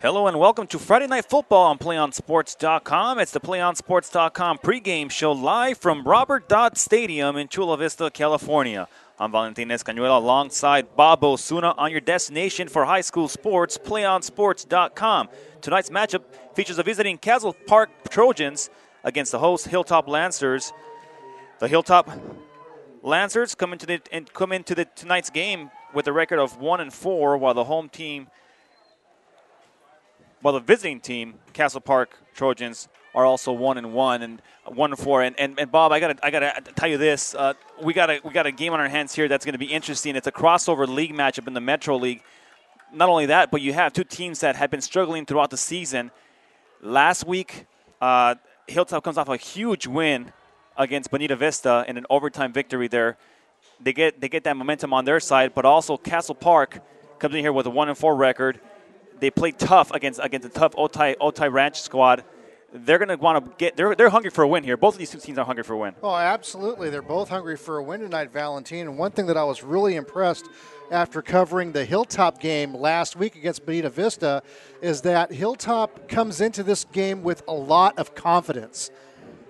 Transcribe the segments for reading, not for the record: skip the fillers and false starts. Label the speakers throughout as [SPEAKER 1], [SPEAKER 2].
[SPEAKER 1] Hello and welcome to Friday Night Football on PlayOnSports.com. It's the PlayOnSports.com pregame show live from Robert Dodd Stadium in Chula Vista, California. I'm Valentin Escanuela alongside Bob Osuna on your destination for high school sports, PlayOnSports.com. Tonight's matchup features the visiting Castle Park Trojans against the host Hilltop Lancers. The Hilltop Lancers come into the tonight's game with a record of 1-4, while the visiting team, Castle Park Trojans, are also 1-1 and 1-4. And Bob, I gotta tell you this: we got a game on our hands here that's going to be interesting. It's a crossover league matchup in the Metro League. Not only that, but you have two teams that have been struggling throughout the season. Last week, Hilltop comes off a huge win against Bonita Vista in an overtime victory there. They get that momentum on their side, but also Castle Park comes in here with a 1-4 record. They play tough against a tough Otay Ranch squad. They're going to want to they're hungry for a win here. Both of these two teams are hungry for a win.
[SPEAKER 2] Oh, absolutely. They're both hungry for a win tonight, Valentin. And one thing that I was really impressed after covering the Hilltop game last week against Bonita Vista is that Hilltop comes into this game with a lot of confidence.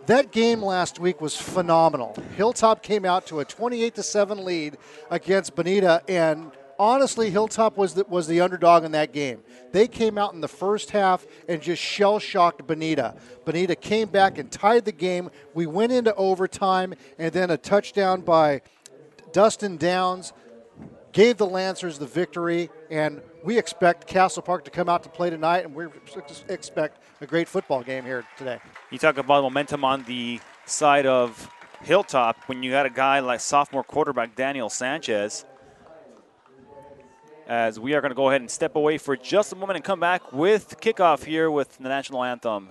[SPEAKER 2] That game last week was phenomenal. Hilltop came out to a 28-7 lead against Bonita, and honestly, Hilltop was the underdog in that game. They came out in the first half and just shell-shocked Bonita. Bonita came back and tied the game. We went into overtime, and then a touchdown by Dustin Downs gave the Lancers the victory, and we expect Castle Park to come out to play tonight, and we expect a great football game here today.
[SPEAKER 1] You talk about momentum on the side of Hilltop when you got a guy like sophomore quarterback Daniel Sanchez. As we are going to go ahead and step away for just a moment and come back with kickoff here with the national anthem.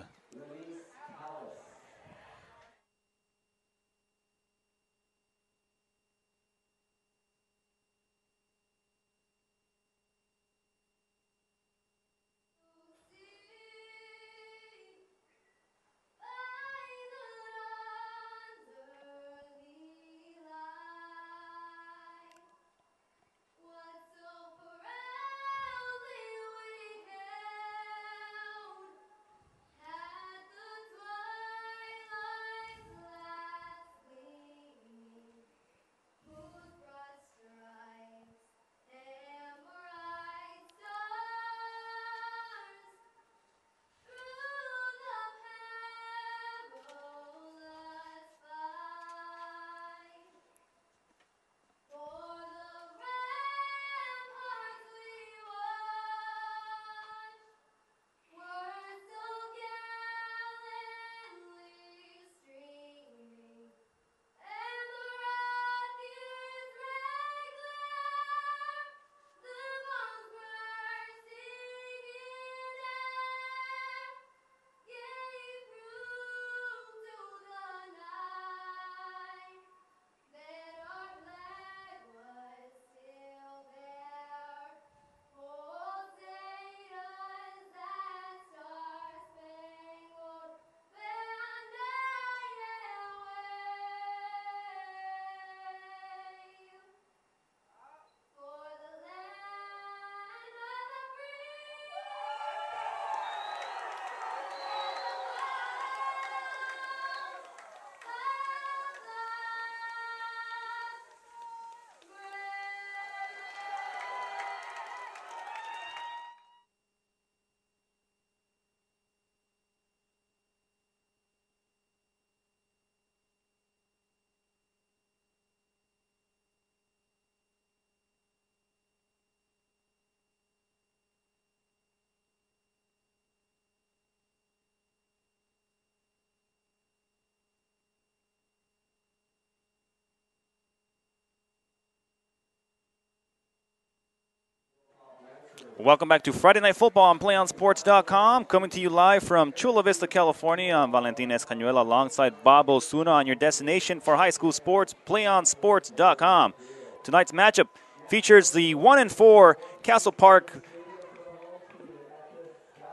[SPEAKER 1] Welcome back to Friday Night Football on PlayOnSports.com. Coming to you live from Chula Vista, California. I'm Valentin Escanuela alongside Bob Osuna on your destination for high school sports, PlayOnSports.com. Tonight's matchup features the 1-4 Castle Park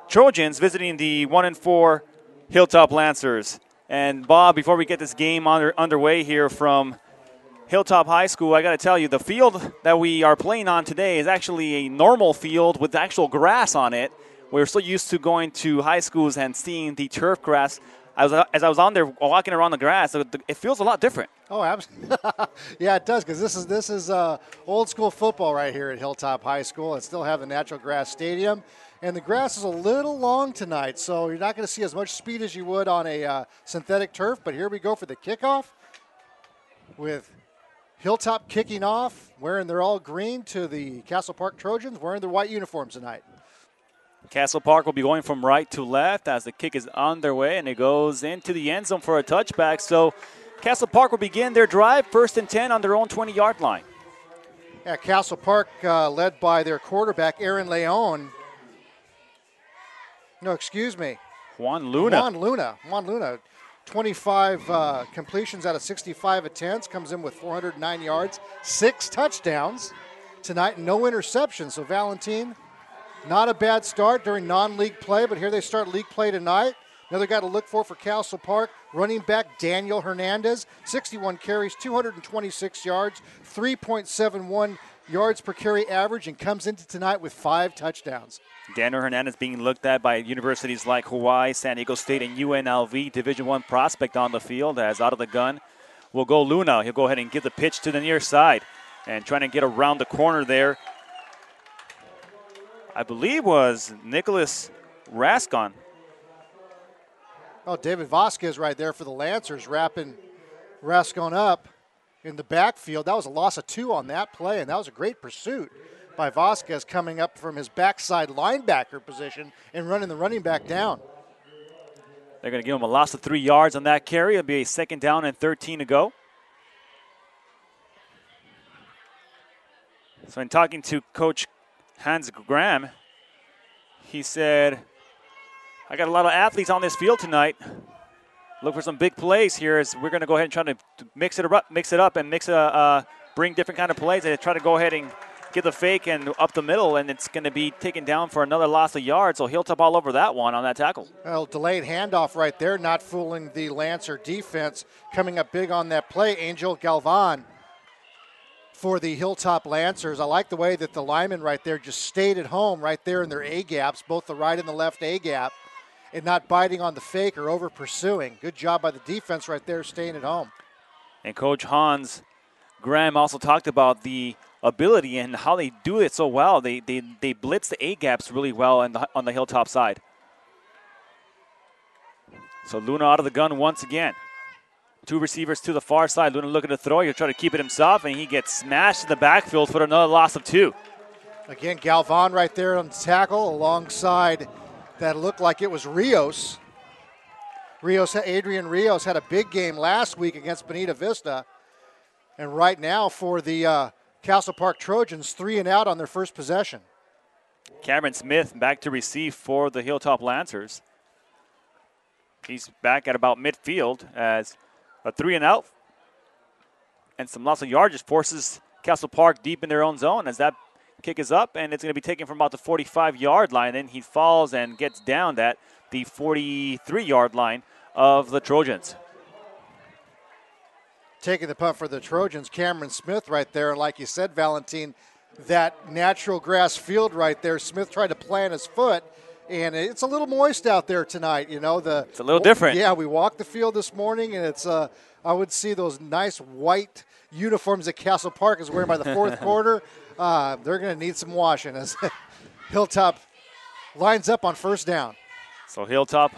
[SPEAKER 1] Trojans visiting the 1-4 Hilltop Lancers. And Bob, before we get this game underway here from Hilltop High School, I got to tell you, the field that we are playing on today is actually a normal field with actual grass on it. we're so used to going to high schools and seeing the turf grass. As I was on there walking around the grass, it feels a lot different.
[SPEAKER 2] Oh, absolutely. Yeah, it does, because this is old school football right here at Hilltop High School. It still have the natural grass stadium, and the grass is a little long tonight, so you're not going to see as much speed as you would on a synthetic turf. But here we go for the kickoff with Hilltop kicking off, wearing their all green, to the Castle Park Trojans wearing their white uniforms tonight.
[SPEAKER 1] Castle Park will be going from right to left as the kick is on their way, and it goes into the end zone for a touchback. So Castle Park will begin their drive, 1st and 10 on their own 20-yard line.
[SPEAKER 2] Yeah, Castle Park led by their quarterback, Aaron Leon. No, excuse me.
[SPEAKER 1] Juan Luna.
[SPEAKER 2] Juan Luna. 25 completions out of 65 attempts, comes in with 409 yards, 6 touchdowns tonight, no interceptions. So Valentin, not a bad start during non-league play, but here they start league play tonight. Another guy to look for Castle Park, running back Daniel Hernandez, 61 carries, 226 yards, 3.71 yards per carry average, and comes into tonight with 5 touchdowns.
[SPEAKER 1] Daniel Hernandez being looked at by universities like Hawaii, San Diego State, and UNLV, Division I prospect on the field. As out of the gun will go Luna. He'll go ahead and give the pitch to the near side and trying to get around the corner there. I believe was Nicholas Rascon.
[SPEAKER 2] Oh, David Vasquez right there for the Lancers, wrapping Rascon up in the backfield. That was a loss of 2 on that play, and that was a great pursuit by Vasquez, coming up from his backside linebacker position and running the running back down.
[SPEAKER 1] They're going to give him a loss of 3 yards on that carry. It'll be a 2nd down and 13 to go. So in talking to Coach Hans Graham, he said, I got a lot of athletes on this field tonight. Look for some big plays here. As we're going to go ahead and try to mix it up and bring different kind of plays and try to go ahead and get the fake and up the middle, and it's going to be taken down for another loss of yards. So Hilltop all over that one on that tackle.
[SPEAKER 2] Well, delayed handoff right there, not fooling the Lancer defense. Coming up big on that play, Angel Galvan for the Hilltop Lancers. I like the way that the linemen right there just stayed at home right there in their A-gaps, both the right and the left A-gap, and not biting on the fake or over pursuing. Good job by the defense right there, staying at home.
[SPEAKER 1] And Coach Hans Graham also talked about the ability and how they do it so well. They blitz the A-gaps really well on the Hilltop side. So Luna out of the gun once again. 2 receivers to the far side. Luna looking to throw. He'll try to keep it himself, and he gets smashed in the backfield for another loss of 2.
[SPEAKER 2] Again, Galvan right there on the tackle alongside that looked like it was Rios. Adrian Rios had a big game last week against Bonita Vista. And right now for the Castle Park Trojans, 3 and out on their first possession.
[SPEAKER 1] Cameron Smith back to receive for the Hilltop Lancers. He's back at about midfield as a 3 and out. And some loss of yardage forces Castle Park deep in their own zone as that kick is up, and it's going to be taken from about the 45-yard line. Then he falls and gets down at the 43-yard line of the Trojans.
[SPEAKER 2] Taking the punt for the Trojans, Cameron Smith right there. And like you said, Valentin, that natural grass field right there, Smith tried to plant his foot, and it's a little moist out there tonight. You know,
[SPEAKER 1] it's a little different.
[SPEAKER 2] Yeah, we walked the field this morning, and it's I would see those nice white uniforms that Castle Park is wearing by the fourth quarter. They're going to need some washing as Hilltop lines up on first down.
[SPEAKER 1] So Hilltop,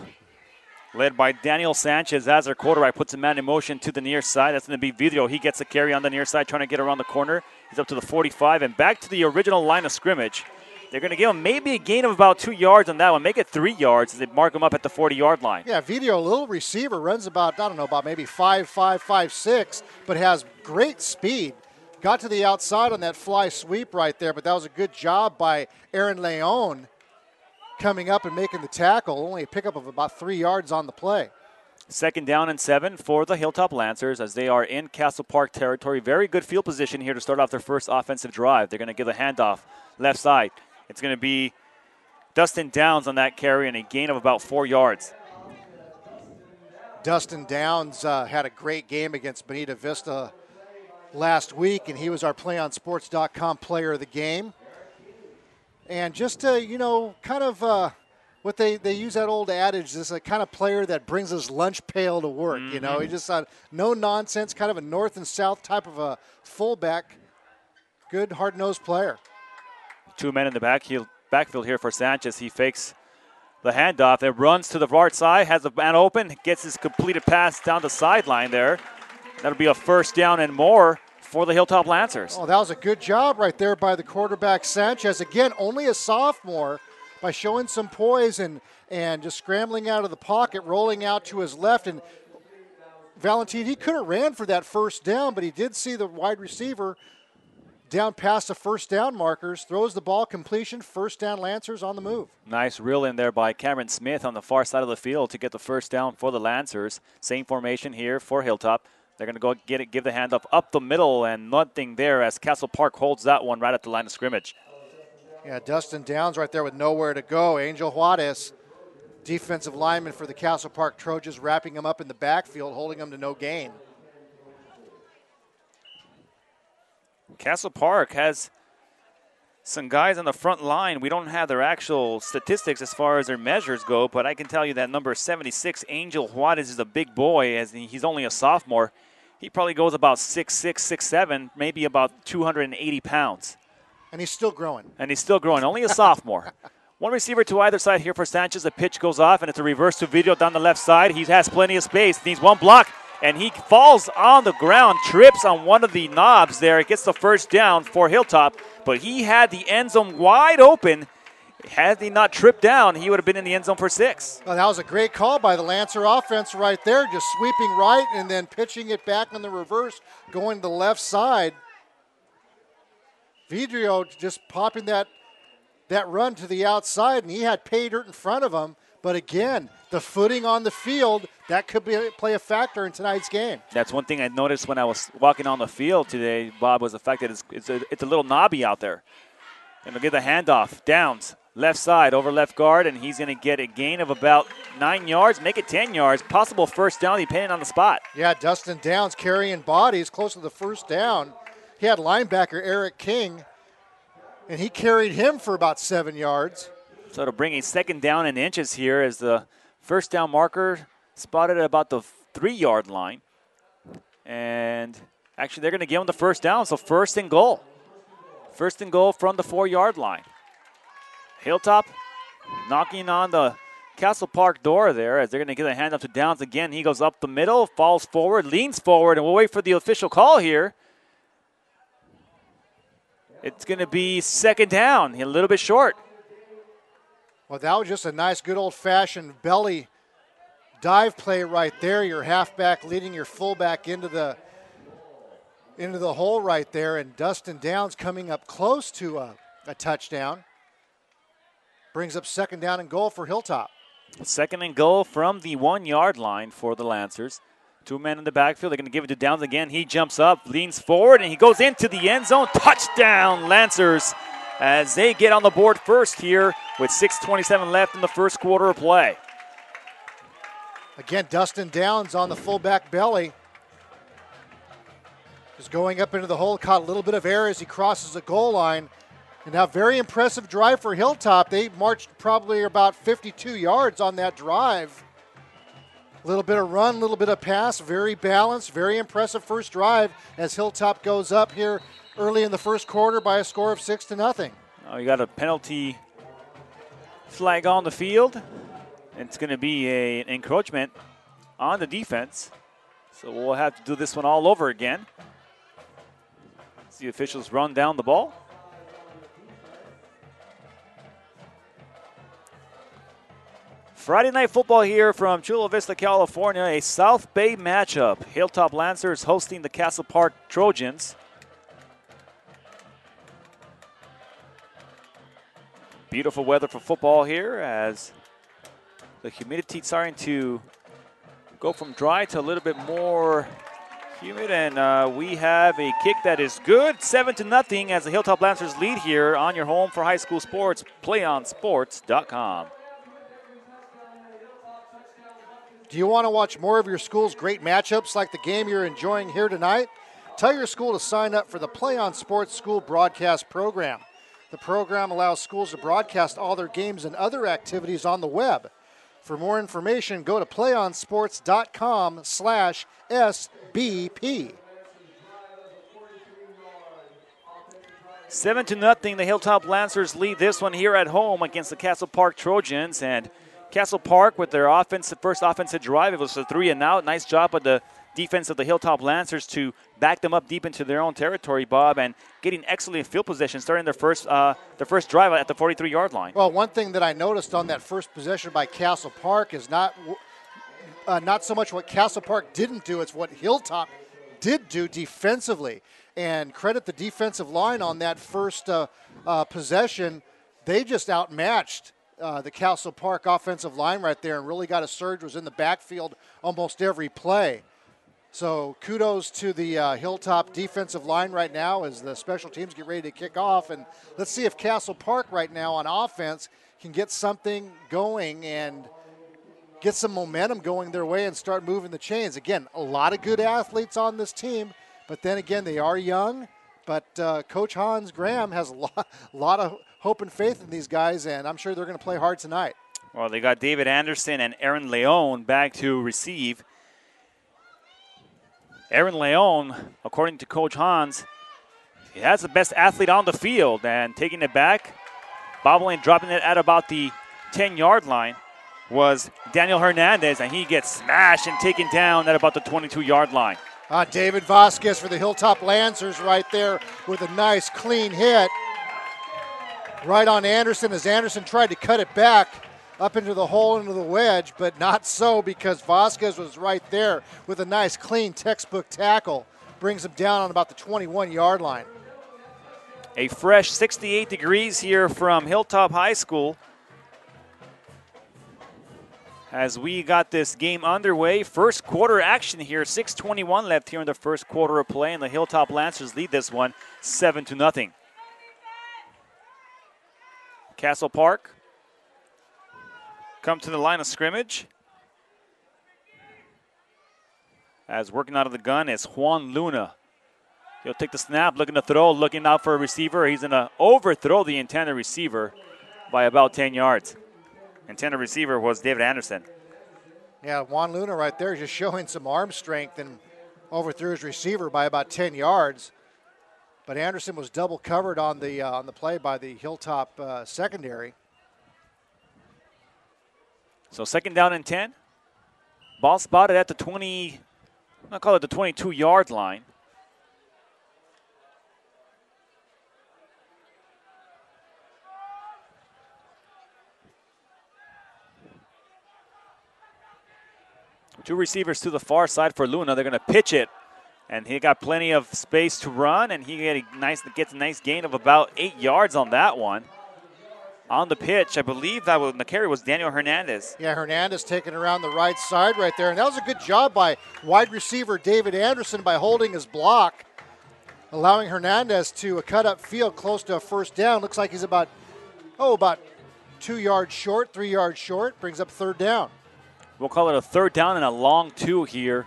[SPEAKER 1] led by Daniel Sanchez as their quarterback, puts a man in motion to the near side. That's going to be Video. He gets a carry on the near side, trying to get around the corner. He's up to the 45 and back to the original line of scrimmage. They're going to give him maybe a gain of about 2 yards on that one. Make it 3 yards as they mark him up at the 40-yard line.
[SPEAKER 2] Yeah, Video, a little receiver, runs about, about maybe 5'5", 5'6", but has great speed. Got to the outside on that fly sweep right there, but that was a good job by Aaron Leon coming up and making the tackle. Only a pickup of about 3 yards on the play.
[SPEAKER 1] 2nd down and 7 for the Hilltop Lancers as they are in Castle Park territory. Very good field position here to start off their first offensive drive. They're going to give a handoff left side. It's going to be Dustin Downs on that carry and a gain of about 4 yards.
[SPEAKER 2] Dustin Downs had a great game against Bonita Vista last week, and he was our PlayOnSports.com player of the game. And just kind of what they use that old adage, this is a kind of player that brings his lunch pail to work.
[SPEAKER 1] Mm-hmm.
[SPEAKER 2] He just no nonsense, kind of a north and south type of a fullback. Good hard-nosed player.
[SPEAKER 1] 2 men in the backfield here for Sanchez. He fakes the handoff. It runs to the far side, has the man open, gets his completed pass down the sideline there. That'll be a first down and more for the Hilltop Lancers.
[SPEAKER 2] Oh, that was a good job right there by the quarterback Sanchez. Again, only a sophomore, by showing some poise and just scrambling out of the pocket, rolling out to his left. And Valentin, he could have ran for that first down, but he did see the wide receiver down past the first down markers, throws the ball, completion, first down, Lancers on the move.
[SPEAKER 1] Nice reel in there by Cameron Smith on the far side of the field to get the first down for the Lancers. Same formation here for Hilltop. They're going to go get it, give the handoff up the middle, and nothing there as Castle Park holds that one right at the line of scrimmage.
[SPEAKER 2] Yeah, Dustin Downs right there with nowhere to go. Angel Juarez, defensive lineman for the Castle Park Trojans, wrapping him up in the backfield, holding him to no gain.
[SPEAKER 1] Castle Park has some guys on the front line. We don't have their actual statistics as far as their measures go, but I can tell you that number 76, Angel Juarez, is a big boy, as he's only a sophomore. He probably goes about 6'6", 6'7", maybe about 280 pounds.
[SPEAKER 2] And he's still growing.
[SPEAKER 1] Only a sophomore. One receiver to either side here for Sanchez. The pitch goes off, and it's a reverse to video down the left side. He has plenty of space. Needs one block, and he falls on the ground, trips on one of the knobs there. It gets the first down for Hilltop, but he had the end zone wide open. Had he not tripped down, he would have been in the end zone for 6.
[SPEAKER 2] Well, that was a great call by the Lancer offense right there, just sweeping right and then pitching it back on the reverse, going to the left side. Vidrio just popping that run to the outside, and he had pay dirt in front of him. But again, the footing on the field, that could play a factor in tonight's game.
[SPEAKER 1] That's one thing I noticed when I was walking on the field today, Bob, was the fact that it's a little knobby out there. And they'll get the handoff. Downs, left side, over left guard, and he's going to get a gain of about 9 yards, make it 10 yards. Possible first down, depending on the spot.
[SPEAKER 2] Yeah, Dustin Downs carrying bodies close to the first down. He had linebacker Eric King, and he carried him for about 7 yards.
[SPEAKER 1] So it'll bring a second down in inches here as the first down marker spotted at about the 3-yard line. And actually, they're going to give him the first down, so first and goal. First and goal from the 4-yard line. Hilltop knocking on the Castle Park door there as they're going to get a handoff to Downs again. He goes up the middle, falls forward, leans forward, and we'll wait for the official call here. It's going to be second down, a little bit short.
[SPEAKER 2] Well, that was just a nice, good old-fashioned belly dive play right there. Your halfback leading your fullback into the hole right there, and Dustin Downs coming up close to a touchdown. Brings up second down and goal for Hilltop.
[SPEAKER 1] Second and goal from the 1-yard line for the Lancers. 2 men in the backfield. They're going to give it to Downs again. He jumps up, leans forward, and he goes into the end zone. Touchdown, Lancers, as they get on the board first here with 6:27 left in the first quarter of play.
[SPEAKER 2] Again, Dustin Downs on the fullback belly. Just going up into the hole, caught a little bit of air as he crosses the goal line. And now very impressive drive for Hilltop. They marched probably about 52 yards on that drive. A little bit of run, a little bit of pass, very balanced, very impressive first drive as Hilltop goes up here early in the first quarter by a score of 6-0.
[SPEAKER 1] Oh, you got a penalty flag on the field. It's going to be an encroachment on the defense. So we'll have to do this one all over again. As the officials run down the ball. Friday night football here from Chula Vista, California, a South Bay matchup. Hilltop Lancers hosting the Castle Park Trojans. Beautiful weather for football here as the humidity starting to go from dry to a little bit more humid, and we have a kick that is good, 7-0 as the Hilltop Lancers lead here on your home for high school sports, PlayOnSports.com.
[SPEAKER 2] Do you want to watch more of your school's great matchups like the game you're enjoying here tonight? Tell your school to sign up for the Play On Sports School broadcast program. The program allows schools to broadcast all their games and other activities on the web. For more information, go to playonsports.com/SBP.
[SPEAKER 1] 7-0, the Hilltop Lancers lead this one here at home against the Castle Park Trojans. And Castle Park with their first offensive drive, it was a 3-and-out. Nice job of the defense of the Hilltop Lancers to back them up deep into their own territory, Bob, and getting excellent field position, starting their first drive at the 43-yard line.
[SPEAKER 2] Well, one thing that I noticed on that first possession by Castle Park is not so much what Castle Park didn't do, it's what Hilltop did do defensively. And credit the defensive line on that first possession. They just outmatched the Castle Park offensive line right there and really got a surge, was in the backfield almost every play. So kudos to the Hilltop defensive line right now as the special teams get ready to kick off. And let's see if Castle Park right now on offense can get something going and get some momentum going their way and start moving the chains. Again, a lot of good athletes on this team, but then again, they are young. But Coach Hans Graham has a lot of hope and faith in these guys, and I'm sure they're going to play hard tonight.
[SPEAKER 1] Well, they got David Anderson and Aaron Leon back to receive. Aaron Leon, according to Coach Hans, he has the best athlete on the field, and taking it back, bobbling, dropping it at about the 10-yard line was Daniel Hernandez, and he gets smashed and taken down at about the 22-yard line.
[SPEAKER 2] David Vasquez for the Hilltop Lancers right there with a nice clean hit. Right on Anderson as Anderson tried to cut it back up into the hole, into the wedge, but not so because Vasquez was right there with a nice clean textbook tackle. Brings him down on about the 21-yard line.
[SPEAKER 1] A fresh 68 degrees here from Hilltop High School as we got this game underway. First quarter action here, 6:21 left here in the first quarter of play, and the Hilltop Lancers lead this one 7-0. Castle Park come to the line of scrimmage. As working out of the gun is Juan Luna. He'll take the snap, looking to throw, looking out for a receiver. He's going to overthrow the intended receiver by about 10 yards. Intended receiver was David Anderson.
[SPEAKER 2] Yeah, Juan Luna right there just showing some arm strength and overthrew his receiver by about 10 yards. But Anderson was double covered on the play by the Hilltop secondary.
[SPEAKER 1] So 2nd down and 10. Ball spotted at the 22-yard line. Two receivers to the far side for Luna. They're going to pitch it, and he got plenty of space to run, and he gets a nice gain of about 8 yards on that one. On the pitch, I believe the carry was Daniel Hernandez.
[SPEAKER 2] Yeah, Hernandez taking around the right side right there, and that was a good job by wide receiver David Anderson by holding his block, allowing Hernandez to cut up field close to a first down. Looks like he's about 2 yards short, 3 yards short, brings up 3rd down.
[SPEAKER 1] We'll call it a 3rd down and a long 2 here,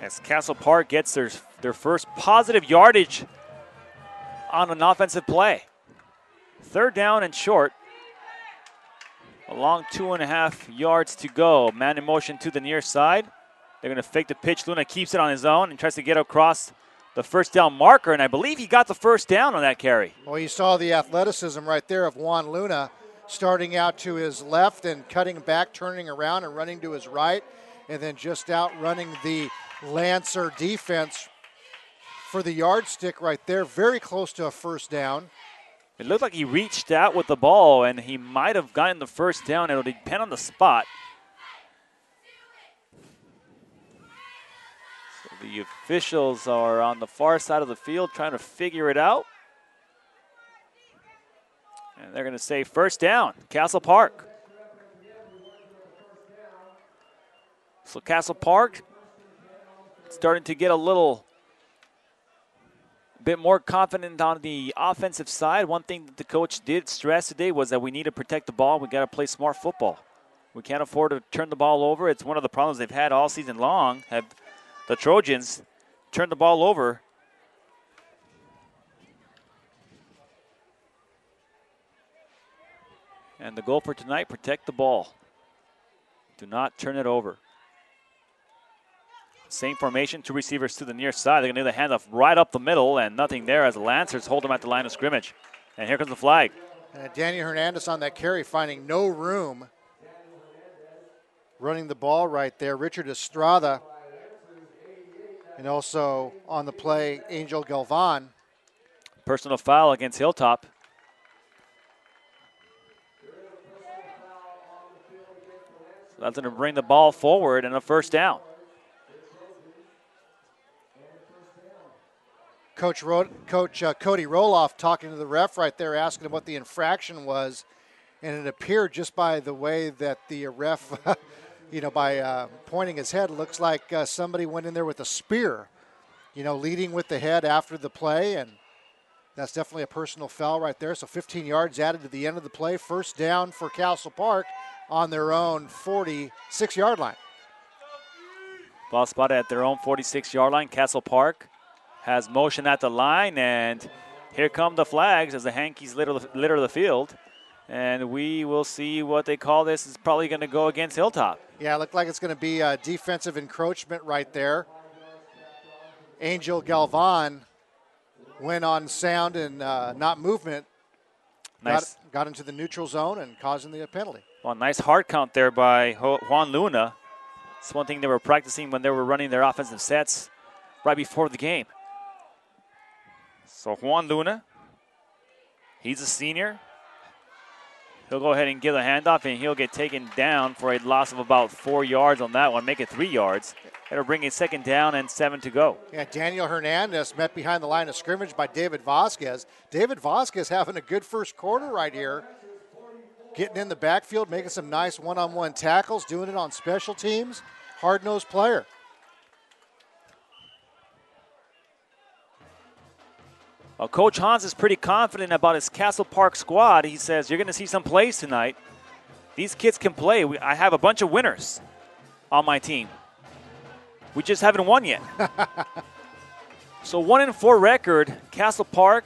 [SPEAKER 1] as Castle Park gets their first positive yardage on an offensive play. 3rd down and short. A long 2.5 yards to go. Man in motion to the near side. They're going to fake the pitch. Luna keeps it on his own and tries to get across the first down marker, and I believe he got the first down on that carry.
[SPEAKER 2] Well, you saw the athleticism right there of Juan Luna, starting out to his left and cutting back, turning around and running to his right, and then just outrunning the Lancer defense for the yardstick right there, very close to a first down.
[SPEAKER 1] It looked like he reached out with the ball, and he might have gotten the first down. It'll depend on the spot. So the officials are on the far side of the field trying to figure it out. And they're going to say first down, Castle Park. So Castle Park starting to get a bit more confident on the offensive side. One thing that the coach did stress today was that we need to protect the ball. We got to play smart football. We can't afford to turn the ball over. It's one of the problems they've had all season long. Have the Trojans turned the ball over And the goal for tonight, protect the ball. Do not turn it over. Same formation, 2 receivers to the near side. They're going to do the handoff right up the middle, and nothing there as the Lancers hold them at the line of scrimmage. And here comes the flag.
[SPEAKER 2] Daniel Hernandez on that carry, finding no room. Running the ball right there. Richard Estrada. And also on the play, Angel Galvan.
[SPEAKER 1] Personal foul against Hilltop. So that's going to bring the ball forward and a first down.
[SPEAKER 2] Coach Cody Roloff talking to the ref right there, asking him what the infraction was. And it appeared just by the way that the ref, by pointing his head, looks like somebody went in there with a spear, leading with the head after the play. And that's definitely a personal foul right there. So 15 yards added to the end of the play. First down for Castle Park on their own 46-yard line.
[SPEAKER 1] Ball spotted at their own 46-yard line. Castle Park has motion at the line, and here come the flags as the Hankies litter the field. And we will see what they call this. It's probably going to go against Hilltop.
[SPEAKER 2] Yeah, it looked like it's going to be a defensive encroachment right there. Angel Galvan went on sound and not movement.
[SPEAKER 1] Nice.
[SPEAKER 2] Got into the neutral zone and causing the penalty.
[SPEAKER 1] Well, nice hard count there by Juan Luna. It's one thing they were practicing when they were running their offensive sets right before the game. So Juan Luna, he's a senior. He'll go ahead and give the handoff, and he'll get taken down for a loss of about 4 yards on that one, make it 3 yards. It'll bring a second down and 7 to go.
[SPEAKER 2] Yeah, Daniel Hernandez met behind the line of scrimmage by David Vasquez. David Vasquez having a good first quarter right here. Getting in the backfield, making some nice one-on-one tackles, doing it on special teams. Hard-nosed player.
[SPEAKER 1] Well, Coach Hans is pretty confident about his Castle Park squad. He says, you're going to see some plays tonight. These kids can play. I have a bunch of winners on my team. We just haven't won yet. So 1-4 record, Castle Park.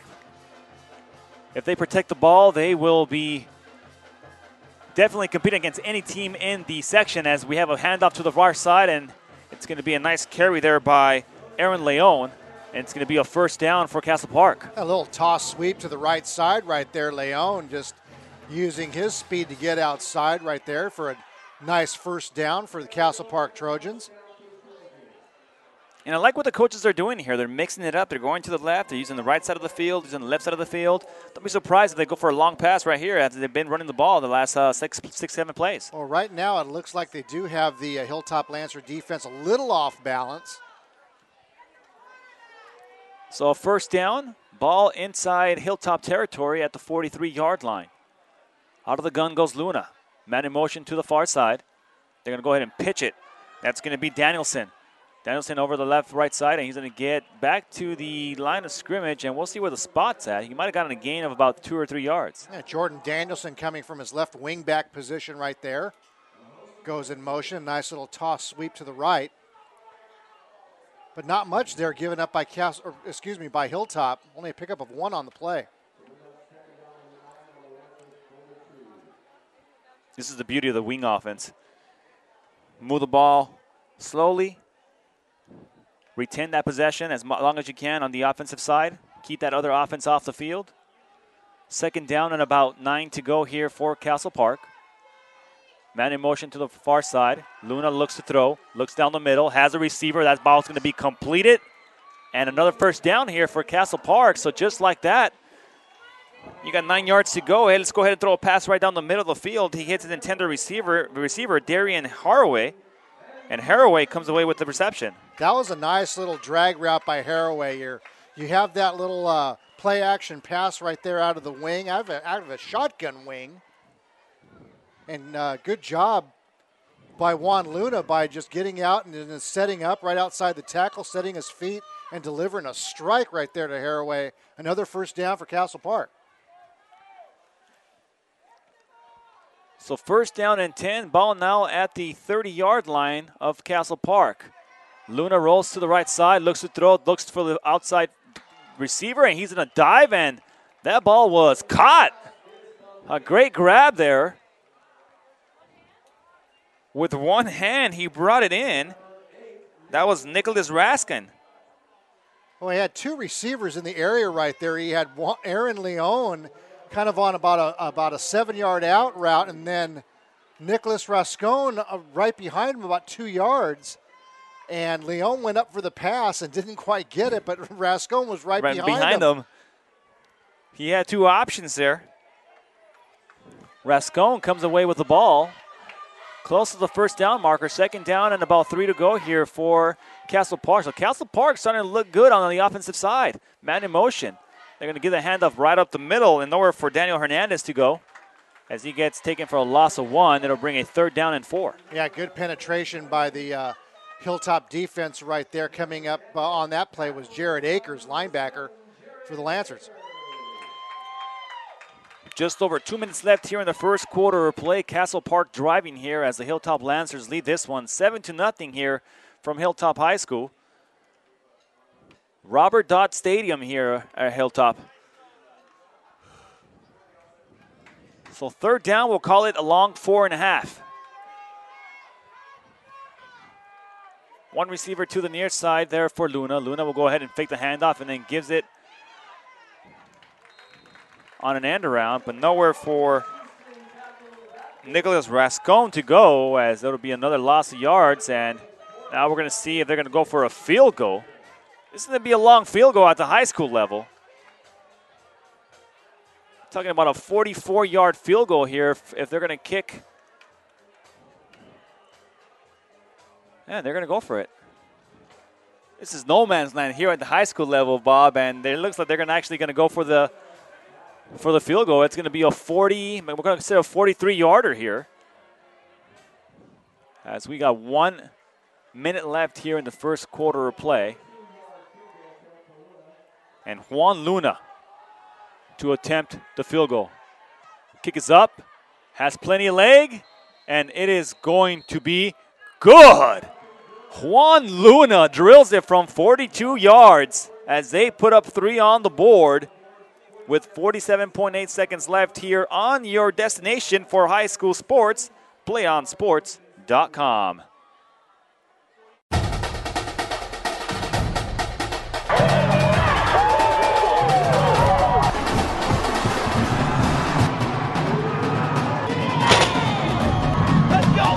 [SPEAKER 1] If they protect the ball, they will be definitely competing against any team in the section as we have a handoff to the far side, and it's going to be a nice carry there by Aaron Leon. And it's going to be a first down for Castle Park.
[SPEAKER 2] A little toss sweep to the right side right there. Leon just using his speed to get outside right there for a nice first down for the Castle Park Trojans.
[SPEAKER 1] And I like what the coaches are doing here. They're mixing it up. They're going to the left. They're using the right side of the field, using the left side of the field. Don't be surprised if they go for a long pass right here after they've been running the ball the last 6-7 plays.
[SPEAKER 2] Well, right now it looks like they do have the Hilltop Lancer defense a little off balance.
[SPEAKER 1] So first down, ball inside Hilltop territory at the 43-yard line. Out of the gun goes Luna. Man in motion to the far side. They're going to go ahead and pitch it. That's going to be Danielson. Danielson over the right side, and he's going to get back to the line of scrimmage, and we'll see where the spot's at. He might have gotten a gain of about 2 or 3 yards.
[SPEAKER 2] Yeah, Jordan Danielson coming from his left wing back position right there. Goes in motion. Nice little toss sweep to the right. But not much there given up by by Hilltop. Only a pickup of 1 on the play.
[SPEAKER 1] This is the beauty of the wing offense. Move the ball slowly. Retain that possession as long as you can on the offensive side. Keep that other offense off the field. Second down and about 9 to go here for Castle Park. Man in motion to the far side. Luna looks to throw, looks down the middle, has a receiver. That ball's going to be completed. And another first down here for Castle Park. So just like that, you got 9 yards to go. Hey, let's go ahead and throw a pass right down the middle of the field. He hits his intended receiver, Darian Haraway. And Haraway comes away with the reception.
[SPEAKER 2] That was a nice little drag route by Haraway here. You have that little play action pass right there out of the wing, out of a shotgun wing. And good job by Juan Luna by just getting out and then setting up right outside the tackle, setting his feet, and delivering a strike right there to Haraway. Another first down for Castle Park.
[SPEAKER 1] So first down and 10. Ball now at the 30-yard line of Castle Park. Luna rolls to the right side, looks to throw, looks for the outside receiver, and he's going to dive, and that ball was caught A great grab there. With one hand, he brought it in. That was Nicholas Raskin.
[SPEAKER 2] Well, he had two receivers in the area right there. He had Aaron Leon kind of on about a 7-yard out route, and then Nicholas Rascon right behind him about 2 yards. And Leon went up for the pass and didn't quite get it, but Rascon was right behind him.
[SPEAKER 1] He had two options there. Rascon comes away with the ball. Close to the first down marker. 2nd down and about 3 to go here for Castle Park. So Castle Park starting to look good on the offensive side. Man in motion. They're going to give the handoff right up the middle and nowhere for Daniel Hernandez to go. As he gets taken for a loss of 1, it'll bring a 3rd down and 4.
[SPEAKER 2] Yeah, good penetration by the Hilltop defense right there. Coming up on that play was Jared Akers, linebacker for the Lancers.
[SPEAKER 1] Just over 2 minutes left here in the first quarter of play. Castle Park driving here as the Hilltop Lancers lead this one 7-0 here from Hilltop High School. Robert Dodd Stadium here at Hilltop. So 3rd down, we'll call it a long 4.5. One receiver to the near side there for Luna. Luna will go ahead and fake the handoff and then gives it on an end around, but nowhere for Nicholas Rascon to go, as it'll be another loss of yards. And now we're going to see if they're going to go for a field goal. This is going to be a long field goal at the high school level. Talking about a 44-yard field goal here if they're going to kick. Yeah, they're going to go for it. This is no man's land here at the high school level, Bob, and it looks like they're actually going to go for the field goal. It's going to be a 40, we're going to consider a 43-yarder here. As we got 1 minute left here in the first quarter of play. And Juan Luna to attempt the field goal. Kick is up, has plenty of leg, and it is going to be good. Juan Luna drills it from 42 yards as they put up 3 on the board. With 47.8 seconds left here on your destination for high school sports, PlayOnSports.com.
[SPEAKER 3] Let's go!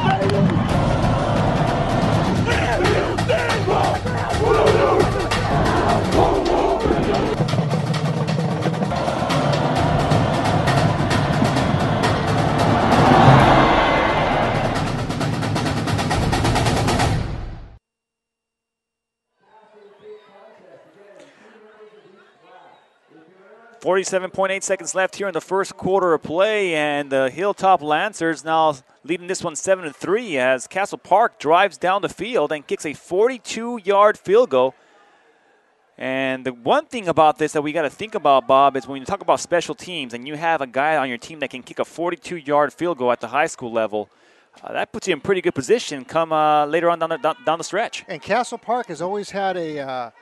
[SPEAKER 1] 47.8 seconds left here in the first quarter of play, and the Hilltop Lancers now leading this one 7-3 as Castle Park drives down the field and kicks a 42-yard field goal. And the one thing about this that we got to think about, Bob, is when you talk about special teams and you have a guy on your team that can kick a 42-yard field goal at the high school level, that puts you in pretty good position come later on down the stretch.
[SPEAKER 2] And Castle Park has always had a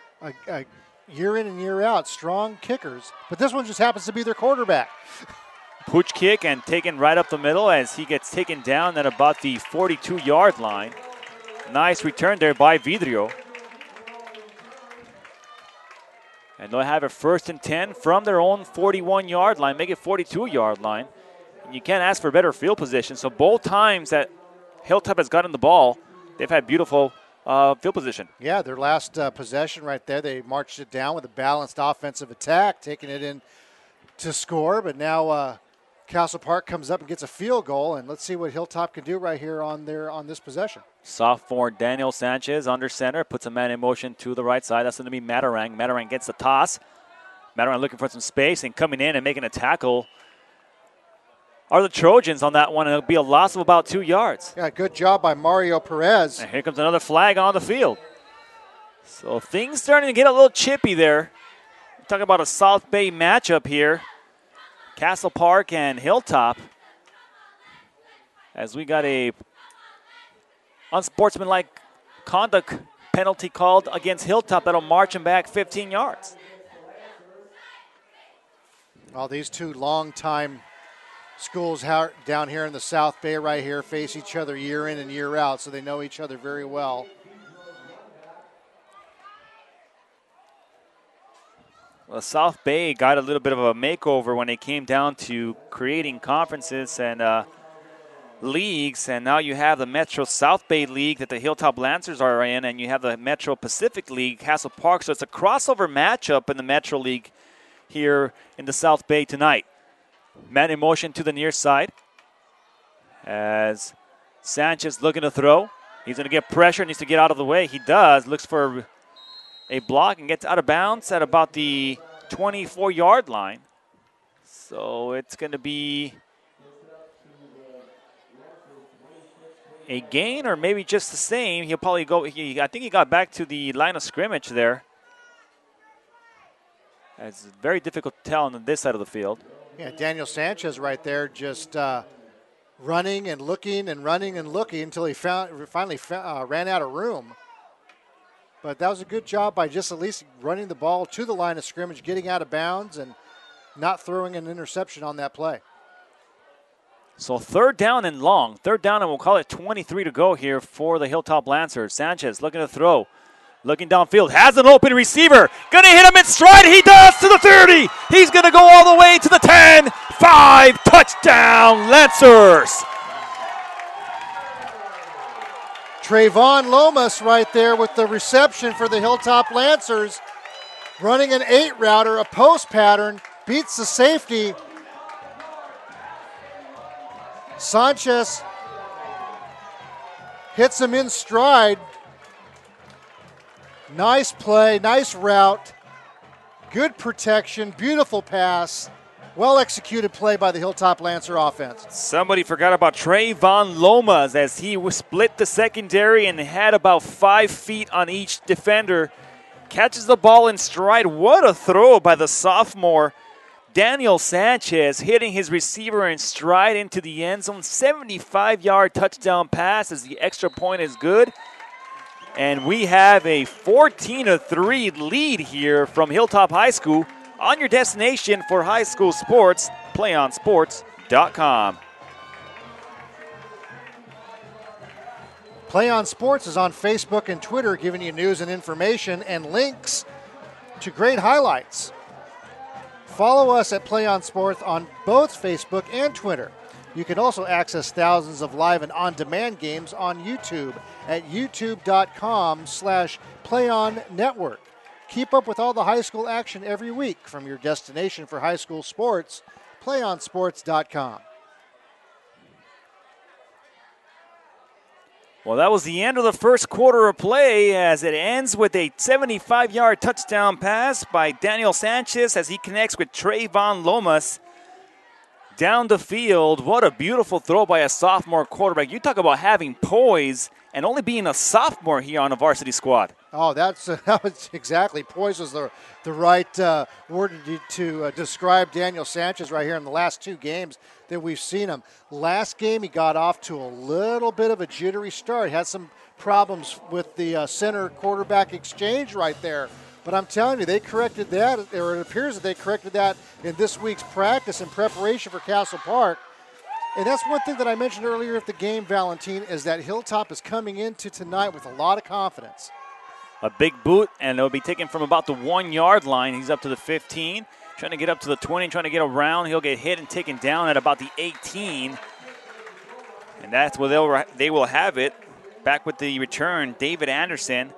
[SPEAKER 2] year in and year out strong kickers, but this one just happens to be their quarterback.
[SPEAKER 1] Pooch kick and taken right up the middle as he gets taken down at about the 42-yard line. Nice return there by Vidrio. And they'll have a 1st and 10 from their own 41-yard line, make it 42-yard line. And you can't ask for better field position. So both times that Hilltop has gotten the ball, they've had beautiful field position.
[SPEAKER 2] Yeah, their last possession right there, they marched it down with a balanced offensive attack, taking it in to score. But now Castle Park comes up and gets a field goal, and let's see what Hilltop can do right here on this possession.
[SPEAKER 1] Sophomore Daniel Sanchez under center, puts a man in motion to the right side. That's going to be Matarang. Matarang gets the toss. Matarang looking for some space and coming in and making a tackle are the Trojans on that one, and it'll be a loss of about 2 yards.
[SPEAKER 2] Yeah, good job by Mario Perez.
[SPEAKER 1] And here comes another flag on the field. So things starting to get a little chippy there. We're talking about a South Bay matchup here. Castle Park and Hilltop. As we got a unsportsmanlike conduct penalty called against Hilltop that'll march him back 15 yards.
[SPEAKER 2] Well, these two long-time schools down here in the South Bay right here face each other year in and year out, so they know each other very well.
[SPEAKER 1] Well, South Bay got a little bit of a makeover when it came down to creating conferences and leagues, and now you have the Metro South Bay League that the Hilltop Lancers are in, and you have the Metro Pacific League, Castle Park, so it's a crossover matchup in the Metro League here in the South Bay tonight. Man in motion to the near side as Sanchez looking to throw. He's going to get pressure, needs to get out of the way. He does, looks for a block and gets out of bounds at about the 24-yard line. So it's going to be a gain or maybe just the same. He'll probably go, I think he got back to the line of scrimmage there. It's very difficult to tell on this side of the field.
[SPEAKER 2] Yeah, Daniel Sanchez right there just running and looking until he finally ran out of room. But that was a good job by just at least running the ball to the line of scrimmage, getting out of bounds, and not throwing an interception on that play.
[SPEAKER 1] So 3rd down and long. 3rd down, and we'll call it 23 to go here for the Hilltop Lancers. Sanchez looking to throw. Looking downfield, has an open receiver. Going to hit him in stride. He does to the 30. He's going to go all the way to the 10. 5, touchdown, Lancers.
[SPEAKER 2] Trayvon Lomas right there with the reception for the Hilltop Lancers. Running an 8-router, a post pattern, beats the safety. Sanchez hits him in stride. Nice play, nice route, good protection, beautiful pass, well-executed play by the Hilltop Lancer offense.
[SPEAKER 1] Somebody forgot about Trayvon Lomas as he split the secondary and had about 5 feet on each defender. Catches the ball in stride. What a throw by the sophomore Daniel Sanchez, hitting his receiver in stride into the end zone. 75-yard touchdown pass as the extra point is good. And we have a 14-3 lead here from Hilltop High School on your destination for high school sports, PlayOnSports.com.
[SPEAKER 2] PlayOn Sports is on Facebook and Twitter, giving you news and information and links to great highlights. Follow us at PlayOn Sports on both Facebook and Twitter. You can also access thousands of live and on-demand games on YouTube at youtube.com/PlayOnNetwork. Keep up with all the high school action every week from your destination for high school sports, PlayOnSports.com.
[SPEAKER 1] Well, that was the end of the first quarter of play as it ends with a 75-yard touchdown pass by Daniel Sanchez as he connects with Trayvon Lomas down the field. What a beautiful throw by a sophomore quarterback. You talk about having poise and only being a sophomore here on a varsity squad.
[SPEAKER 2] Oh, that was exactly. Poise was the right word to describe Daniel Sanchez right here in the last 2 games that we've seen him. Last game, he got off to a little bit of a jittery start. Had some problems with the center quarterback exchange right there. But I'm telling you, they corrected that, or it appears that they corrected that in this week's practice in preparation for Castle Park. And that's one thing that I mentioned earlier at the game, Valentin, is that Hilltop is coming into tonight with a lot of confidence.
[SPEAKER 1] A big boot, and it'll be taken from about the 1-yard line. He's up to the 15, trying to get up to the 20, trying to get around. He'll get hit and taken down at about the 18. And that's where they will have it. Back with the return, David Anderson.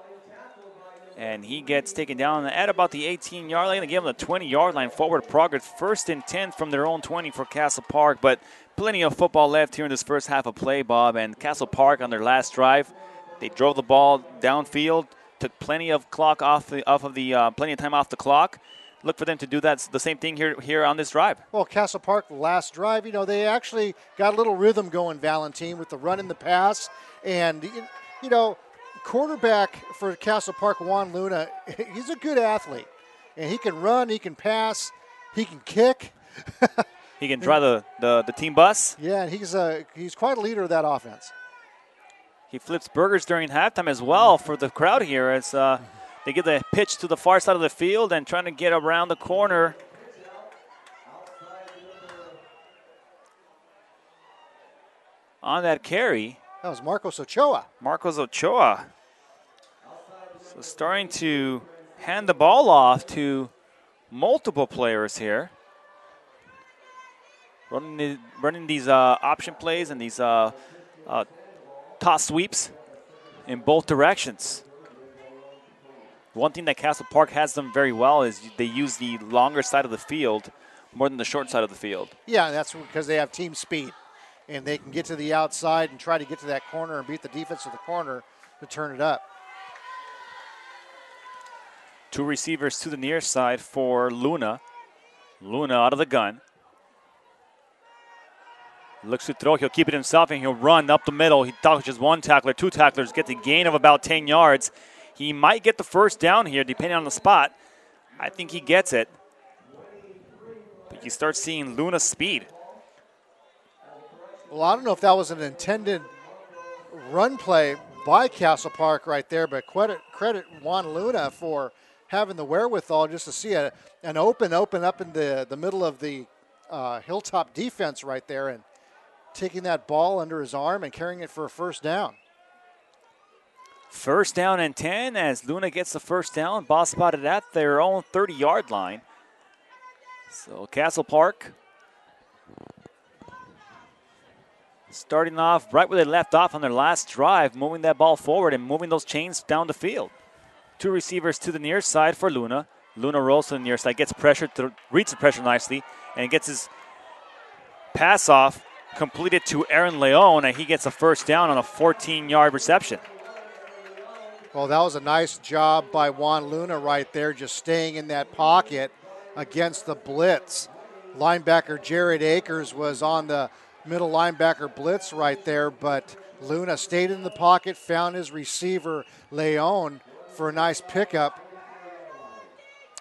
[SPEAKER 1] And he gets taken down at about the 18-yard line. They give him the 20-yard line, forward progress. 1st and 10 from their own 20 for Castle Park. But plenty of football left here in this first half of play, Bob. And Castle Park on their last drive, they drove the ball downfield, took plenty of clock plenty of time off the clock. Look for them to do that the same thing here on this drive.
[SPEAKER 2] Well, Castle Park, the last drive, they actually got a little rhythm going, Valentin, with the run and the pass. And, quarterback for Castle Park, Juan Luna, he's a good athlete. And he can run, he can pass, he can kick.
[SPEAKER 1] He can drive the team bus.
[SPEAKER 2] Yeah, and he's quite a leader of that offense.
[SPEAKER 1] He flips burgers during halftime as well for the crowd here as they get the pitch to the far side of the field and trying to get around the corner. on that carry.
[SPEAKER 2] That was Marcos Ochoa.
[SPEAKER 1] Marcos Ochoa. So starting to hand the ball off to multiple players here. Running these option plays and these toss sweeps in both directions. One thing that Castle Park has done very well is they use the longer side of the field more than the short side of the field.
[SPEAKER 2] Yeah, that's because they have team speed. And they can get to the outside and try to get to that corner and beat the defense of the corner to turn it up.
[SPEAKER 1] Two receivers to the near side for Luna. Luna out of the gun. Looks to throw. He'll keep it himself, and he'll run up the middle. He touches one tackler, two tacklers, gets a gain of about 10 yards. He might get the first down here, depending on the spot. I think he gets it. But you start seeing Luna's speed.
[SPEAKER 2] Well, I don't know if that was an intended run play by Castle Park right there, but credit Juan Luna for having the wherewithal just to see an open up in the middle of the Hilltop defense right there and taking that ball under his arm and carrying it for a first down.
[SPEAKER 1] First down and 10 as Luna gets the first down. Ball spotted at their own 30-yard line. So Castle Park starting off right where they left off on their last drive, moving that ball forward and moving those chains down the field. Two receivers to the near side for Luna. Luna rolls to the near side, gets pressure, reads the pressure nicely, and gets his pass off completed to Aaron Leon, and he gets a first down on a 14-yard reception.
[SPEAKER 2] Well, that was a nice job by Juan Luna right there, just staying in that pocket against the blitz. Linebacker Jared Akers was on the middle linebacker blitz right there, but Luna stayed in the pocket, found his receiver, Leon, for a nice pickup.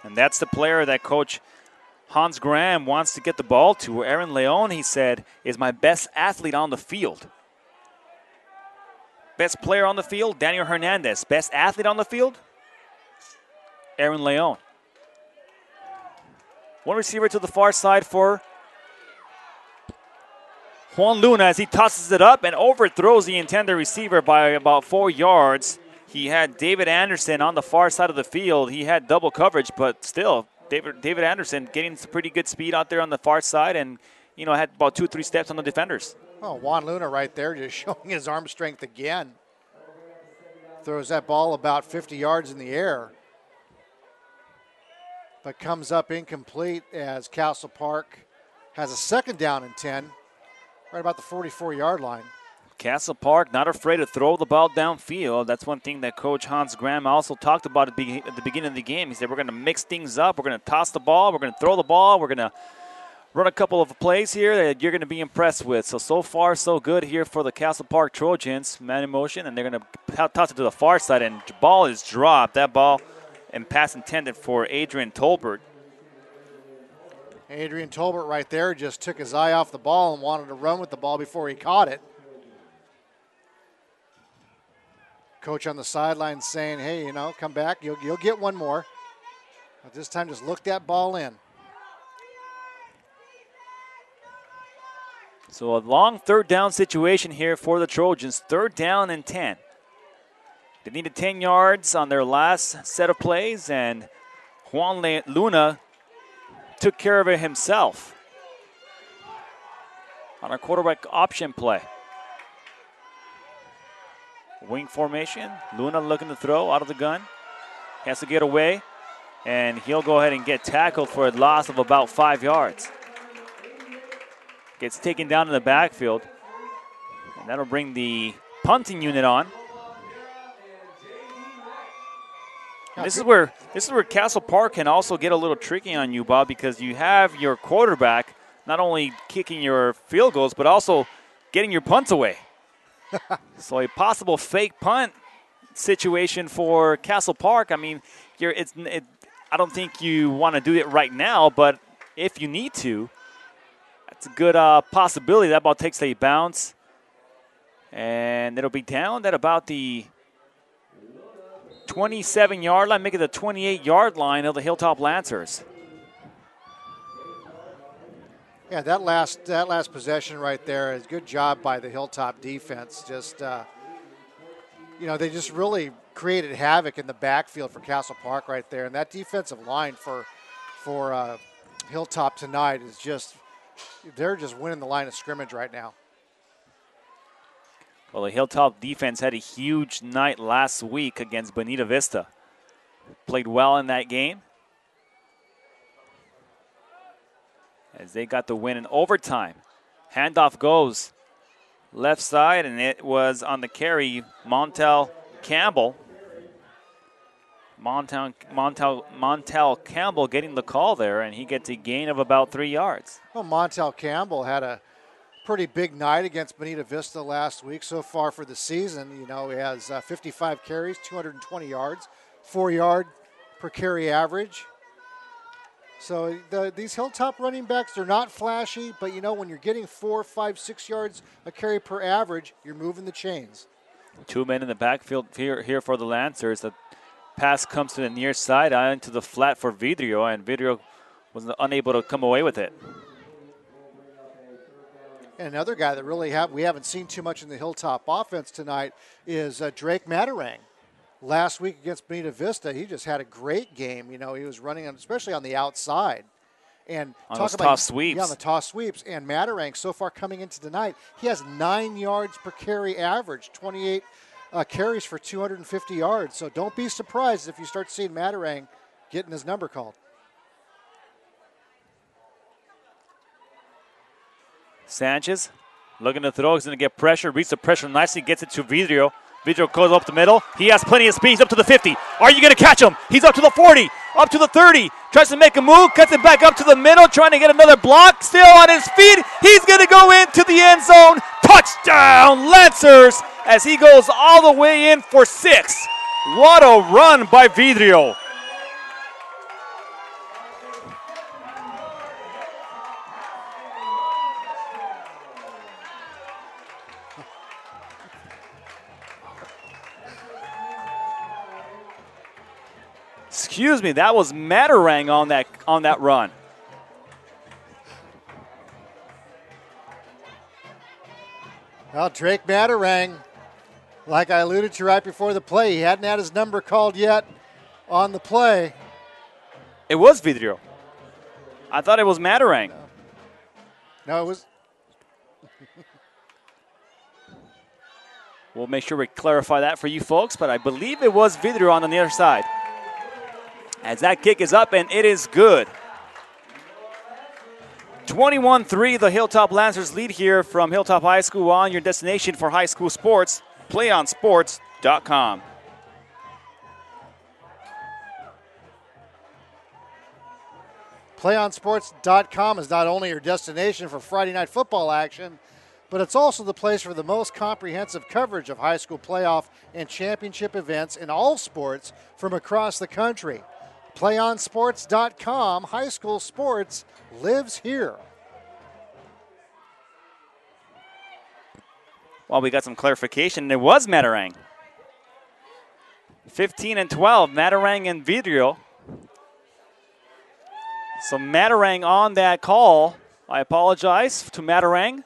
[SPEAKER 1] And that's the player that Coach Hans Graham wants to get the ball to. Aaron Leon, he said, is my best athlete on the field. Best player on the field, Daniel Hernandez. Best athlete on the field, Aaron Leon. One receiver to the far side for Juan Luna as he tosses it up and overthrows the intended receiver by about 4 yards. He had David Anderson on the far side of the field. He had double coverage, but still, David Anderson getting some pretty good speed out there on the far side and, had about 2-3 steps on the defenders.
[SPEAKER 2] Oh, Juan Luna right there just showing his arm strength again. Throws that ball about 50 yards in the air, but comes up incomplete as Castle Park has a second down and 10, right about the 44-yard line.
[SPEAKER 1] Castle Park not afraid to throw the ball downfield. That's one thing that Coach Hans Graham also talked about at the beginning of the game. He said, we're going to mix things up. We're going to toss the ball. We're going to throw the ball. We're going to run a couple of plays here that you're going to be impressed with. So far, so good here for the Castle Park Trojans. Man in motion, and they're going to toss it to the far side, and the ball is dropped. That ball and pass intended for Adrian Tolbert.
[SPEAKER 2] Adrian Tolbert right there just took his eye off the ball and wanted to run with the ball before he caught it. Coach on the sideline saying, hey, come back. You'll get one more. But this time just look that ball in.
[SPEAKER 1] So a long third down situation here for the Trojans. 3rd down and 10. They needed 10 yards on their last set of plays, and Juan Luna took care of it himself on a quarterback option play. Wing formation. Luna looking to throw out of the gun. Has to get away, and he'll go ahead and get tackled for a loss of about 5 yards. Gets taken down in the backfield, and that'll bring the punting unit on. And this is where Castle Park can also get a little tricky on you, Bob, because you have your quarterback not only kicking your field goals but also getting your punts away. So a possible fake punt situation for Castle Park. I mean, I don't think you want to do it right now, but if you need to, that's a good possibility. That ball takes a bounce, and it'll be down at about the 27-yard line, making the 28-yard line of the Hilltop Lancers.
[SPEAKER 2] Yeah, that last possession right there is good job by the Hilltop defense. Just they just really created havoc in the backfield for Castle Park right there, and that defensive line for Hilltop tonight is they're just winning the line of scrimmage right now.
[SPEAKER 1] Well, the Hilltop defense had a huge night last week against Bonita Vista. Played well in that game, as they got the win in overtime. Handoff goes left side, and it was on the carry, Montel Campbell. Montel Campbell getting the call there, and he gets a gain of about 3 yards.
[SPEAKER 2] Well, Montel Campbell had a pretty big night against Bonita Vista last week. So far for the season, he has 55 carries, 220 yards, 4-yard per carry average. So these Hilltop running backs, they're not flashy, but when you're getting 4, 5, 6 yards a carry per average, you're moving the chains.
[SPEAKER 1] 2 men in the backfield here for the Lancers. The pass comes to the near side, into the flat for Vidrio, and Vidrio was unable to come away with it.
[SPEAKER 2] And another guy that we haven't seen too much in the Hilltop offense tonight is Drake Matarang. Last week against Bonita Vista, he just had a great game. He was running, especially on the outside. And
[SPEAKER 1] on those toss sweeps.
[SPEAKER 2] Yeah, on the toss sweeps. And Matarang, so far coming into tonight, he has 9 yards per carry average, 28 carries for 250 yards. So don't be surprised if you start seeing Matarang getting his number called.
[SPEAKER 1] Sanchez looking to throw. He's going to get pressure. Reads the pressure nicely. Gets it to Vidrio. Vidrio goes up the middle. He has plenty of speed. He's up to the 50. Are you going to catch him? He's up to the 40. Up to the 30. Tries to make a move. Cuts it back up to the middle. Trying to get another block. Still on his feet. He's going to go into the end zone. Touchdown, Lancers, as he goes all the way in for 6. What a run by Vidrio. Excuse me, that was Matarang on that run.
[SPEAKER 2] Well, Drake Matarang, like I alluded to right before the play, he hadn't had his number called yet on the play.
[SPEAKER 1] It was Vidrio. I thought it was Matarang.
[SPEAKER 2] No, it was.
[SPEAKER 1] We'll make sure we clarify that for you folks, but I believe it was Vidrio on the near side. As that kick is up, and it is good. 21-3, the Hilltop Lancers lead here from Hilltop High School, on your destination for high school sports, PlayOnSports.com.
[SPEAKER 2] PlayOnSports.com is not only your destination for Friday night football action, but it's also the place for the most comprehensive coverage of high school playoff and championship events in all sports from across the country. PlayOnSports.com, high school sports lives here.
[SPEAKER 1] Well, we got some clarification. It was Matarang. 15-12, Matarang and Vidrio. So Matarang on that call. I apologize to Matarang.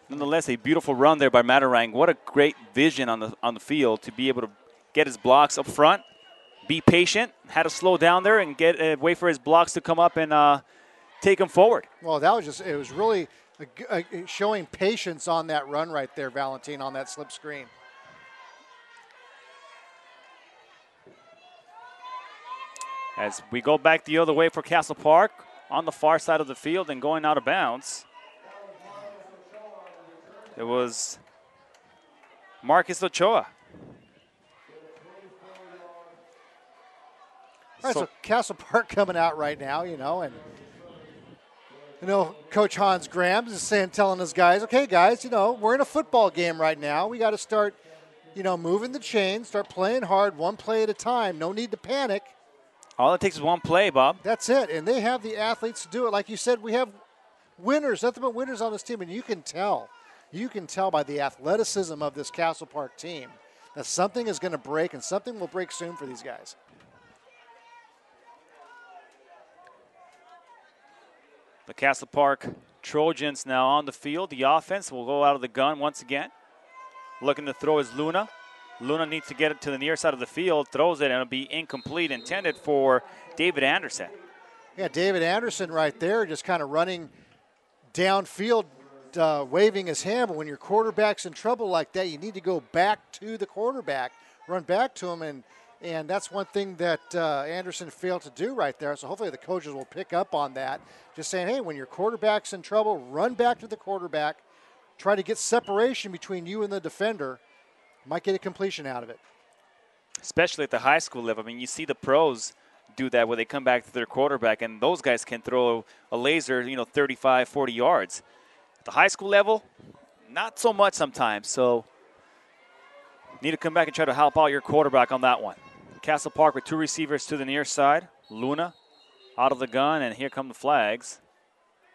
[SPEAKER 1] Nonetheless, a beautiful run there by Matarang. What a great vision on the field to be able to get his blocks up front, be patient, had to slow down there and wait for his blocks to come up and take him forward.
[SPEAKER 2] Well, it was really showing patience on that run right there, Valentin, on that slip screen.
[SPEAKER 1] As we go back the other way for Castle Park, on the far side of the field and going out of bounds, it was Marcus Ochoa.
[SPEAKER 2] All right, so Castle Park coming out right now, and Coach Hans Graham is telling his guys, okay, guys, we're in a football game right now. We got to start, moving the chains, start playing hard, one play at a time. No need to panic.
[SPEAKER 1] All it takes is one play, Bob.
[SPEAKER 2] That's it, and they have the athletes to do it. Like you said, we have winners, nothing but winners on this team, and you can tell by the athleticism of this Castle Park team that something is going to break, and something will break soon for these guys.
[SPEAKER 1] The Castle Park Trojans now on the field. The offense will go out of the gun once again. Looking to throw is Luna. Luna needs to get it to the near side of the field, throws it, and it'll be incomplete, intended for David Anderson.
[SPEAKER 2] Yeah, David Anderson right there just kind of running downfield, waving his hand. But when your quarterback's in trouble like that, you need to go back to the quarterback, run back to him, and that's one thing that Anderson failed to do right there. So hopefully the coaches will pick up on that. Just saying, hey, when your quarterback's in trouble, run back to the quarterback. Try to get separation between you and the defender. Might get a completion out of it.
[SPEAKER 1] Especially at the high school level. I mean, you see the pros do that where they come back to their quarterback, and those guys can throw a laser, 35, 40 yards. At the high school level, not so much sometimes. So need to come back and try to help out your quarterback on that one. Castle Park with two receivers to the near side. Luna out of the gun, and here come the flags.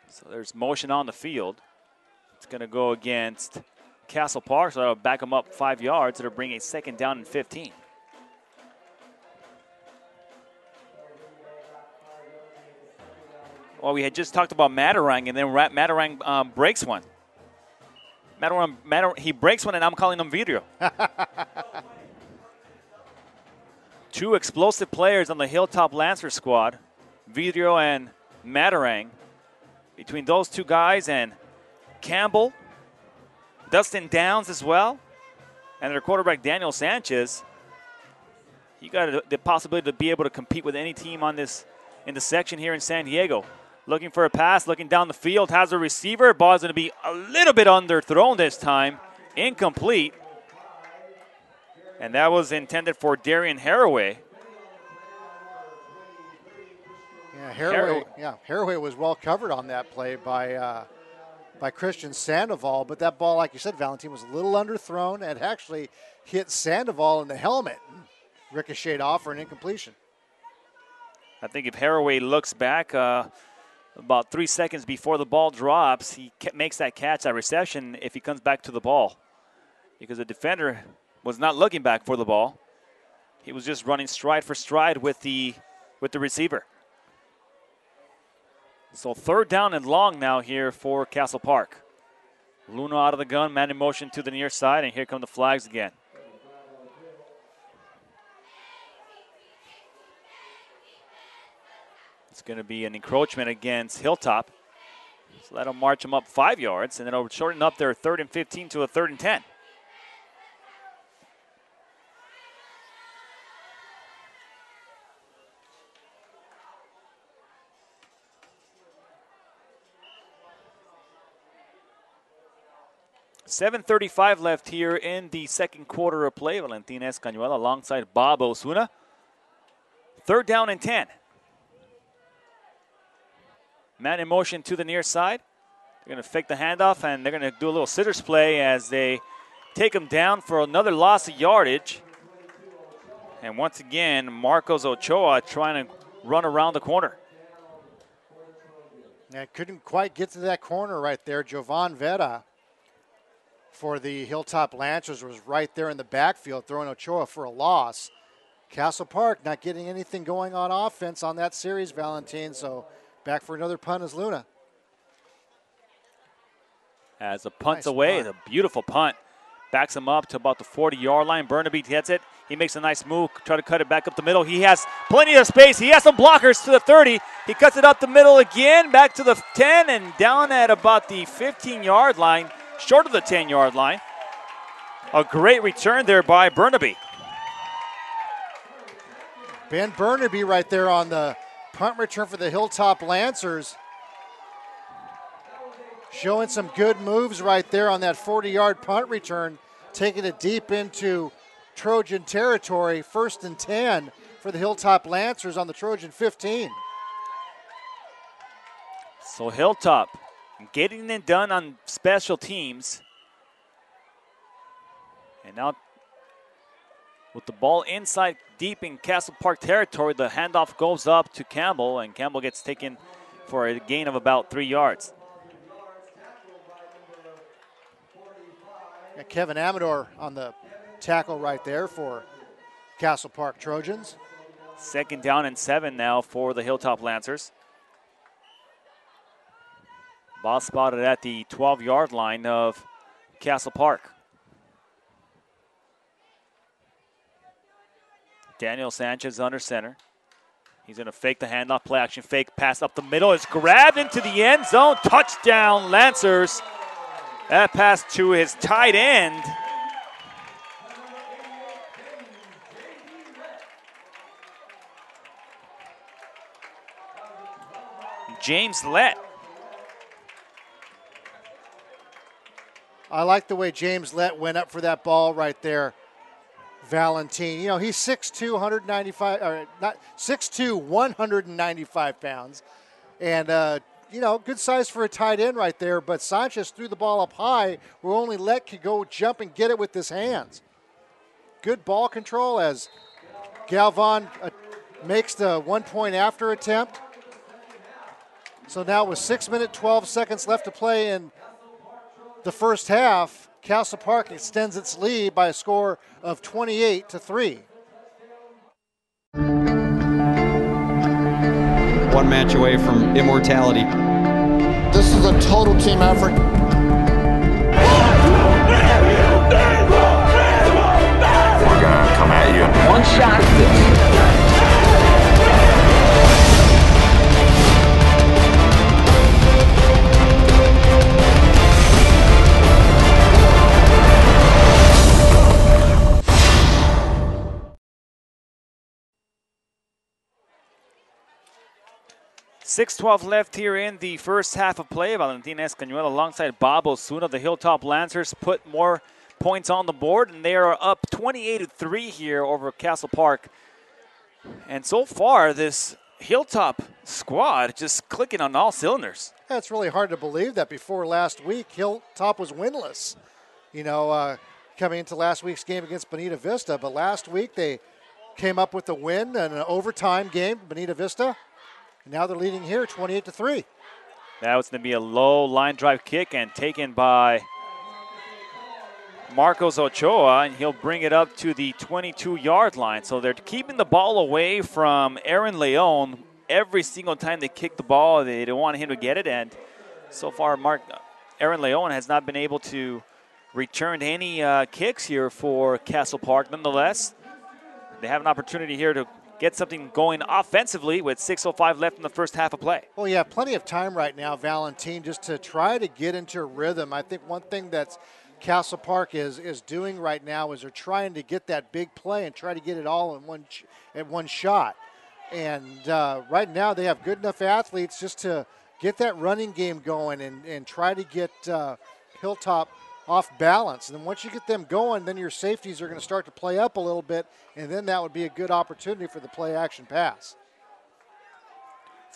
[SPEAKER 1] So there's motion on the field. It's going to go against Castle Park, so that'll back them up 5 yards. It'll bring a second down and 15. Well, we had just talked about Matarang, and then Matarang breaks one. He breaks one, and I'm calling him Vidrio. Two explosive players on the Hilltop Lancer squad, Vidrio and Matarang. Between those two guys and Campbell, Dustin Downs as well, and their quarterback Daniel Sanchez, you got the possibility to be able to compete with any team on this in the section here in San Diego. Looking for a pass, looking down the field, has a receiver. Ball's going to be a little bit underthrown this time, incomplete. And that was intended for Darian Haraway.
[SPEAKER 2] Yeah, Haraway was well covered on that play by Christian Sandoval, but that ball, like you said, Valentin, was a little underthrown and actually hit Sandoval in the helmet, ricocheted off for an incompletion.
[SPEAKER 1] I think if Haraway looks back about 3 seconds before the ball drops, he makes that catch, that reception, if he comes back to the ball, because the defender was not looking back for the ball. He was just running stride for stride with the receiver. So third down and long now here for Castle Park. Luna out of the gun, man in motion to the near side, and here come the flags again. It's going to be an encroachment against Hilltop. So that'll march them up 5 yards, and then it'll shorten up their 3rd and 15 to a 3rd and 10. .7:35 left here in the second quarter of play. Valentin Escañuela alongside Bob Osuna. 3rd down and 10. Man in motion to the near side. They're going to fake the handoff, and they're going to do a little scissors play as they take him down for another loss of yardage. And once again, Marcos Ochoa trying to run around the corner.
[SPEAKER 2] Yeah, couldn't quite get to that corner right there. Jovan Vera for the Hilltop Lancers was right there in the backfield, throwing Ochoa for a loss. Castle Park not getting anything going on offense on that series, Valentin, so back for another punt is Luna.
[SPEAKER 1] As the punt's away, the beautiful punt. Backs him up to about the 40-yard line. Burnaby gets it. He makes a nice move, try to cut it back up the middle. He has plenty of space. He has some blockers to the 30. He cuts it up the middle again, back to the 10, and down at about the 15-yard line, short of the 10-yard line. A great return there by Burnaby.
[SPEAKER 2] Ben Burnaby right there on the punt return for the Hilltop Lancers. Showing some good moves right there on that 40-yard punt return, taking it deep into Trojan territory. 1st and 10 for the Hilltop Lancers on the Trojan 15.
[SPEAKER 1] So Hilltop getting it done on special teams. And now with the ball inside deep in Castle Park territory, the handoff goes up to Campbell, and Campbell gets taken for a gain of about 3 yards.
[SPEAKER 2] Kevin Amador on the tackle right there for Castle Park Trojans.
[SPEAKER 1] 2nd down and 7 now for the Hilltop Lancers. Ball spotted at the 12-yard line of Castle Park. Daniel Sanchez under center. He's going to fake the handoff, play action fake, pass up the middle. It's grabbed into the end zone. Touchdown, Lancers. That pass to his tight end. James Lett.
[SPEAKER 2] I like the way James Lett went up for that ball right there. Valentine, you know, he's 6'2", 195, or not 6'2", 195 pounds. And, you know, good size for a tight end right there. But Sanchez threw the ball up high where only Lett could go jump and get it with his hands. Good ball control as Galvan makes the 1 point after attempt. So now with 6 minutes, 12 seconds left to play in the first half, Castle Park extends its lead by a score of 28-3.
[SPEAKER 4] One match away from immortality.
[SPEAKER 5] This is a total team effort.
[SPEAKER 6] We're gonna come at you.
[SPEAKER 3] One shot.
[SPEAKER 1] .6:12 left here in the first half of play. Valentin Escañuela alongside Bob Osuna. The Hilltop Lancers put more points on the board, and they are up 28-3 here over Castle Park. And so far, this Hilltop squad just clicking on all cylinders.
[SPEAKER 2] Yeah, it's really hard to believe that before last week, Hilltop was winless. You know, coming into last week's game against Bonita Vista. But last week, they came up with a win in an overtime game, Bonita Vista. Now they're leading here 28-3.
[SPEAKER 1] That was going to be a low line drive kick and taken by Marcos Ochoa, and he'll bring it up to the 22-yard line. So they're keeping the ball away from Aaron Leon. Every single time they kick the ball, they don't want him to get it. And so far, Aaron Leon has not been able to return any kicks here for Castle Park. Nonetheless, they have an opportunity here to get something going offensively with 6:05 left in the first half of play.
[SPEAKER 2] Well, you have plenty of time right now, Valentin, just to try to get into a rhythm. I think one thing that's Castle Park is doing right now is they're trying to get that big play and try to get it all in one shot. And right now they have good enough athletes just to get that running game going and try to get Hilltop off balance. And then once you get them going, then your safeties are going to start to play up a little bit, and then that would be a good opportunity for the play action pass.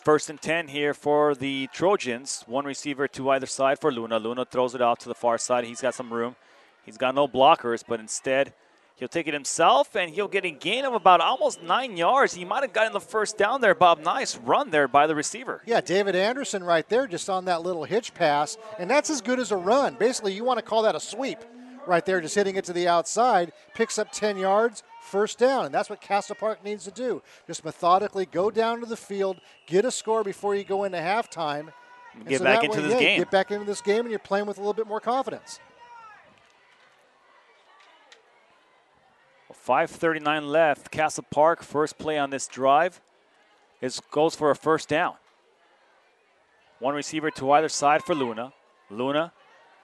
[SPEAKER 1] 1st and 10 here for the Trojans. One receiver to either side for Luna. Luna throws it off to the far side. He's got some room. He's got no blockers, but instead he'll take it himself, and he'll get a gain of about almost 9 yards. He might have gotten the first down there, Bob. Nice run there by the receiver.
[SPEAKER 2] Yeah, David Anderson right there just on that little hitch pass, and that's as good as a run. Basically, you want to call that a sweep right there, just hitting it to the outside, picks up 10 yards, first down, and that's what Castle Park needs to do. Just methodically go down to the field, get a score before you go into halftime.
[SPEAKER 1] Get back into this game.
[SPEAKER 2] Get back into this game, and you're playing with a little bit more confidence.
[SPEAKER 1] 5:39 left. Castle Park, first play on this drive, goes for a first down. One receiver to either side for Luna. Luna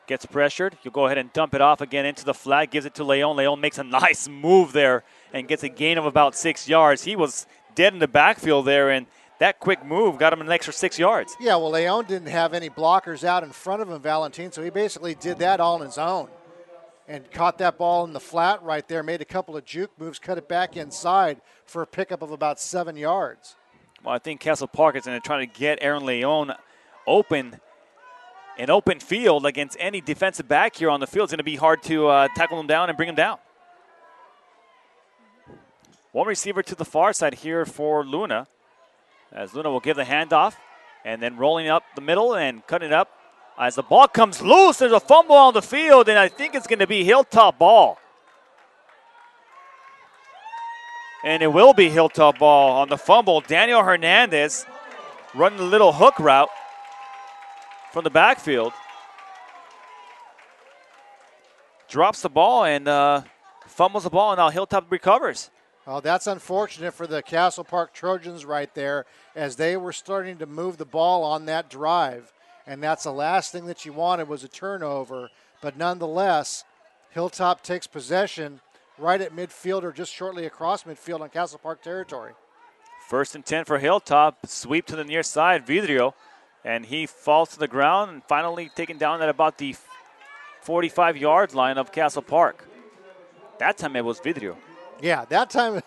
[SPEAKER 1] gets pressured. You'll go ahead and dump it off again into the flat, gives it to Leon. Leon makes a nice move there and gets a gain of about 6 yards. He was dead in the backfield there, and that quick move got him an extra 6 yards.
[SPEAKER 2] Yeah, well, Leon didn't have any blockers out in front of him, Valentin, so he basically did that all on his own. And caught that ball in the flat right there, made a couple of juke moves, cut it back inside for a pickup of about 7 yards.
[SPEAKER 1] Well, I think Castle Park is going to try to get Aaron Leon open. An open field against any defensive back here on the field is going to be hard to tackle him down and bring him down. One receiver to the far side here for Luna, as Luna will give the handoff and then rolling up the middle and cutting it up. As the ball comes loose, there's a fumble on the field, and I think it's going to be Hilltop ball. And it will be Hilltop ball on the fumble. Daniel Hernandez running a little hook route. from the backfield. Drops the ball and fumbles the ball, and now Hilltop recovers.
[SPEAKER 2] Well, that's unfortunate for the Castle Park Trojans right there, as they were starting to move the ball on that drive. And that's the last thing that you wanted was a turnover. But nonetheless, Hilltop takes possession right at midfield or just shortly across midfield on Castle Park territory.
[SPEAKER 1] 1st and 10 for Hilltop. Sweep to the near side, Vidrio. And he falls to the ground and finally taken down at about the 45-yard line of Castle Park. That time it was Vidrio.
[SPEAKER 2] Yeah, that time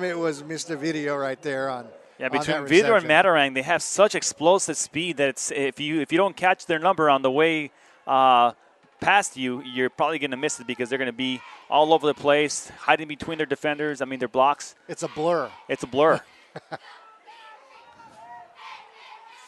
[SPEAKER 2] it was Mr. Video right there on.
[SPEAKER 1] Yeah, between
[SPEAKER 2] on that
[SPEAKER 1] Vidro and
[SPEAKER 2] reception.
[SPEAKER 1] Matarang, they have such explosive speed that it's, if you don't catch their number on the way past you, you're probably going to miss it because they're going to be all over the place, hiding between their defenders. I mean, their blocks.
[SPEAKER 2] It's a blur.
[SPEAKER 1] It's a blur.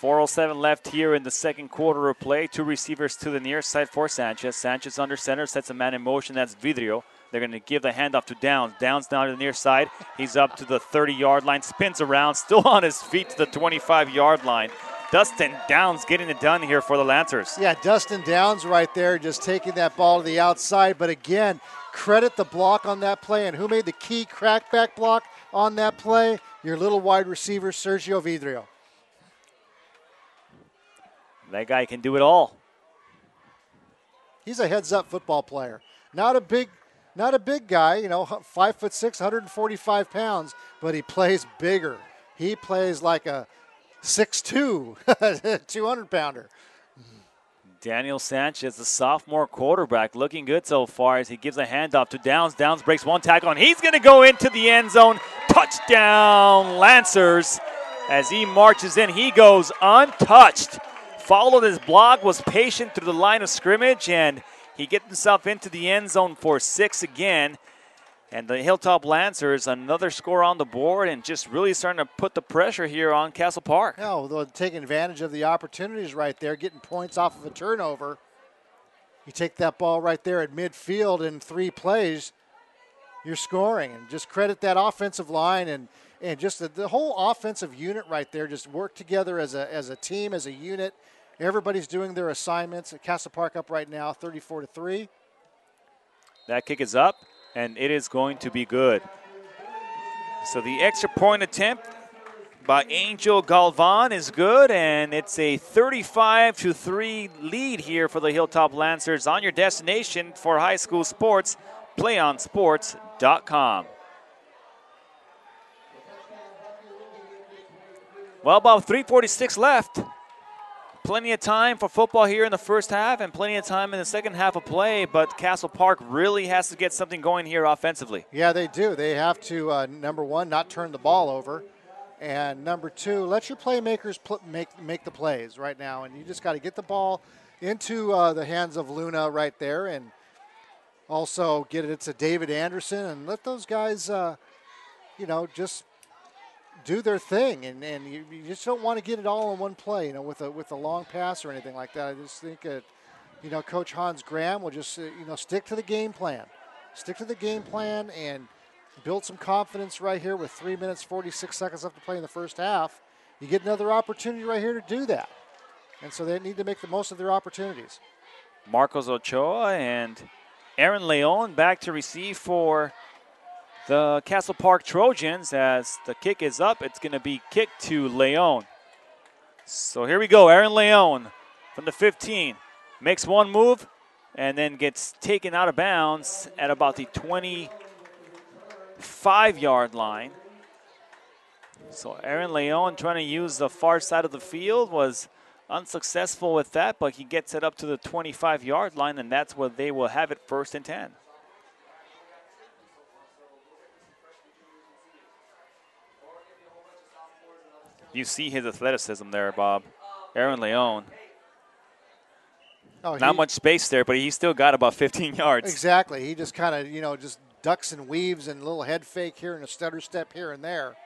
[SPEAKER 1] 4:07 left here in the second quarter of play. 2 receivers to the near side for Sanchez. Sanchez under center, sets a man in motion. That's Vidrio. They're going to give the handoff to Downs. Downs down to the near side. He's up to the 30-yard line, spins around, still on his feet to the 25-yard line. Dustin Downs getting it done here for the Lancers.
[SPEAKER 2] Yeah, Dustin Downs right there just taking that ball to the outside. But again, credit the block on that play. And who made the key crackback block on that play? Your little wide receiver, Sergio Vidrio.
[SPEAKER 1] That guy can do it all.
[SPEAKER 2] He's a heads-up football player. Not a big guy, 5'6", 145 pounds, but he plays bigger. He plays like a 6'2", 200-pounder.
[SPEAKER 1] Daniel Sanchez, the sophomore quarterback, looking good so far as he gives a handoff to Downs. Downs breaks one tackle, and he's going to go into the end zone. Touchdown, Lancers. As he marches in, he goes untouched. Followed his block, was patient through the line of scrimmage, and he gets himself into the end zone for 6 again. And the Hilltop Lancers, another score on the board, and just really starting to put the pressure here on Castle Park.
[SPEAKER 2] No, they're taking advantage of the opportunities right there, getting points off of a turnover. You take that ball right there at midfield in 3 plays, you're scoring. And just credit that offensive line and just the whole offensive unit right there, just work together as a team, as a unit. Everybody's doing their assignments. At Castle Park up right now, 34-3.
[SPEAKER 1] That kick is up, and it is going to be good. So the extra point attempt by Angel Galvan is good, and it's a 35-3 lead here for the Hilltop Lancers on your destination for high school sports, PlayOnSports.com. Well, about 3:46 left. Plenty of time for football here in the first half and plenty of time in the second half of play, but Castle Park really has to get something going here offensively.
[SPEAKER 2] Yeah, they do. They have to, number one, not turn the ball over, and number two, let your playmakers make the plays right now, and you just got to get the ball into the hands of Luna right there, and also get it to David Anderson, and let those guys, just do their thing, and you just don't want to get it all in one play, with a long pass or anything like that. I just think Coach Hans Graham will just stick to the game plan, and build some confidence right here with 3 minutes 46 seconds left to play in the first half. You get another opportunity right here to do that, and so they need to make the most of their opportunities.
[SPEAKER 1] Marcos Ochoa and Aaron Leon back to receive for the Castle Park Trojans. As the kick is up, it's going to be kicked to Leon. So here we go. Aaron Leon from the 15 makes one move and then gets taken out of bounds at about the 25-yard line. So Aaron Leon trying to use the far side of the field, was unsuccessful with that, but he gets it up to the 25-yard line, and that's where they will have it 1st and 10. You see his athleticism there, Bob. Aaron Leon. Not much space there, but he still got about 15 yards.
[SPEAKER 2] Exactly. He just kind of, just ducks and weaves and a little head fake here and a stutter step here and there.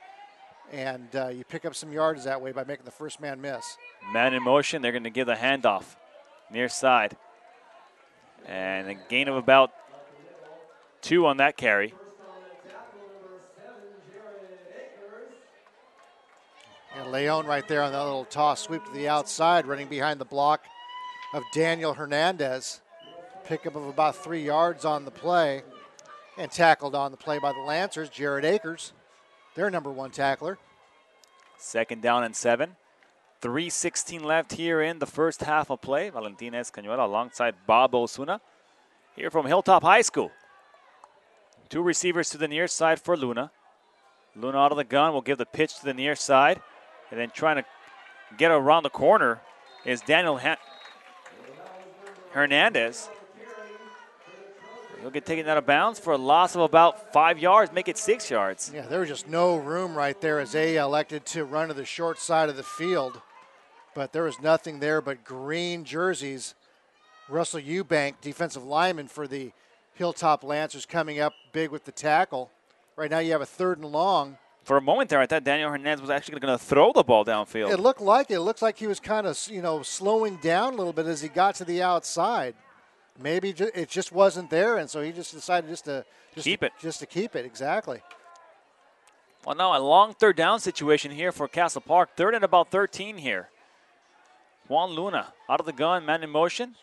[SPEAKER 2] And you pick up some yards that way by making the first man miss.
[SPEAKER 1] Man in motion. They're going to give the handoff near side. And a gain of about 2 on that carry.
[SPEAKER 2] And Leon right there on that little toss sweep to the outside, running behind the block of Daniel Hernandez. Pickup of about 3 yards on the play, and tackled on the play by the Lancers, Jared Akers, their number 1 tackler.
[SPEAKER 1] 2nd down and 7. 3:16 left here in the first half of play. Valentin Escañuela alongside Bob Osuna here from Hilltop High School. 2 receivers to the near side for Luna. Luna out of the gun will give the pitch to the near side. And then trying to get around the corner is Daniel Hernandez. He'll get taken out of bounds for a loss of about 5 yards, make it 6 yards.
[SPEAKER 2] Yeah, there was just no room right there as they elected to run to the short side of the field. But there was nothing there but green jerseys. Russell Eubank, defensive lineman for the Hilltop Lancers, coming up big with the tackle. Right now you have a 3rd and long.
[SPEAKER 1] For a moment there, I thought Daniel Hernandez was actually going to throw the ball downfield.
[SPEAKER 2] It looked like it. It looks like he was kind of, slowing down a little bit as he got to the outside. Maybe it just wasn't there, and so he just decided to keep it, exactly.
[SPEAKER 1] Well, now a long 3rd down situation here for Castle Park. 3rd and about 13 here. Juan Luna out of the gun, man in motion.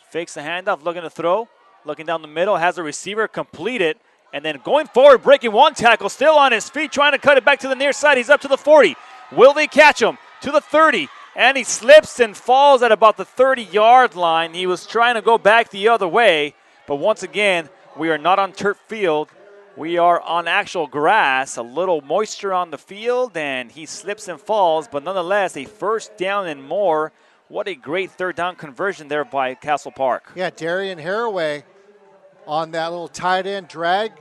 [SPEAKER 1] Fakes the handoff, looking to throw. Looking down the middle, has a receiver completed. And then going forward, breaking 1 tackle, still on his feet, trying to cut it back to the near side. He's up to the 40. Will they catch him? To the 30. And he slips and falls at about the 30-yard line. He was trying to go back the other way. But once again, we are not on turf field. We are on actual grass. A little moisture on the field, and he slips and falls. But nonetheless, a 1st down and more. What a great 3rd down conversion there by Castle Park.
[SPEAKER 2] Yeah, Darian Haraway on that little tight end drag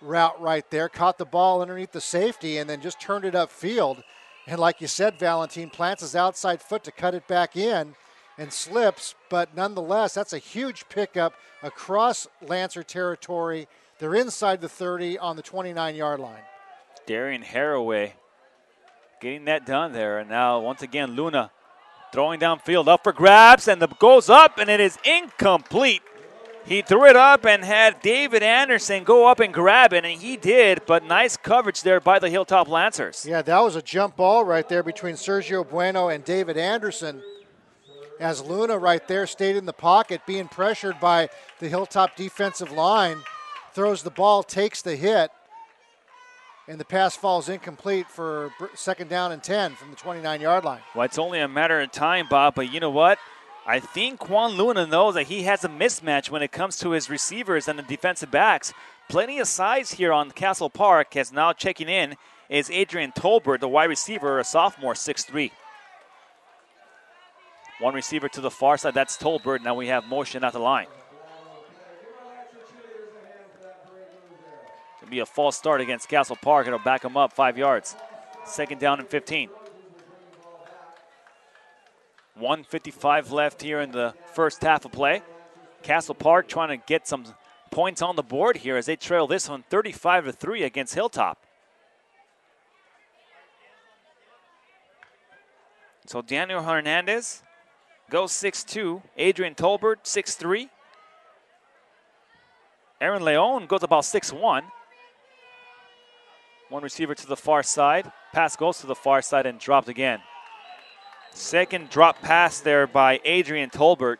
[SPEAKER 2] route right there. Caught the ball underneath the safety and then just turned it upfield. And like you said, Valentin plants his outside foot to cut it back in and slips. But nonetheless, that's a huge pickup across Lancer territory. They're inside the 30 on the 29-yard line.
[SPEAKER 1] Darian Haraway getting that done there. And now, once again, Luna throwing downfield, up for grabs, and the goes up, and it is incomplete. He threw it up and had David Anderson go up and grab it, and he did, but nice coverage there by the Hilltop Lancers.
[SPEAKER 2] Yeah, that was a jump ball right there between Sergio Bueno and David Anderson, as Luna right there stayed in the pocket, being pressured by the Hilltop defensive line, throws the ball, takes the hit, and the pass falls incomplete for 2nd down and 10 from the 29-yard line.
[SPEAKER 1] Well, it's only a matter of time, Bob, but you know what? I think Juan Luna knows that he has a mismatch when it comes to his receivers and the defensive backs. Plenty of size here on Castle Park, as now checking in is Adrian Tolbert, the wide receiver, a sophomore, 6'3". 1 receiver to the far side, that's Tolbert. Now we have motion at the line. It'll be a false start against Castle Park. It'll back them up 5 yards. 2nd down and 15. 1:55 left here in the first half of play. Castle Park trying to get some points on the board here as they trail this one 35-3 against Hilltop. So Daniel Hernandez goes 6'2". Adrian Tolbert, 6'3". Aaron Leon goes about 6'1". 1 receiver to the far side. Pass goes to the far side and dropped again. 2nd drop pass there by Adrian Tolbert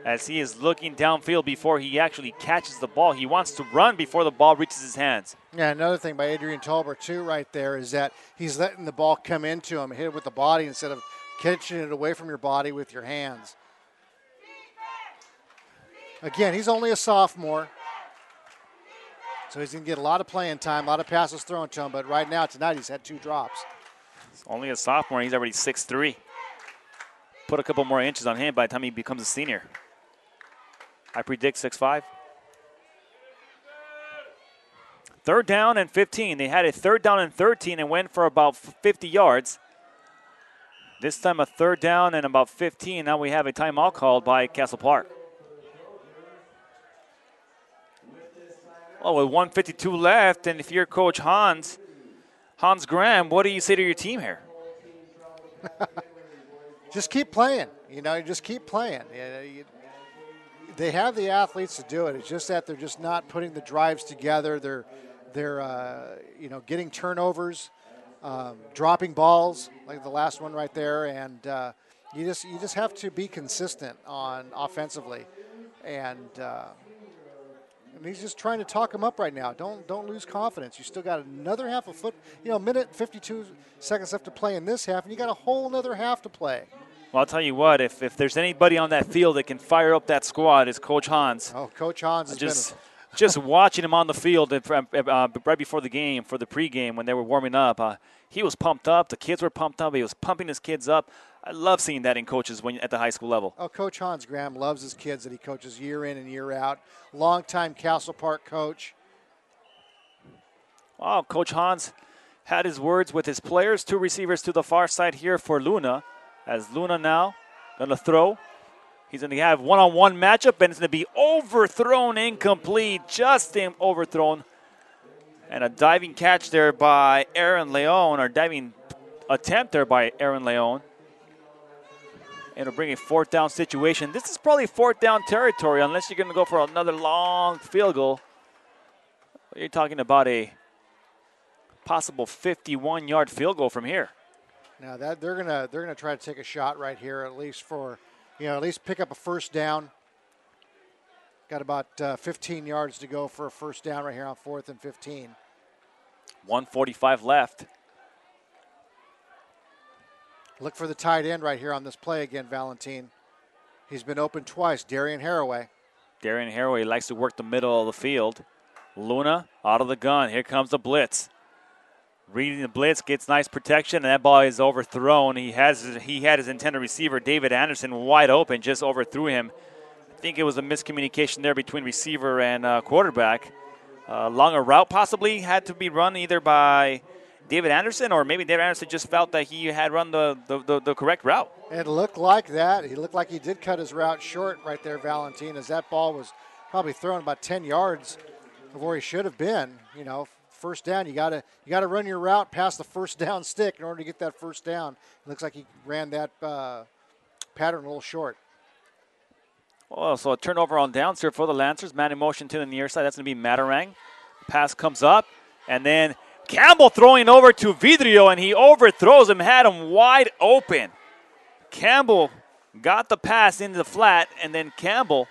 [SPEAKER 1] as he is looking downfield before he actually catches the ball. He wants to run before the ball reaches his hands.
[SPEAKER 2] Yeah, another thing by Adrian Tolbert, too, right there, is that he's letting the ball come into him, hit it with the body instead of catching it away from your body with your hands. Again, he's only a sophomore, so he's going to get a lot of playing time, a lot of passes thrown to him, but right now, tonight, he's had 2 drops.
[SPEAKER 1] He's only a sophomore. He's already 6'3". Put a couple more inches on him by the time he becomes a senior. I predict 6'5". 3rd down and 15. They had a 3rd down and 13 and went for about 50 yards. This time a 3rd down and about 15. Now we have a timeout called by Castle Park. Well, with 1:52 left, and if you're Coach Hans Graham, what do you say to your team here?
[SPEAKER 2] Just keep playing. Just keep playing. They have the athletes to do it. It's just that they're just not putting the drives together. They're getting turnovers. dropping balls like the last one right there, and you just have to be consistent on offensively, and he's just trying to talk him up right now. Don't lose confidence. You still got another half of foot, minute 52 seconds left to play in this half, and you got a whole another half to play.
[SPEAKER 1] Well, I'll tell you what, if there's anybody on that field that can fire up that squad, it's Coach Hans.
[SPEAKER 2] Oh, Coach Hans has
[SPEAKER 1] just watching him on the field right before the game, for the pregame when they were warming up, he was pumped up. The kids were pumped up. He was pumping his kids up. I love seeing that in coaches at the high school level.
[SPEAKER 2] Oh, Coach Hans Graham loves his kids that he coaches year in and year out. Longtime Castle Park coach.
[SPEAKER 1] Wow, Coach Hans had his words with his players. 2 receivers to the far side here for Luna. As Luna now going to throw. He's going to have one-on-one matchup, and it's going to be overthrown, incomplete, just overthrown. And a diving catch there by Aaron Leon, or diving attempt there by Aaron Leon. It'll bring a 4th down situation. This is probably 4th down territory unless you're going to go for another long field goal. You're talking about a possible 51-yard field goal from here.
[SPEAKER 2] Now that they're gonna try to take a shot right here, at least for, at least pick up a first down. Got about 15 yards to go for a first down right here on 4th and 15.
[SPEAKER 1] 1:45 left.
[SPEAKER 2] Look for the tight end right here on this play again, Valentin. He's been open twice, Darian Haraway.
[SPEAKER 1] Darian Haraway likes to work the middle of the field. Luna out of the gun. Here comes the blitz. Reading the blitz, gets nice protection, and that ball is overthrown. He had his intended receiver, David Anderson, wide open, just overthrew him. I think it was a miscommunication there between receiver and quarterback. Longer route possibly had to be run either by David Anderson, or maybe David Anderson just felt that he had run the correct route.
[SPEAKER 2] It looked like that. He looked like he did cut his route short right there, Valentin, as that ball was probably thrown about 10 yards of where he should have been. First down, you gotta run your route past the first down stick in order to get that first down. It looks like he ran that pattern a little short.
[SPEAKER 1] Well, so a turnover on downs here for the Lancers. Man in motion to the near side. That's going to be Matarang. Pass comes up, and then Campbell throwing over to Vidrio, and he overthrows him, had him wide open. Campbell got the pass into the flat, and then Campbell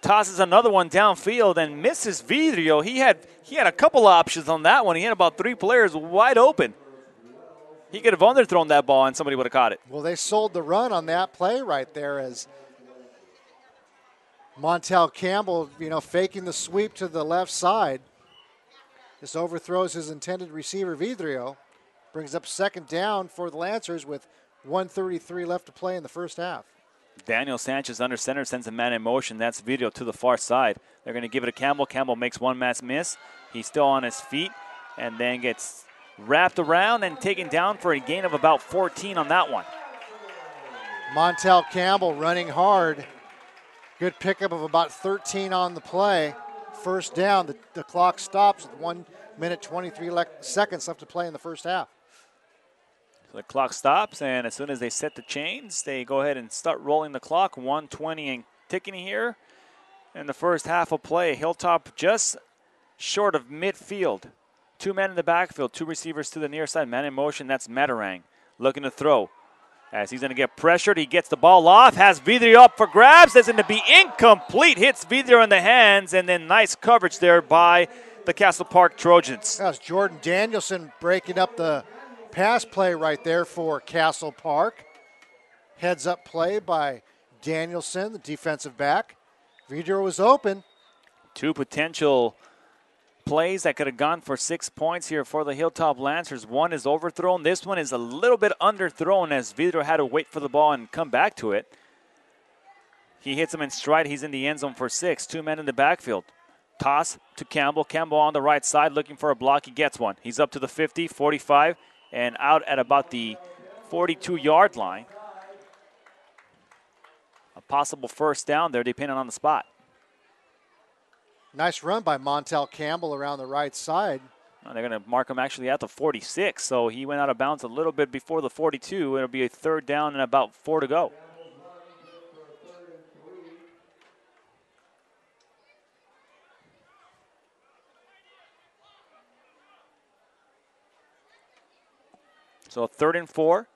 [SPEAKER 1] tosses another one downfield and misses Vidrio. He had a couple options on that one. He had about 3 players wide open. He could have underthrown that ball and somebody would have caught it.
[SPEAKER 2] Well, they sold the run on that play right there as Montel Campbell, faking the sweep to the left side. This overthrows his intended receiver, Vidrio. Brings up 2nd down for the Lancers with 1:33 left to play in the first half.
[SPEAKER 1] Daniel Sanchez under center sends a man in motion. That's Vidrio to the far side. They're going to give it to Campbell. Campbell makes one miss. He's still on his feet and then gets wrapped around and taken down for a gain of about 14 on that one.
[SPEAKER 2] Montel Campbell running hard. Good pickup of about 13 on the play. First down. The clock stops with 1 minute 23 seconds left to play in the first half.
[SPEAKER 1] So the clock stops, and as soon as they set the chains, they go ahead and start rolling the clock. 1:20 and ticking here in the first half of play. Hilltop just short of midfield. 2 men in the backfield, 2 receivers to the near side. Man in motion, that's Matarang looking to throw. As he's going to get pressured, he gets the ball off, has Vidrio up for grabs. That's going to be incomplete. Hits Vidrio in the hands, and then nice coverage there by the Castle Park Trojans.
[SPEAKER 2] That was Jordan Danielson breaking up the pass play right there for Castle Park. Heads up play by Danielson, the defensive back. Vidrio was open.
[SPEAKER 1] 2 potential plays that could have gone for 6 points here for the Hilltop Lancers. One is overthrown. This one is a little bit underthrown as Vidrio had to wait for the ball and come back to it. He hits him in stride. He's in the end zone for 6. 2 men in the backfield. Toss to Campbell. Campbell on the right side looking for a block. He gets one. He's up to the 50, 45, and out at about the 42-yard line. A possible first down there depending on the spot.
[SPEAKER 2] Nice run by Montel Campbell around the right side.
[SPEAKER 1] Well, they're going to mark him actually at the 46, so he went out of bounds a little bit before the 42. It'll be a 3rd down and about 4 to go. So 3rd and 4.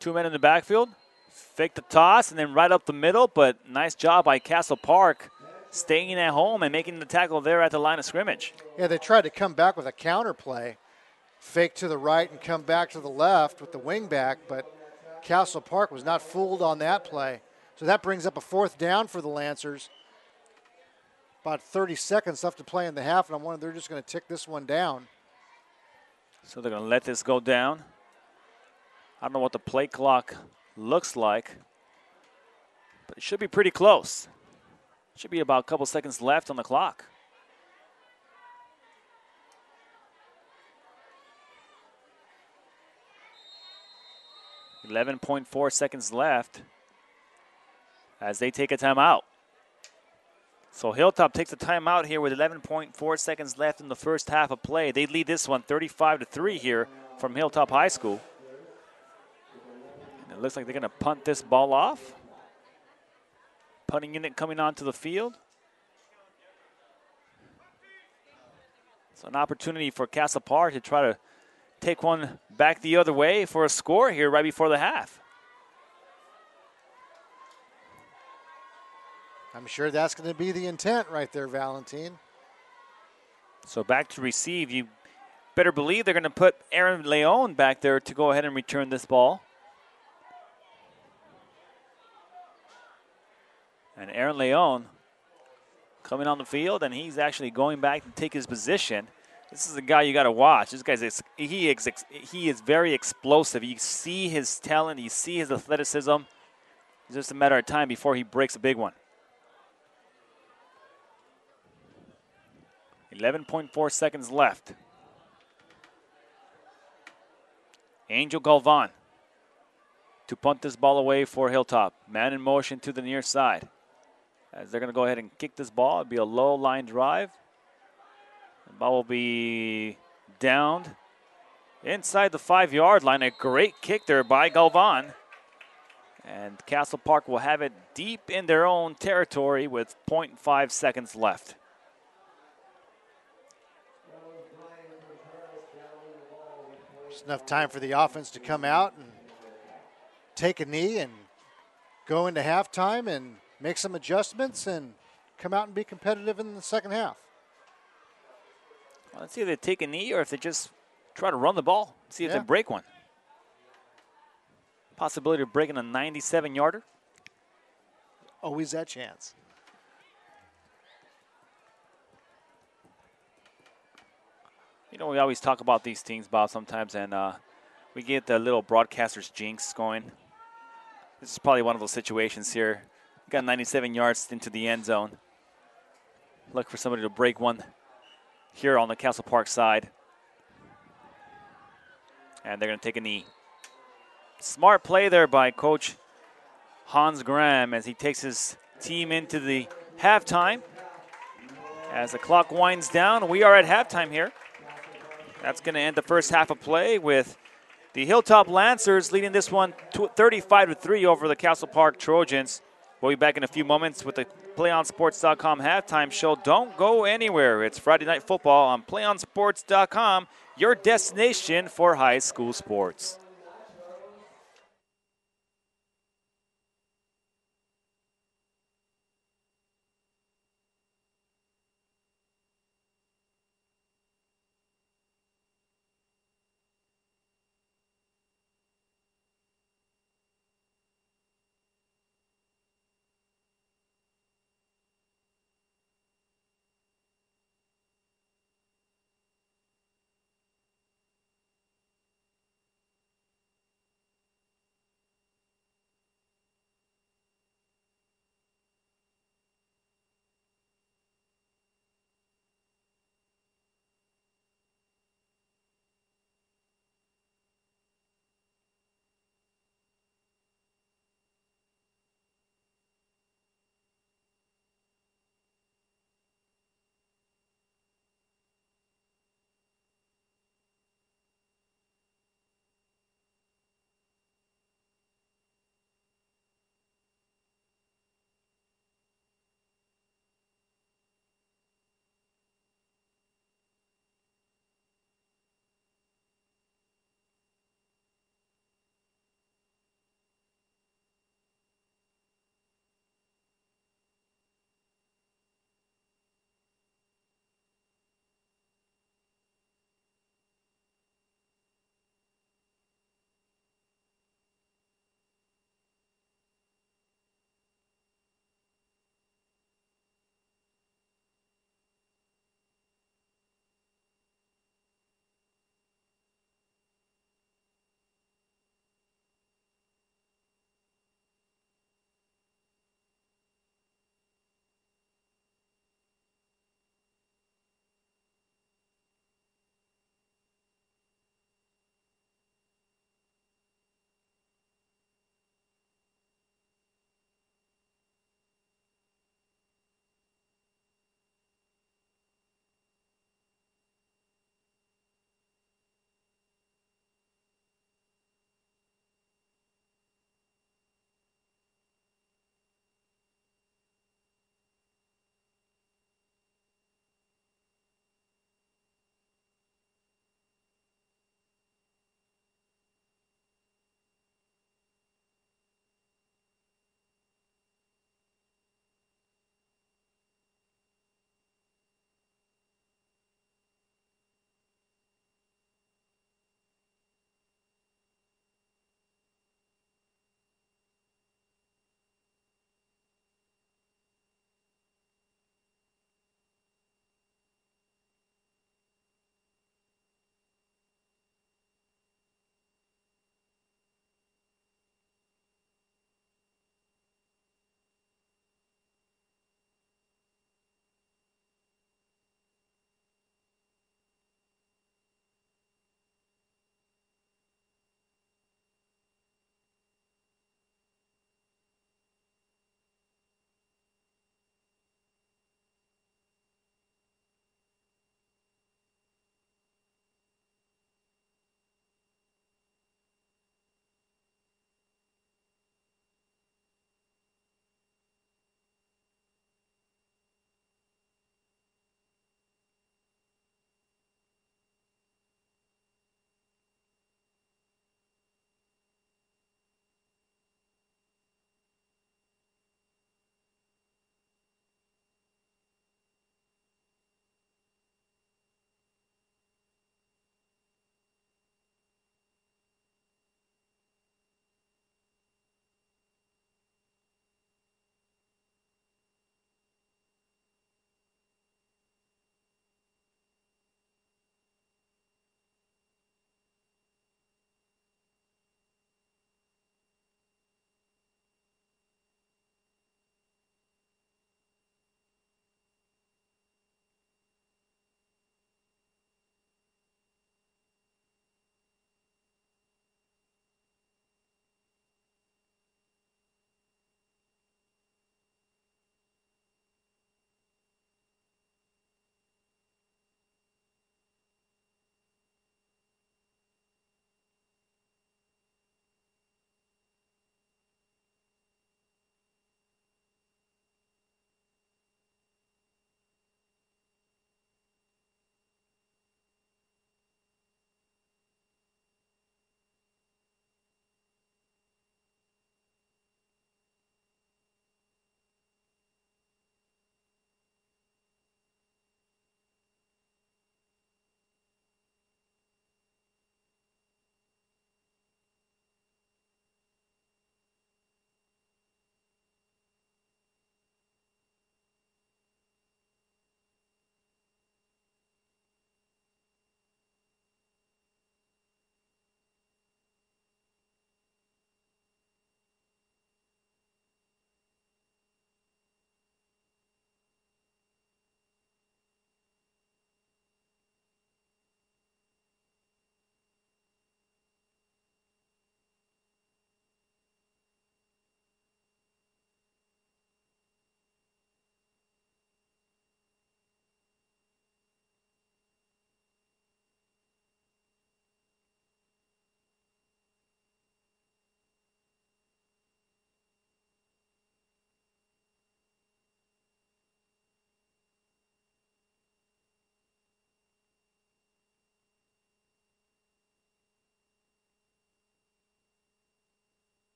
[SPEAKER 1] 2 men in the backfield. Fake the toss and then right up the middle, but nice job by Castle Park staying at home and making the tackle there at the line of scrimmage.
[SPEAKER 2] Yeah, they tried to come back with a counter play. Fake to the right and come back to the left with the wing back, but Castle Park was not fooled on that play. So that brings up a 4th down for the Lancers. About 30 seconds left to play in the half, and I'm wondering they're just going to tick this one down.
[SPEAKER 1] So they're going to let this go down. I don't know what the play clock looks like, but it should be pretty close. Should be about a couple seconds left on the clock. .4 seconds left as they take a timeout. So Hilltop takes a timeout here with 11.4 seconds left in the first half of play. They lead this one 35-3 here from Hilltop High School. And it looks like they're going to punt this ball off. Punting unit coming onto the field. So an opportunity for Castle Park to try to take one back the other way for a score here right before the half.
[SPEAKER 2] I'm sure that's going to be the intent right there, Valentine.
[SPEAKER 1] So back to receive. You better believe they're going to put Aaron Leon back there to go ahead and return this ball. And Aaron Leon coming on the field, and he's actually going back to take his position. This is a guy you got to watch. This guy's he is very explosive. You see his talent, you see his athleticism. It's just a matter of time before he breaks a big one. 11.4 seconds left. Angel Galvan to punt this ball away for Hilltop. Man in motion to the near side. As they're going to go ahead and kick this ball. It'll be a low line drive. The ball will be downed inside the 5-yard line. A great kick there by Galvan. And Castle Park will have it deep in their own territory with 0.5 seconds left.
[SPEAKER 2] Just enough time for the offense to come out and take a knee and go into halftime and make some adjustments and come out and be competitive in the second half.
[SPEAKER 1] Well, let's see if they take a knee or if they just try to run the ball, see if they break one. Possibility of breaking a 97-yarder.
[SPEAKER 2] Always that chance.
[SPEAKER 1] You know, we always talk about these things, Bob, sometimes, and we get the little broadcaster's jinx going. This is probably one of those situations here. Got 97 yards into the end zone. Look for somebody to break one here on the Castle Park side. And they're going to take a knee. Smart play there by Coach Hans Graham as he takes his team into the halftime. As the clock winds down, we are at halftime here. That's going to end the first half of play with the Hilltop Lancers leading this one 35-3 over the Castle Park Trojans. We'll be back in a few moments with the PlayOnSports.com halftime show. Don't go anywhere. It's Friday Night Football on PlayOnSports.com, your destination for high school sports.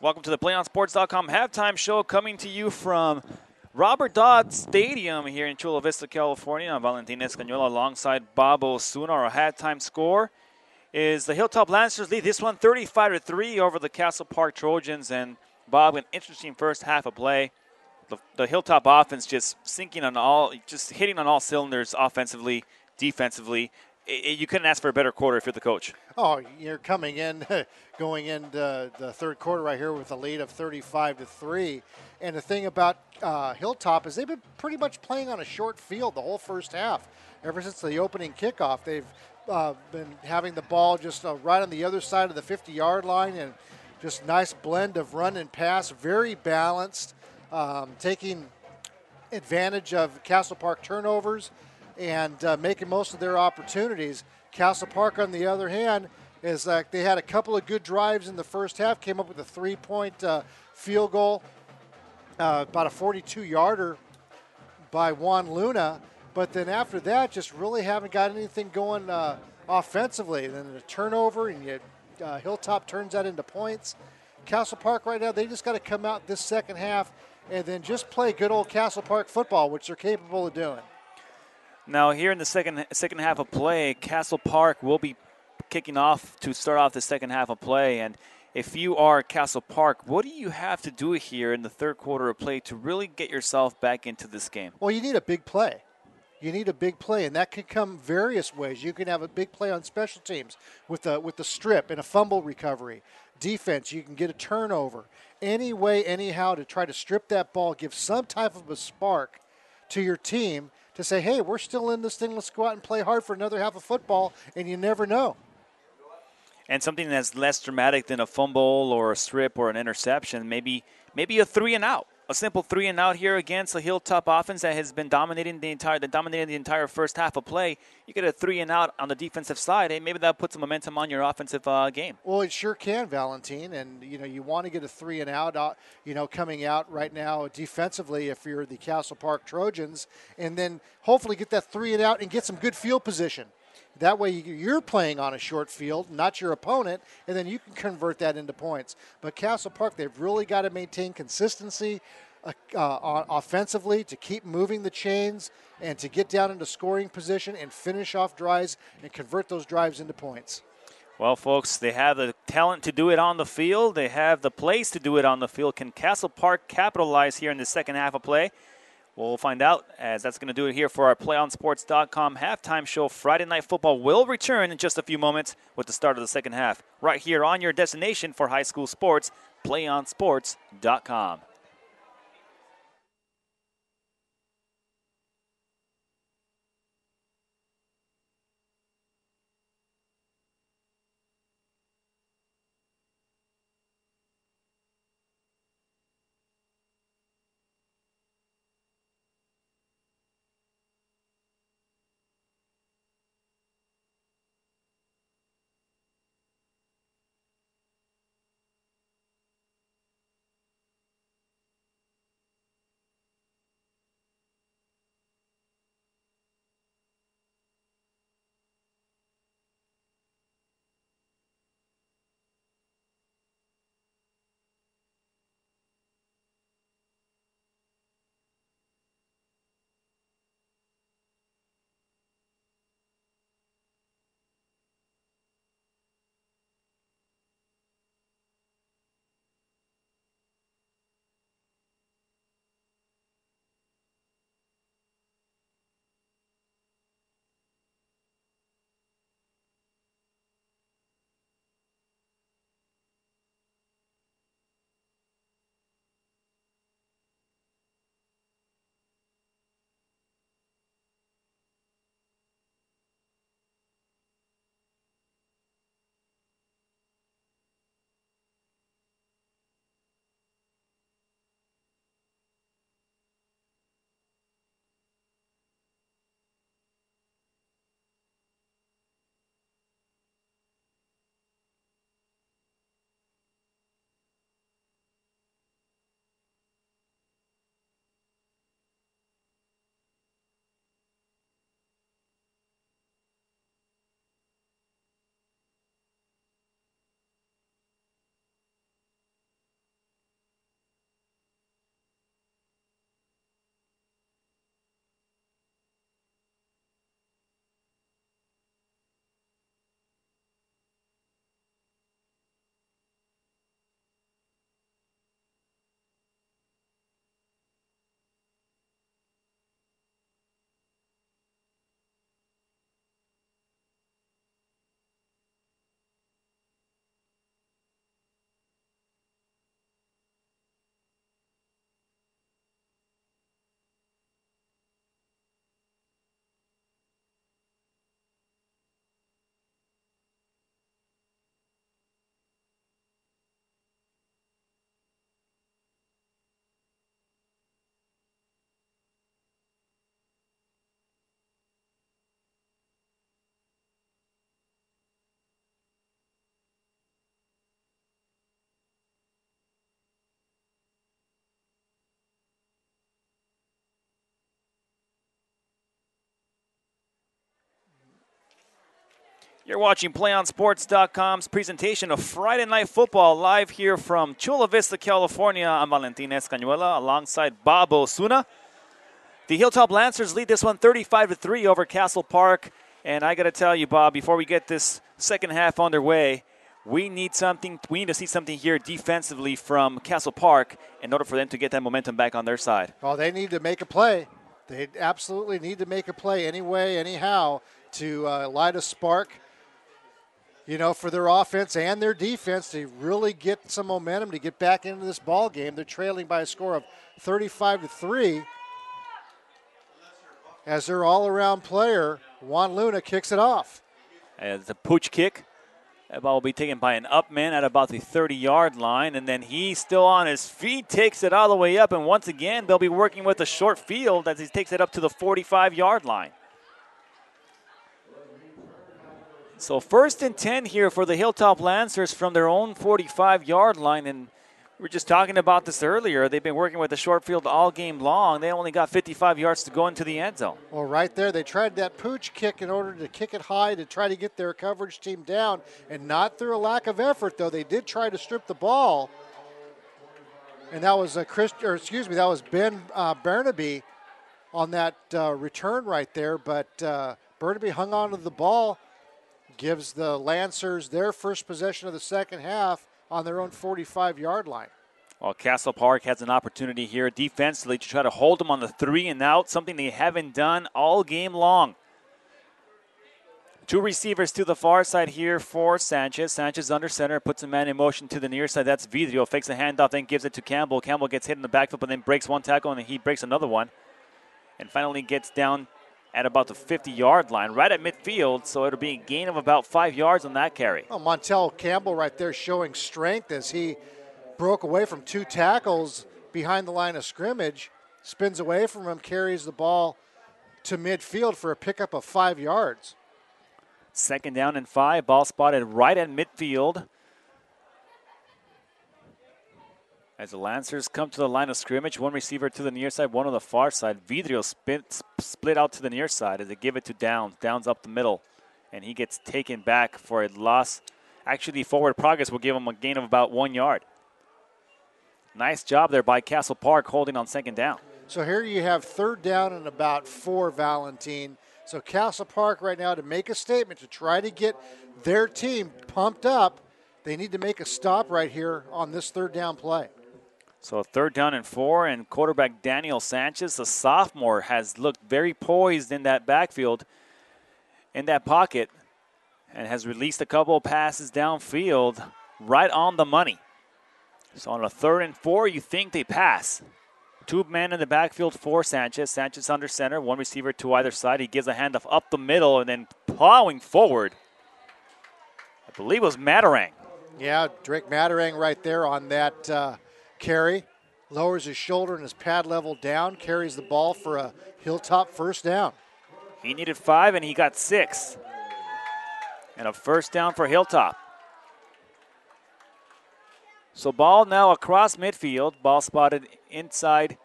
[SPEAKER 1] Welcome to the PlayOnSports.com halftime show, coming to you from Robert Dodd Stadium here in Chula Vista, California. I'm Valentin Escañola alongside Bob Osuna. Our halftime score is the Hilltop Lancers lead this one 35-3 over the Castle Park Trojans. And Bob, an interesting first half of play. The Hilltop offense just hitting on all cylinders offensively, defensively. You couldn't ask for a better quarter if you're the coach.
[SPEAKER 2] Oh, you're coming in, going into the third quarter right here with a lead of 35-3. And the thing about Hilltop is they've been pretty much playing on a short field the whole first half. Ever since the opening kickoff, they've been having the ball just right on the other side of the 50-yard line, and just nice blend of run and pass, very balanced, taking advantage of Castle Park turnovers and making most of their opportunities. Castle Park, on the other hand, is like they had a couple of good drives in the first half, came up with a 3-point field goal, about a 42-yarder by Juan Luna. But then after that, just really haven't got anything going offensively. And then a turnover, and Hilltop turns that into points. Castle Park right now, they just got to come out this second half and then just play good old Castle Park football, which they're capable of doing.
[SPEAKER 1] Now here in the second half of play, Castle Park will be kicking off to start off the second half of play. And if you are Castle Park, what do you have to do here in the third quarter of play to really get yourself back into this game?
[SPEAKER 2] Well, you need a big play. You need a big play, and that can come various ways. You can have a big play on special teams with the strip and a fumble recovery. Defense, you can get a turnover. Any way, anyhow, to try to strip that ball, give some type of a spark to your team to say, hey, we're still in this thing. Let's go out and play hard for another half of football, and you never know.
[SPEAKER 1] And something that's less dramatic than a fumble or a strip or an interception, maybe a 3-and-out. A simple 3-and-out here against a Hilltop offense that has been dominating the entire first half of play. You get a 3-and-out on the defensive side, and maybe that puts some momentum on your offensive game.
[SPEAKER 2] Well, it sure can, Valentin, and you want to get a 3-and-out, coming out right now defensively if you're the Castle Park Trojans, and then hopefully get that 3-and-out and get some good field position. That way you're playing on a short field, not your opponent, and then you can convert that into points. But Castle Park, they've really got to maintain consistency offensively to keep moving the chains and to get down into scoring position and finish off drives and convert those drives into points.
[SPEAKER 1] Well, folks, they have the talent to do it on the field. They have the place to do it on the field. Can Castle Park capitalize here in the second half of play? We'll find out, as that's going to do it here for our PlayOnSports.com halftime show. Friday Night Football will return in just a few moments with the start of the second half, right here on your destination for high school sports, PlayOnSports.com. You're watching PlayOnSports.com's presentation of Friday Night Football live here from Chula Vista, California. I'm Valentin Escanuela alongside Bob Osuna. The Hilltop Lancers lead this one 35-3 over Castle Park. And I got to tell you, Bob, before we get this second half underway, we need to see something here defensively from Castle Park in order for them to get that momentum back on their side.
[SPEAKER 2] Oh, they need to make a play. They absolutely need to make a play anyway, anyhow, to light a spark, for their offense and their defense to really get some momentum to get back into this ball game. They're trailing by a score of 35-3 as their all-around player, Juan Luna, kicks it off.
[SPEAKER 1] It's a pooch kick. That ball will be taken by an up man at about the 30-yard line, and then he's still on his feet, takes it all the way up, and once again, they'll be working with a short field as he takes it up to the 45-yard line. So 1st and 10 here for the Hilltop Lancers from their own 45-yard line, and we were just talking about this earlier. They've been working with the short field all game long. They only got 55 yards to go into the end zone.
[SPEAKER 2] Well, right there, they tried that pooch kick in order to kick it high to try to get their coverage team down, and not through a lack of effort, though. They did try to strip the ball, and that was that was Ben Burnaby on that return right there. But Burnaby hung on to the ball, gives the Lancers their first possession of the second half on their own 45-yard line.
[SPEAKER 1] Well, Castle Park has an opportunity here defensively to try to hold them on the 3 and out, something they haven't done all game long. 2 receivers to the far side here for Sanchez. Sanchez under center, puts a man in motion to the near side. That's Vidrio, fakes a handoff, then gives it to Campbell. Campbell gets hit in the backfield, but then breaks one tackle, and he breaks another one. And finally gets down at about the 50-yard line, right at midfield, so it'll be a gain of about 5 yards on that carry.
[SPEAKER 2] Oh, Montel Campbell right there showing strength as he broke away from 2 tackles behind the line of scrimmage, spins away from him, carries the ball to midfield for a pickup of 5 yards.
[SPEAKER 1] 2nd down and 5, ball spotted right at midfield. As the Lancers come to the line of scrimmage, 1 receiver to the near side, 1 on the far side. Vidrio split out to the near side as they give it to Downs. Downs up the middle, and he gets taken back for a loss. Actually, forward progress will give him a gain of about 1 yard. Nice job there by Castle Park holding on 2nd down.
[SPEAKER 2] So here you have 3rd down and about 4, Valentin. So Castle Park right now, to make a statement, to try to get their team pumped up, they need to make a stop right here on this 3rd down play.
[SPEAKER 1] So 3rd down and 4, and quarterback Daniel Sanchez, the sophomore, has looked very poised in that backfield, in that pocket, and has released a couple of passes downfield right on the money. So on a 3rd and 4, you think they pass. 2 men in the backfield for Sanchez. Sanchez under center, 1 receiver to either side. He gives a handoff up the middle and then plowing forward. I believe it was Matarang.
[SPEAKER 2] Yeah, Drake Matarang right there on that carry. Lowers his shoulder and his pad level down, carries the ball for a Hilltop 1st down.
[SPEAKER 1] He needed 5 and he got 6. And a 1st down for Hilltop. So ball now across midfield. Ball spotted inside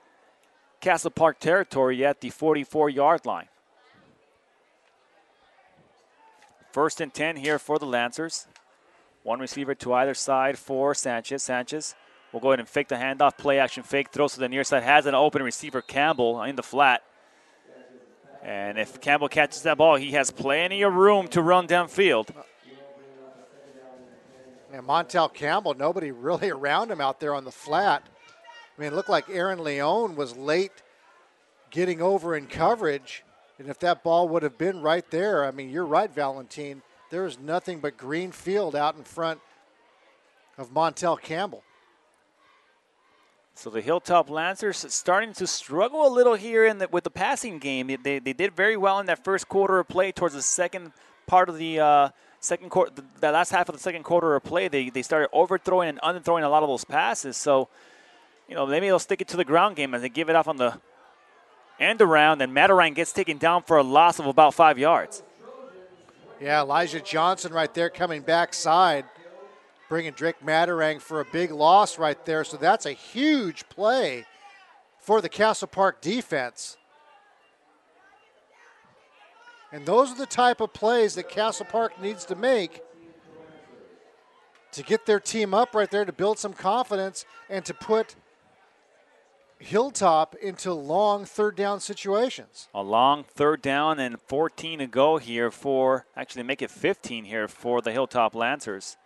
[SPEAKER 1] Castle Park territory at the 44-yard line. 1st and 10 here for the Lancers. 1 receiver to either side for Sanchez. Sanchez will go ahead and fake the handoff, play action fake, throws to the near side, has an open receiver, Campbell, in the flat. And if Campbell catches that ball, he has plenty of room to run downfield.
[SPEAKER 2] And Montel Campbell, nobody really around him out there on the flat. I mean, it looked like Aaron Leone was late getting over in coverage. And if that ball would have been right there, I mean, you're right, Valentin. There's nothing but green field out in front of Montel Campbell.
[SPEAKER 1] So the Hilltop Lancers starting to struggle a little here with the passing game. They did very well in that first quarter of play. Towards the second part of the second quarter, the last half of the second quarter of play, they started overthrowing and underthrowing a lot of those passes. So, maybe they'll stick it to the ground game as they give it off on the end around, and Matarang gets taken down for a loss of about 5 yards.
[SPEAKER 2] Yeah, Elijah Johnson right there coming backside, bringing Drake Matarang for a big loss right there. So that's a huge play for the Castle Park defense. And those are the type of plays that Castle Park needs to make to get their team up right there, to build some confidence and to put Hilltop into long third down situations.
[SPEAKER 1] A long third down and 14 to go here for, actually make it 15 here for the Hilltop Lancers.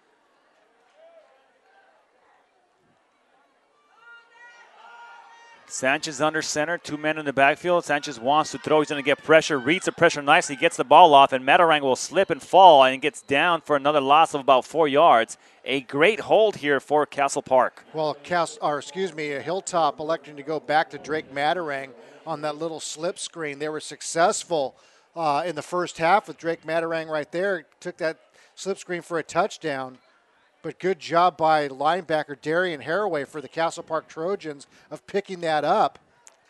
[SPEAKER 1] Sanchez under center, 2 men in the backfield. Sanchez wants to throw. He's going to get pressure, reads the pressure nicely, gets the ball off, and Matarang will slip and fall and gets down for another loss of about 4 yards. A great hold here for Castle Park.
[SPEAKER 2] Well, Hilltop electing to go back to Drake Matarang on that little slip screen. They were successful in the first half with Drake Matarang right there. Took that slip screen for a touchdown. But good job by linebacker Darian Haraway for the Castle Park Trojans of picking that up.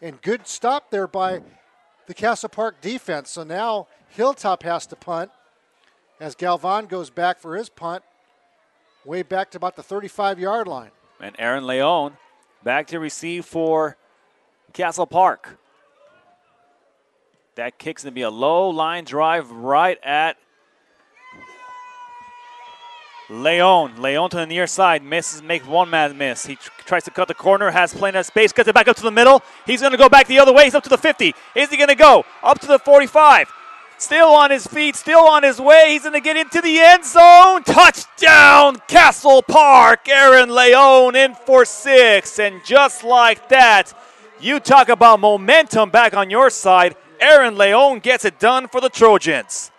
[SPEAKER 2] And good stop there by the Castle Park defense. So now Hilltop has to punt as Galvan goes back for his punt, way back to about the 35-yard line.
[SPEAKER 1] And Aaron Leon back to receive for Castle Park. That kick's going to be a low line drive right at Leon to the near side, misses, makes one man miss. He tries to cut the corner, has plenty of space, cuts it back up to the middle. He's going to go back the other way. He's up to the 50. Is he going to go up to the 45? Still on his feet, still on his way. He's going to get into the end zone. Touchdown, Castle Park. Aaron Leon in for 6. And just like that, you talk about momentum back on your side. Aaron Leon gets it done for the Trojans.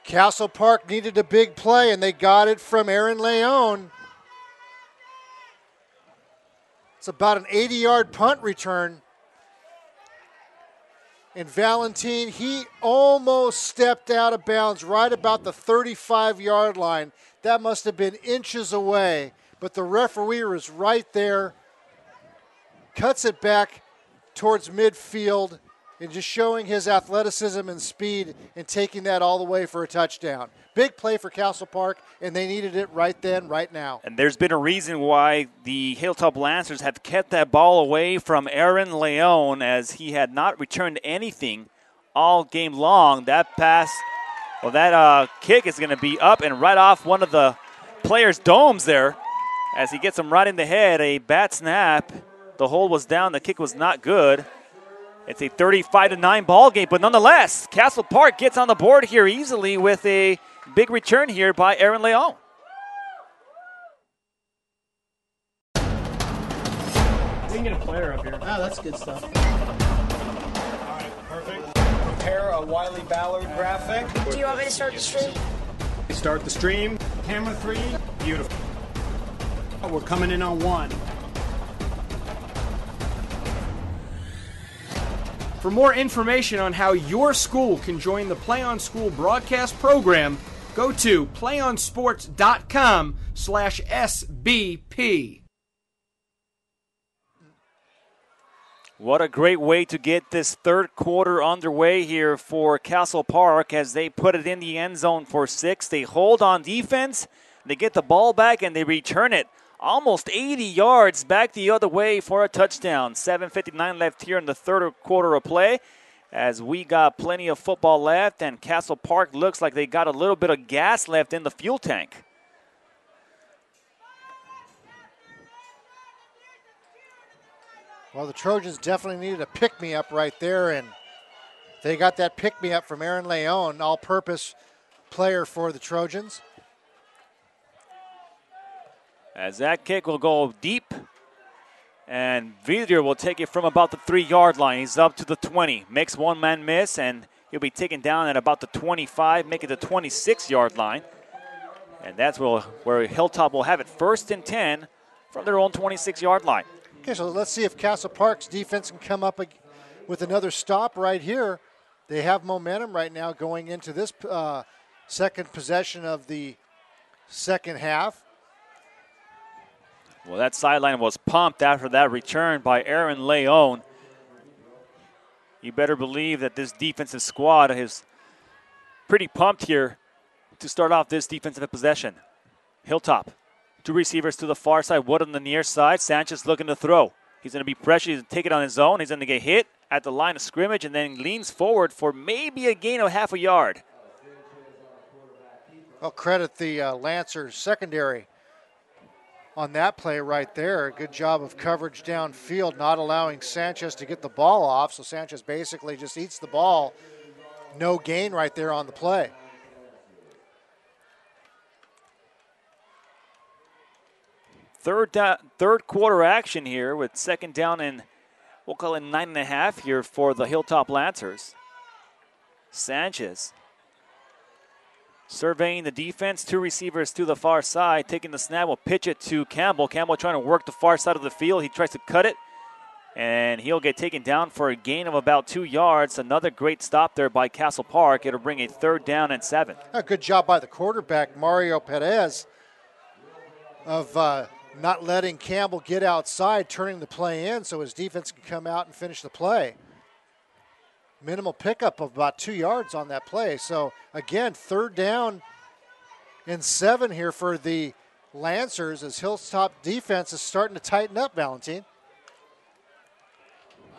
[SPEAKER 2] Castle Park needed a big play, and they got it from Aaron Leon. It's about an 80-yard punt return. And Valentin, he almost stepped out of bounds right about the 35-yard line. That must have been inches away, but the referee was right there, cuts it back towards midfield, and just showing his athleticism and speed and taking that all the way for a touchdown. Big play for Castle Park, and they needed it right then, right now.
[SPEAKER 1] And there's been a reason why the Hilltop Lancers have kept that ball away from Aaron Leon, as he had not returned anything all game long. That pass, well, that kick is going to be up and right off one of the players' domes there as he gets him right in the head. A bad snap. The hold was down. The kick was not good. It's a 35-9 ball game, but nonetheless, Castle Park gets on the board here easily with a big return here by Aaron Leon.
[SPEAKER 7] We can get a player up here.
[SPEAKER 8] Oh, that's good stuff.
[SPEAKER 7] All right, perfect. Prepare a Wiley Ballard graphic.
[SPEAKER 9] Do you want me to start the stream?
[SPEAKER 7] Start the stream. Camera 3. Beautiful. We're coming in on 1. For more information on how your school can join the PlayOn School broadcast program, go to playonsports.com/SBP.
[SPEAKER 1] What a great way to get this third quarter underway here for Castle Park as they put it in the end zone for 6. They hold on defense, they get the ball back, and they return it almost 80 yards back the other way for a touchdown. 7:59 left here in the third quarter of play as we got plenty of football left, and Castle Park looks like they got a little bit of gas left in the fuel tank.
[SPEAKER 2] Well, the Trojans definitely needed a pick-me-up right there, and they got that pick-me-up from Aaron Leon, all-purpose player for the Trojans.
[SPEAKER 1] As that kick will go deep, and Vidrier will take it from about the 3-yard line. He's up to the 20, makes one man miss, and he'll be taken down at about the 25, make it the 26-yard line. And that's where Hilltop will have it 1st and 10 from their own 26-yard line.
[SPEAKER 2] Okay, so let's see if Castle Park's defense can come up with another stop right here. They have momentum right now going into this second possession of the second half.
[SPEAKER 1] Well, that sideline was pumped after that return by Aaron Leon. You better believe that this defensive squad is pretty pumped here to start off this defensive possession. Hilltop, 2 receivers to the far side, Wood on the near side. Sanchez looking to throw. He's going to be pressured. He's going to take it on his own. He's going to get hit, at the line of scrimmage and then leans forward for maybe a gain of half a yard.
[SPEAKER 2] I'll credit the Lancers secondary on that play right there. Good job of coverage downfield, not allowing Sanchez to get the ball off. So Sanchez basically just eats the ball. No gain right there on the play.
[SPEAKER 1] Third quarter action here with second down and we'll call it 9.5 here for the Hilltop Lancers. Sanchez surveying the defense, 2 receivers to the far side, taking the snap, will pitch it to Campbell. Campbell trying to work the far side of the field. He tries to cut it, and he'll get taken down for a gain of about 2 yards. Another great stop there by Castle Park. It'll bring a 3rd down and 7.
[SPEAKER 2] A good job by the quarterback, Mario Perez, of not letting Campbell get outside, turning the play in so his defense can come out and finish the play. Minimal pickup of about 2 yards on that play. So, again, 3rd down and 7 here for the Lancers as Hilltop defense is starting to tighten up, Valentin.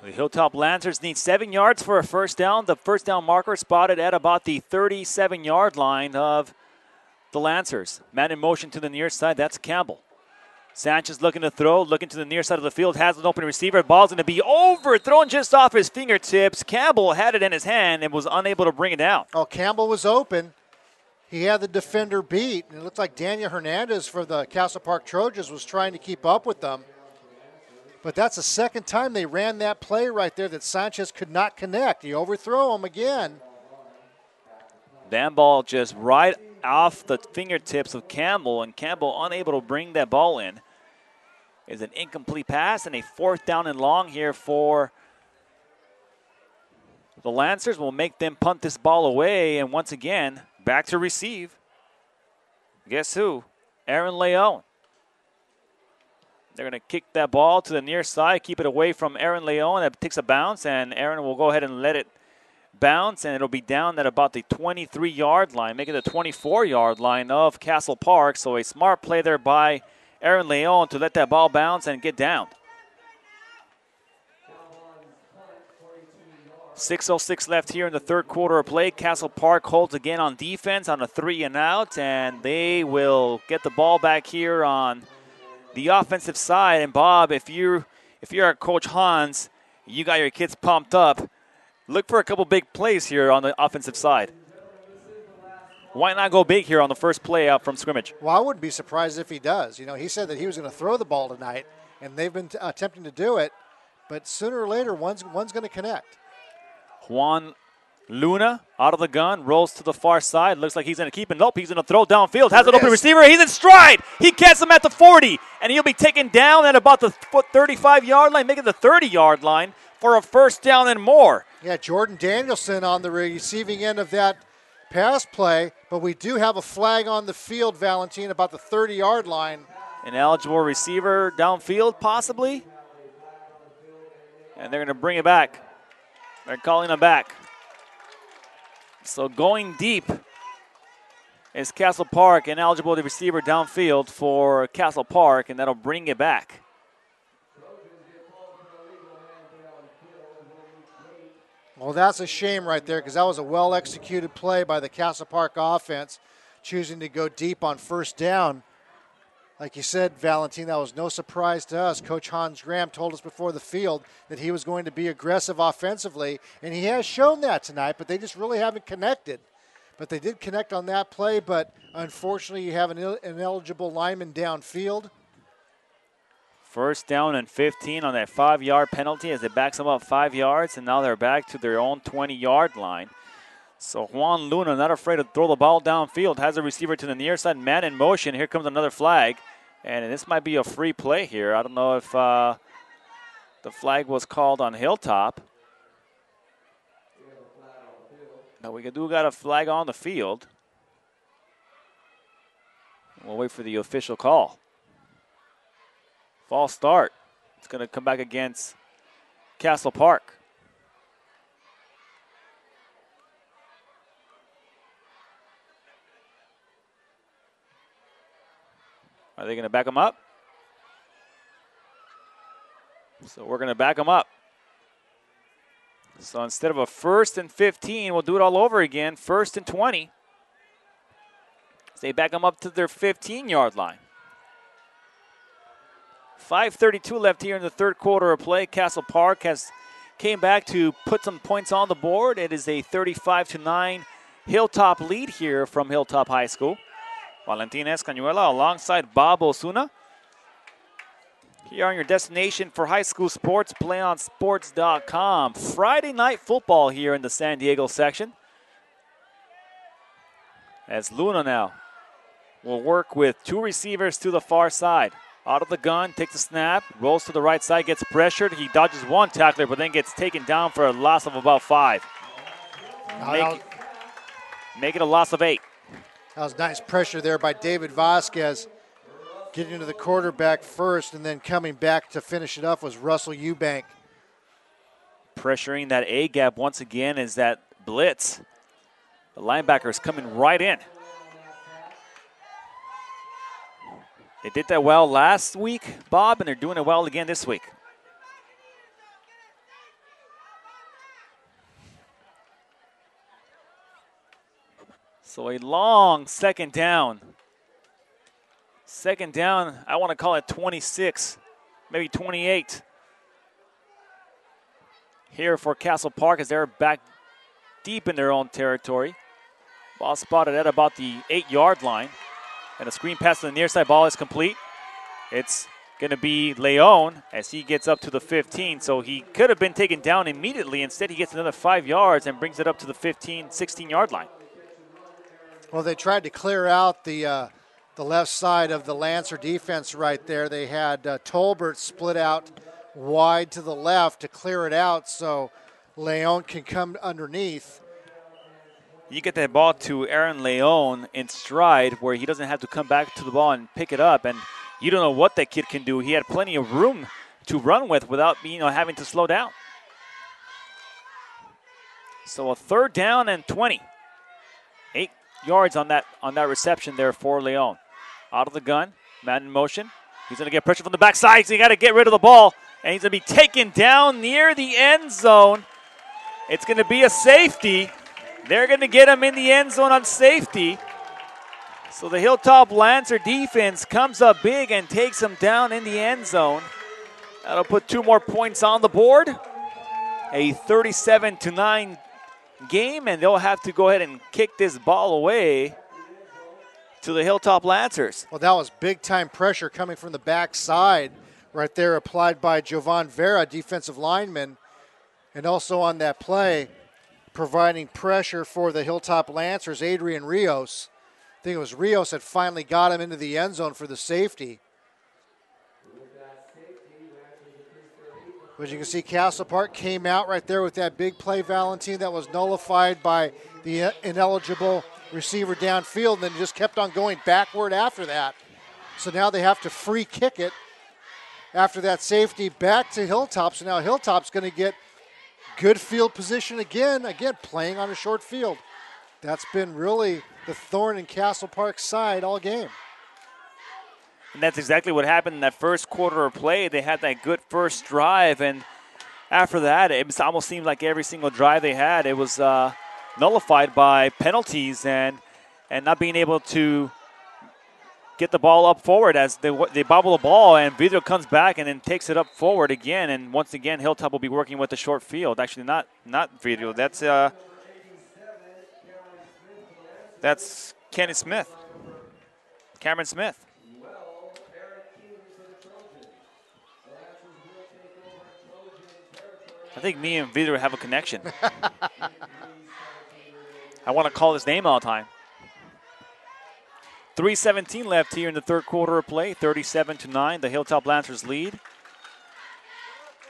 [SPEAKER 1] The Hilltop Lancers need 7 yards for a first down. The first down marker spotted at about the 37-yard line of the Lancers. Man in motion to the near side, that's Campbell. Sanchez looking to throw, looking to the near side of the field, has an open receiver. Ball's going to be overthrown just off his fingertips. Campbell had it in his hand and was unable to bring it down.
[SPEAKER 2] Oh, Campbell was open. He had the defender beat. And it looked like Daniel Hernandez for the Castle Park Trojans was trying to keep up with them. But that's the second time they ran that play right there that Sanchez could not connect. He overthrew him again.
[SPEAKER 1] That ball just right off the fingertips of Campbell, and Campbell unable to bring that ball in. Is an incomplete pass and a 4th down and long here for the Lancers. Will make them punt this ball away, and once again, back to receive. Guess who? Aaron Leon. They're going to kick that ball to the near side, keep it away from Aaron Leon. That takes a bounce, and Aaron will go ahead and let it bounce, and it'll be down at about the 23-yard line, making the 24-yard line of Castle Park. So a smart play there by Aaron Leon to let that ball bounce and get down. 6:06 left here in the third quarter of play. Castle Park holds again on defense on a 3-and-out, and they will get the ball back here on the offensive side. And Bob, if you're Coach Hans, you got your kids pumped up. Look for a couple big plays here on the offensive side. Why not go big here on the first play out from scrimmage?
[SPEAKER 2] Well, I wouldn't be surprised if he does. You know, he said that he was going to throw the ball tonight, and they've been attempting to do it. But sooner or later, one's going to connect.
[SPEAKER 1] Juan Luna out of the gun, rolls to the far side. Looks like he's going to keep it. Nope, he's going to throw downfield. Has an open receiver. He's in stride. He catches him at the 40, and he'll be taken down at about the 35-yard line, making the 30-yard line for a first down and more.
[SPEAKER 2] Yeah, Jordan Danielson on the receiving end of that pass play, but we do have a flag on the field, Valentin, about the 30-yard line.
[SPEAKER 1] An eligible receiver downfield, possibly. And they're going to bring it back. They're calling him back. So going deep is Castle Park, an eligible receiver downfield for Castle Park, and that'll bring it back.
[SPEAKER 2] Well, that's a shame right there because that was a well-executed play by the Castle Park offense, choosing to go deep on first down. Like you said, Valentin, that was no surprise to us. Coach Hans Graham told us before the field that he was going to be aggressive offensively, and he has shown that tonight, but they just really haven't connected. But they did connect on that play, but unfortunately you have an ineligible lineman downfield.
[SPEAKER 1] First down and 15 on that 5-yard penalty as it backs them up 5 yards, and now they're back to their own 20-yard line. So Juan Luna, not afraid to throw the ball downfield, has a receiver to the near side, man in motion. Here comes another flag, and this might be a free play here. I don't know if the flag was called on Hilltop. Now we do got a flag on the field. We'll wait for the official call. False start. It's going to come back against Castle Park. Are they going to back him up? So we're going to back him up. So instead of a 1st and 15, we'll do it all over again. 1st and 20. They back them up to their 15-yard line. 5:32 left here in the third quarter of play. Castle Park has came back to put some points on the board. It is a 35-9 Hilltop lead here from Hilltop High School. Valentin Escañuela alongside Bob Osuna. Here on your destination for high school sports, PlayOnSports.com. Friday night football here in the San Diego section. As Luna now will work with 2 receivers to the far side. Out of the gun, takes a snap, rolls to the right side, gets pressured. He dodges 1 tackler, but then gets taken down for a loss of about 5. Make it a loss of 8.
[SPEAKER 2] That was nice pressure there by David Vasquez. Getting to the quarterback first and then coming back to finish it up was Russell Eubank.
[SPEAKER 1] Pressuring that A gap once again is that blitz. The linebacker is coming right in. They did that well last week, Bob, and they're doing it well again this week. So a long second down. Second down, I want to call it 26, maybe 28. Here for Castle Park as they're back deep in their own territory. Ball spotted at about the 8-yard line. And a screen pass to the near side, ball is complete. It's going to be Leon as he gets up to the 15. So he could have been taken down immediately. Instead, he gets another 5 yards and brings it up to the 15, 16-yard line.
[SPEAKER 2] Well, they tried to clear out the left side of the Lancer defense right there. They had Tolbert split out wide to the left to clear it out so Leon can come underneath.
[SPEAKER 1] You get that ball to Aaron Leon in stride where he doesn't have to come back to the ball and pick it up. And you don't know what that kid can do. He had plenty of room to run with without having to slow down. So a 3rd down and 20. 8 yards on that reception there for Leon. Out of the gun, man in motion. He's going to get pressure from the backside, so you got to get rid of the ball. And he's going to be taken down near the end zone. It's going to be a safety. They're going to get him in the end zone on safety. So the Hilltop Lancer defense comes up big and takes him down in the end zone. That'll put 2 more points on the board. A 37-9 game, and they'll have to go ahead and kick this ball away to the Hilltop Lancers.
[SPEAKER 2] Well, that was big-time pressure coming from the backside right there, applied by Jovan Vera, defensive lineman. And also on that play, providing pressure for the Hilltop Lancers, Adrian Rios. I think it was Rios that finally got him into the end zone for the safety. But you can see Castle Park came out right there with that big play, Valentin, that was nullified by the ineligible receiver downfield, and then just kept on going backward after that. So now they have to free kick it after that safety back to Hilltop. So now Hilltop's going to get good field position again playing on a short field. That's been really the thorn in Castle Park's side all game.
[SPEAKER 1] And that's exactly what happened in that first quarter of play. They had that good first drive, and after that, it almost seemed like every single drive they had, it was nullified by penalties and not being able to get the ball up forward as they bobble the ball, and Vidro comes back and then takes it up forward again. And once again, Hilltop will be working with the short field. Actually, not Vidro. That's Kenny Smith, Cameron Smith. I think me and Vidro have a connection. I want to call his name all the time. 3:17 left here in the third quarter of play. 37-9, the Hilltop Lancers lead.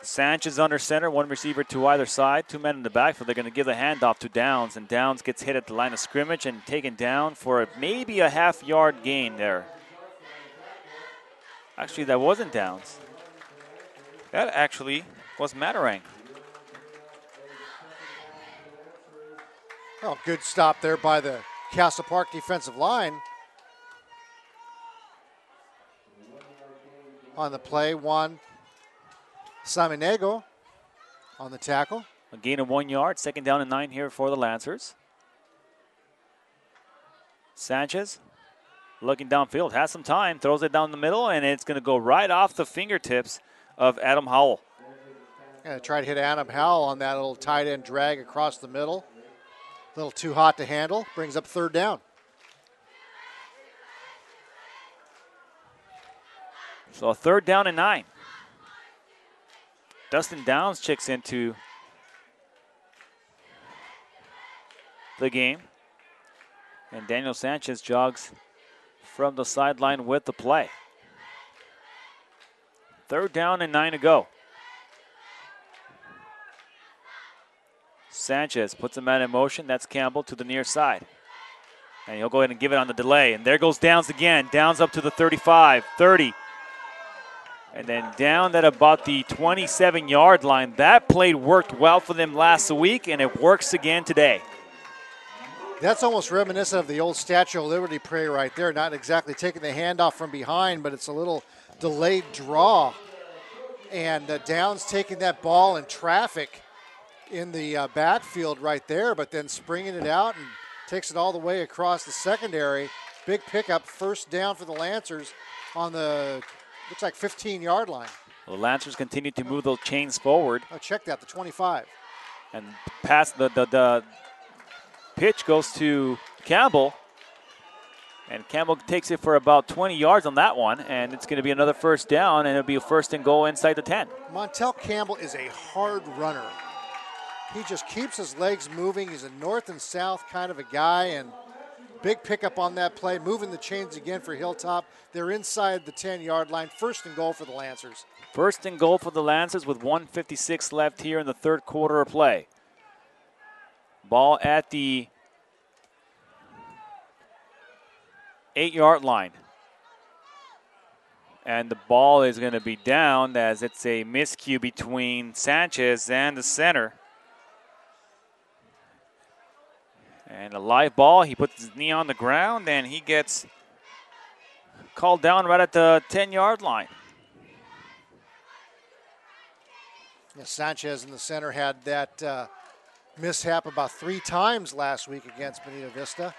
[SPEAKER 1] Sanchez under center, 1 receiver to either side, 2 men in the backfield. They're going to give the handoff to Downs, and Downs gets hit at the line of scrimmage and taken down for maybe a half-yard gain there. Actually, that wasn't Downs. That actually was Matterang.
[SPEAKER 2] Oh, good stop there by the Castle Park defensive line. On the play, Juan Saminego on the tackle.
[SPEAKER 1] A gain of 1 yard. 2nd down and 9 here for the Lancers. Sanchez looking downfield, has some time, throws it down the middle, and it's going to go right off the fingertips of Adam Howell.
[SPEAKER 2] Going to try to hit Adam Howell on that little tight end drag across the middle. A little too hot to handle. Brings up 3rd down.
[SPEAKER 1] So a 3rd down and 9. Dustin Downs checks into the game. And Daniel Sanchez jogs from the sideline with the play. 3rd down and 9 to go. Sanchez puts a man in motion. That's Campbell to the near side. And he'll go ahead and give it on the delay. And there goes Downs again. Downs up to the 35, 30. And then down at about the 27-yard line. That play worked well for them last week, and it works again today.
[SPEAKER 2] That's almost reminiscent of the old Statue of Liberty play right there. Not exactly taking the handoff from behind, but it's a little delayed draw. And Downs taking that ball in traffic in the backfield right there, but then springing it out and takes it all the way across the secondary. Big pickup, 1st down for the Lancers on the, looks like 15-yard line.
[SPEAKER 1] The Lancers continue to move those chains forward.
[SPEAKER 2] Oh, check that, the 25.
[SPEAKER 1] And past the pitch goes to Campbell. And Campbell takes it for about 20 yards on that one. And it's going to be another 1st down, and it'll be a 1st and goal inside the 10.
[SPEAKER 2] Montel Campbell is a hard runner. He just keeps his legs moving. He's a north and south kind of a guy, and big pickup on that play, moving the chains again for Hilltop. They're inside the 10-yard line. 1st and goal for the Lancers.
[SPEAKER 1] 1st and goal for the Lancers with 1:56 left here in the 3rd quarter of play. Ball at the 8-yard line. And the ball is going to be down as it's a miscue between Sanchez and the center. And a live ball. He puts his knee on the ground, and he gets called down right at the 10-yard line.
[SPEAKER 2] Yeah, Sanchez in the center had that mishap about 3 times last week against Bonita Vista.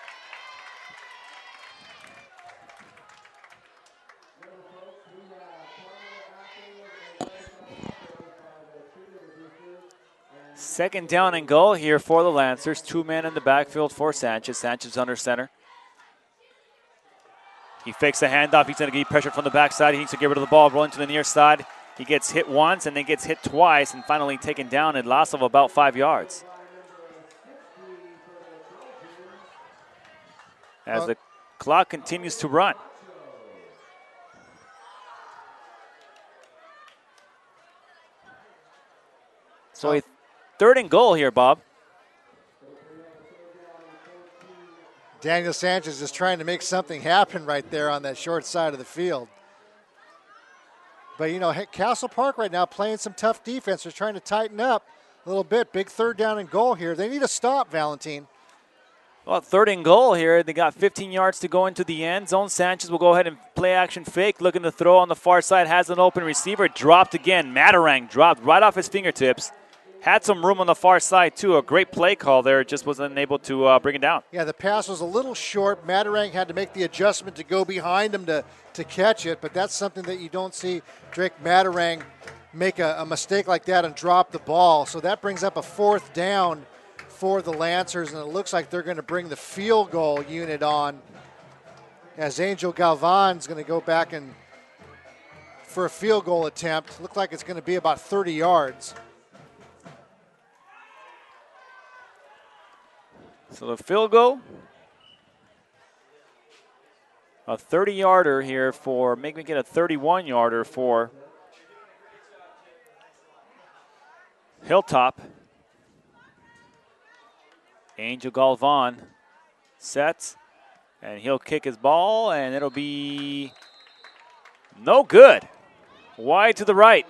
[SPEAKER 1] Second down and goal here for the Lancers. 2 men in the backfield for Sanchez. Sanchez under center. He fakes the handoff. He's going to get pressure from the backside. He needs to get rid of the ball, rolling to the near side. He gets hit once and then gets hit twice and finally taken down at loss of about 5 yards. As the clock continues to run. So a 3rd and goal here, Bob.
[SPEAKER 2] Daniel Sanchez is trying to make something happen right there on that short side of the field. But, you know, Castle Park right now playing some tough defense. They're trying to tighten up a little bit. Big 3rd down and goal here. They need a stop, Valentine.
[SPEAKER 1] Well, 3rd and goal here. They got 15 yards to go into the end zone. Sanchez will go ahead and play action fake. Looking to throw on the far side. Has an open receiver. Dropped again. Matarang dropped right off his fingertips. Had some room on the far side, too. A great play call there. Just wasn't able to bring it down.
[SPEAKER 2] Yeah, the pass was a little short. Matarang had to make the adjustment to go behind him to catch it, but that's something that you don't see Drake Matarang make a mistake like that and drop the ball. So that brings up a 4th down for the Lancers, and it looks like they're going to bring the field goal unit on as Angel Galvan's going to go back and for a field goal attempt. Looked like it's going to be about 30 yards.
[SPEAKER 1] So the field goal, a 30-yarder here for, make me get a 31-yarder for Hilltop. Angel Galvan sets, and he'll kick his ball, and it'll be no good. Wide to the right.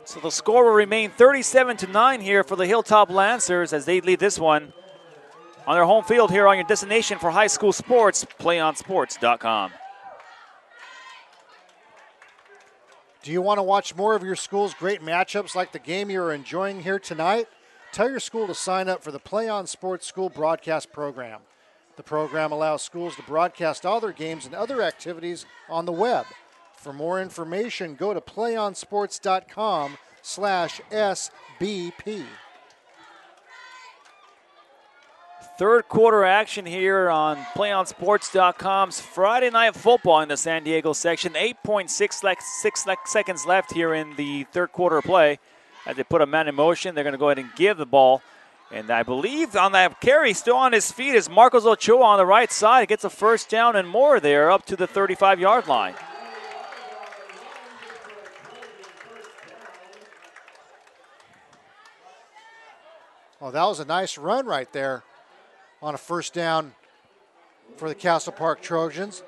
[SPEAKER 1] So the score will remain 37-9 here for the Hilltop Lancers as they lead this one on their home field here on your destination for high school sports, PlayOnSports.com.
[SPEAKER 2] Do you want to watch more of your school's great matchups like the game you're enjoying here tonight? Tell your school to sign up for the PlayOn Sports School Broadcast Program. The program allows schools to broadcast all their games and other activities on the web. For more information, go to playonsports.com/SBP.
[SPEAKER 1] Third quarter action here on PlayOnSports.com's Friday Night Football in the San Diego section. 8.6 seconds left here in the third quarter of play. As they put a man in motion, they're going to go ahead and give the ball. And I believe on that carry, still on his feet, is Marcos Ochoa on the right side. Gets a first down and more there up to the 35-yard line.
[SPEAKER 2] Oh, that was a nice run right there on a first down for the Castle Park Trojans.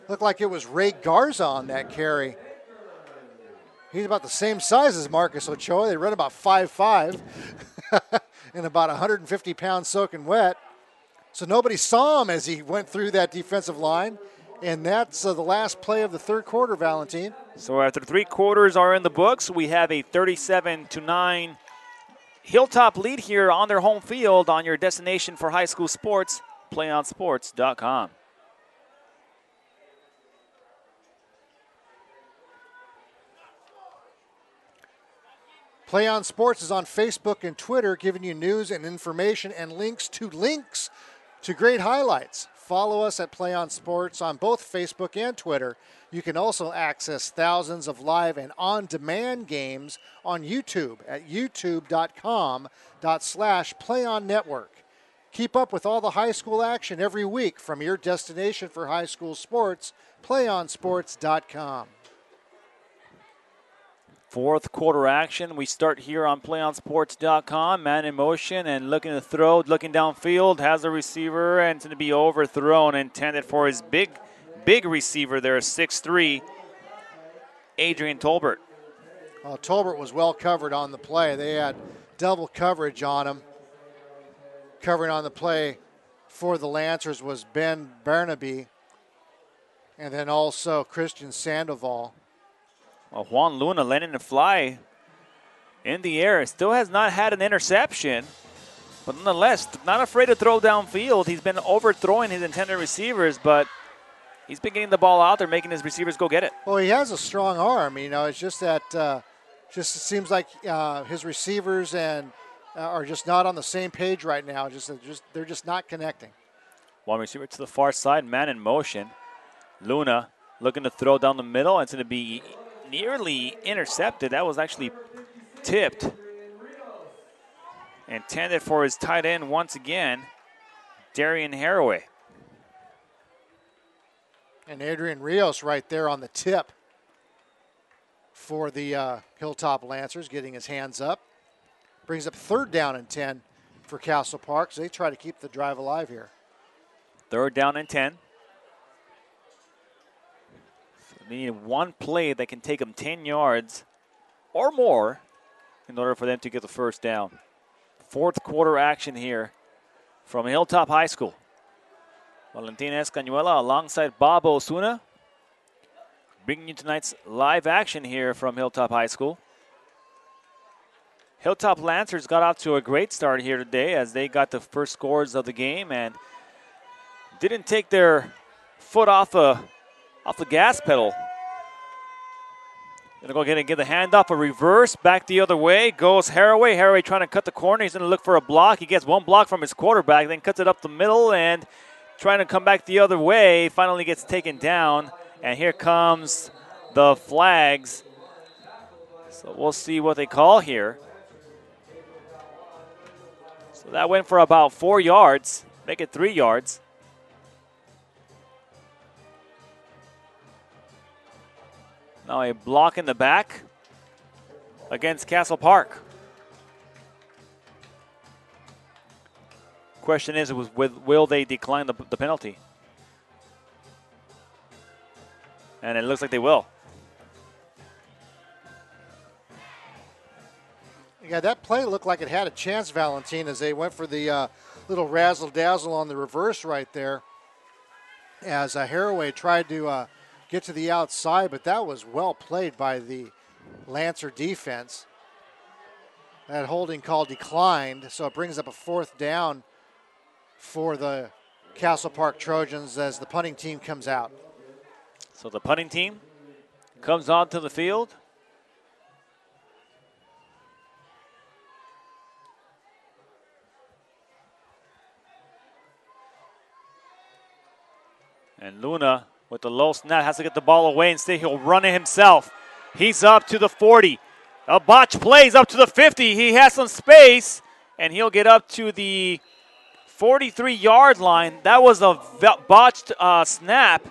[SPEAKER 2] Looked like it was Ray Garza on that carry. He's about the same size as Marcus Ochoa. They run about 5'5", and about 150 pounds soaking wet. So nobody saw him as he went through that defensive line. And that's the last play of the third quarter, Valentine.
[SPEAKER 1] So after 3 quarters are in the books, we have a 37-9 Hilltop lead here on their home field on your destination for high school sports, PlayOnSports.com.
[SPEAKER 2] Play On Sports is on Facebook and Twitter, giving you news and information and links to great highlights. Follow us at Play On Sports on both Facebook and Twitter. You can also access thousands of live and on-demand games on YouTube at youtube.com/PlayOnNetwork. Keep up with all the high school action every week from your destination for high school sports, PlayOnSports.com.
[SPEAKER 1] Fourth quarter action. We start here on PlayOnSports.com. Man in motion and looking to throw, looking downfield, has a receiver, and it's going to be overthrown, intended for his big receiver there, 6'3", Adrian Tolbert.
[SPEAKER 2] Well, Tolbert was well covered on the play. They had double coverage on him. Covering on the play for the Lancers was Ben Barnaby, and then also Christian Sandoval.
[SPEAKER 1] Well, Juan Luna letting it fly in the air. Still has not had an interception, but nonetheless, not afraid to throw downfield. He's been overthrowing his intended receivers, but he's been getting the ball out there, making his receivers go get it.
[SPEAKER 2] Well, he has a strong arm. You know, it's just that just it seems like his receivers and are just not on the same page right now. They're just not connecting.
[SPEAKER 1] One receiver to the far side, man in motion. Luna looking to throw down the middle. It's going to be nearly intercepted. That was actually tipped. Intended for his tight end once again, Darian Haraway.
[SPEAKER 2] And Adrian Rios right there on the tip for the Hilltop Lancers, getting his hands up. Brings up third down and 10 for Castle Park, so they try to keep the drive alive here.
[SPEAKER 1] Third down and 10. So they need one play that can take them 10 yards or more in order for them to get the first down. Fourth quarter action here from Hilltop High School. Valentin Escañuela alongside Bob Osuna, bringing you tonight's live action here from Hilltop High School. Hilltop Lancers got off to a great start here today as they got the first scores of the game and didn't take their foot off the gas pedal. Gonna go ahead and get the handoff, a reverse, back the other way, goes Haraway. Haraway trying to cut the corner. He's gonna look for a block. He gets one block from his quarterback, then cuts it up the middle and trying to come back the other way, finally gets taken down. And here comes the flags. So we'll see what they call here. So that went for about 4 yards, make it 3 yards. Now a block in the back against Castle Park. Question is, will they decline the penalty? And it looks like they will.
[SPEAKER 2] Yeah, that play looked like it had a chance, Valentin, as they went for the little razzle-dazzle on the reverse right there. As Haraway tried to get to the outside, but that was well played by the Lancer defense. That holding call declined, so it brings up a 4th down for the Castle Park Trojans as the punting team comes out.
[SPEAKER 1] So the punting team comes onto the field. And Luna with the low snap has to get the ball away. Instead, he'll run it himself. He's up to the 40. A botch plays up to the 50. He has some space, and he'll get up to the 43-yard line. That was a botched snap,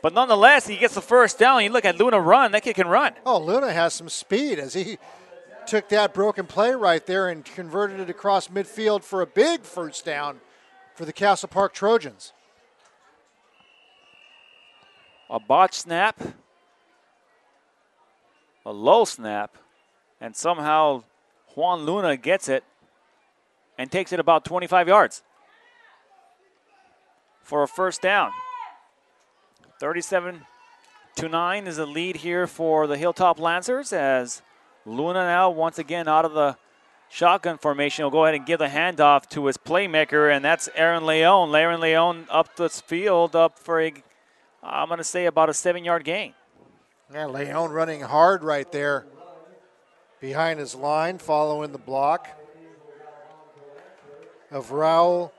[SPEAKER 1] but nonetheless, he gets the first down. You look at Luna run. That kid can run.
[SPEAKER 2] Oh, Luna has some speed as he took that broken play right there and converted it across midfield for a big first down for the Castle Park Trojans.
[SPEAKER 1] A botched snap, a low snap, and somehow Juan Luna gets it and takes it about 25 yards for a first down. 37-9 is the lead here for the Hilltop Lancers as Luna now once again out of the shotgun formation will go ahead and give the handoff to his playmaker, and that's Aaron Leon. Aaron Leon up the field up for I'm going to say about a 7-yard gain.
[SPEAKER 2] Yeah, Leon running hard right there behind his line, following the block of Raul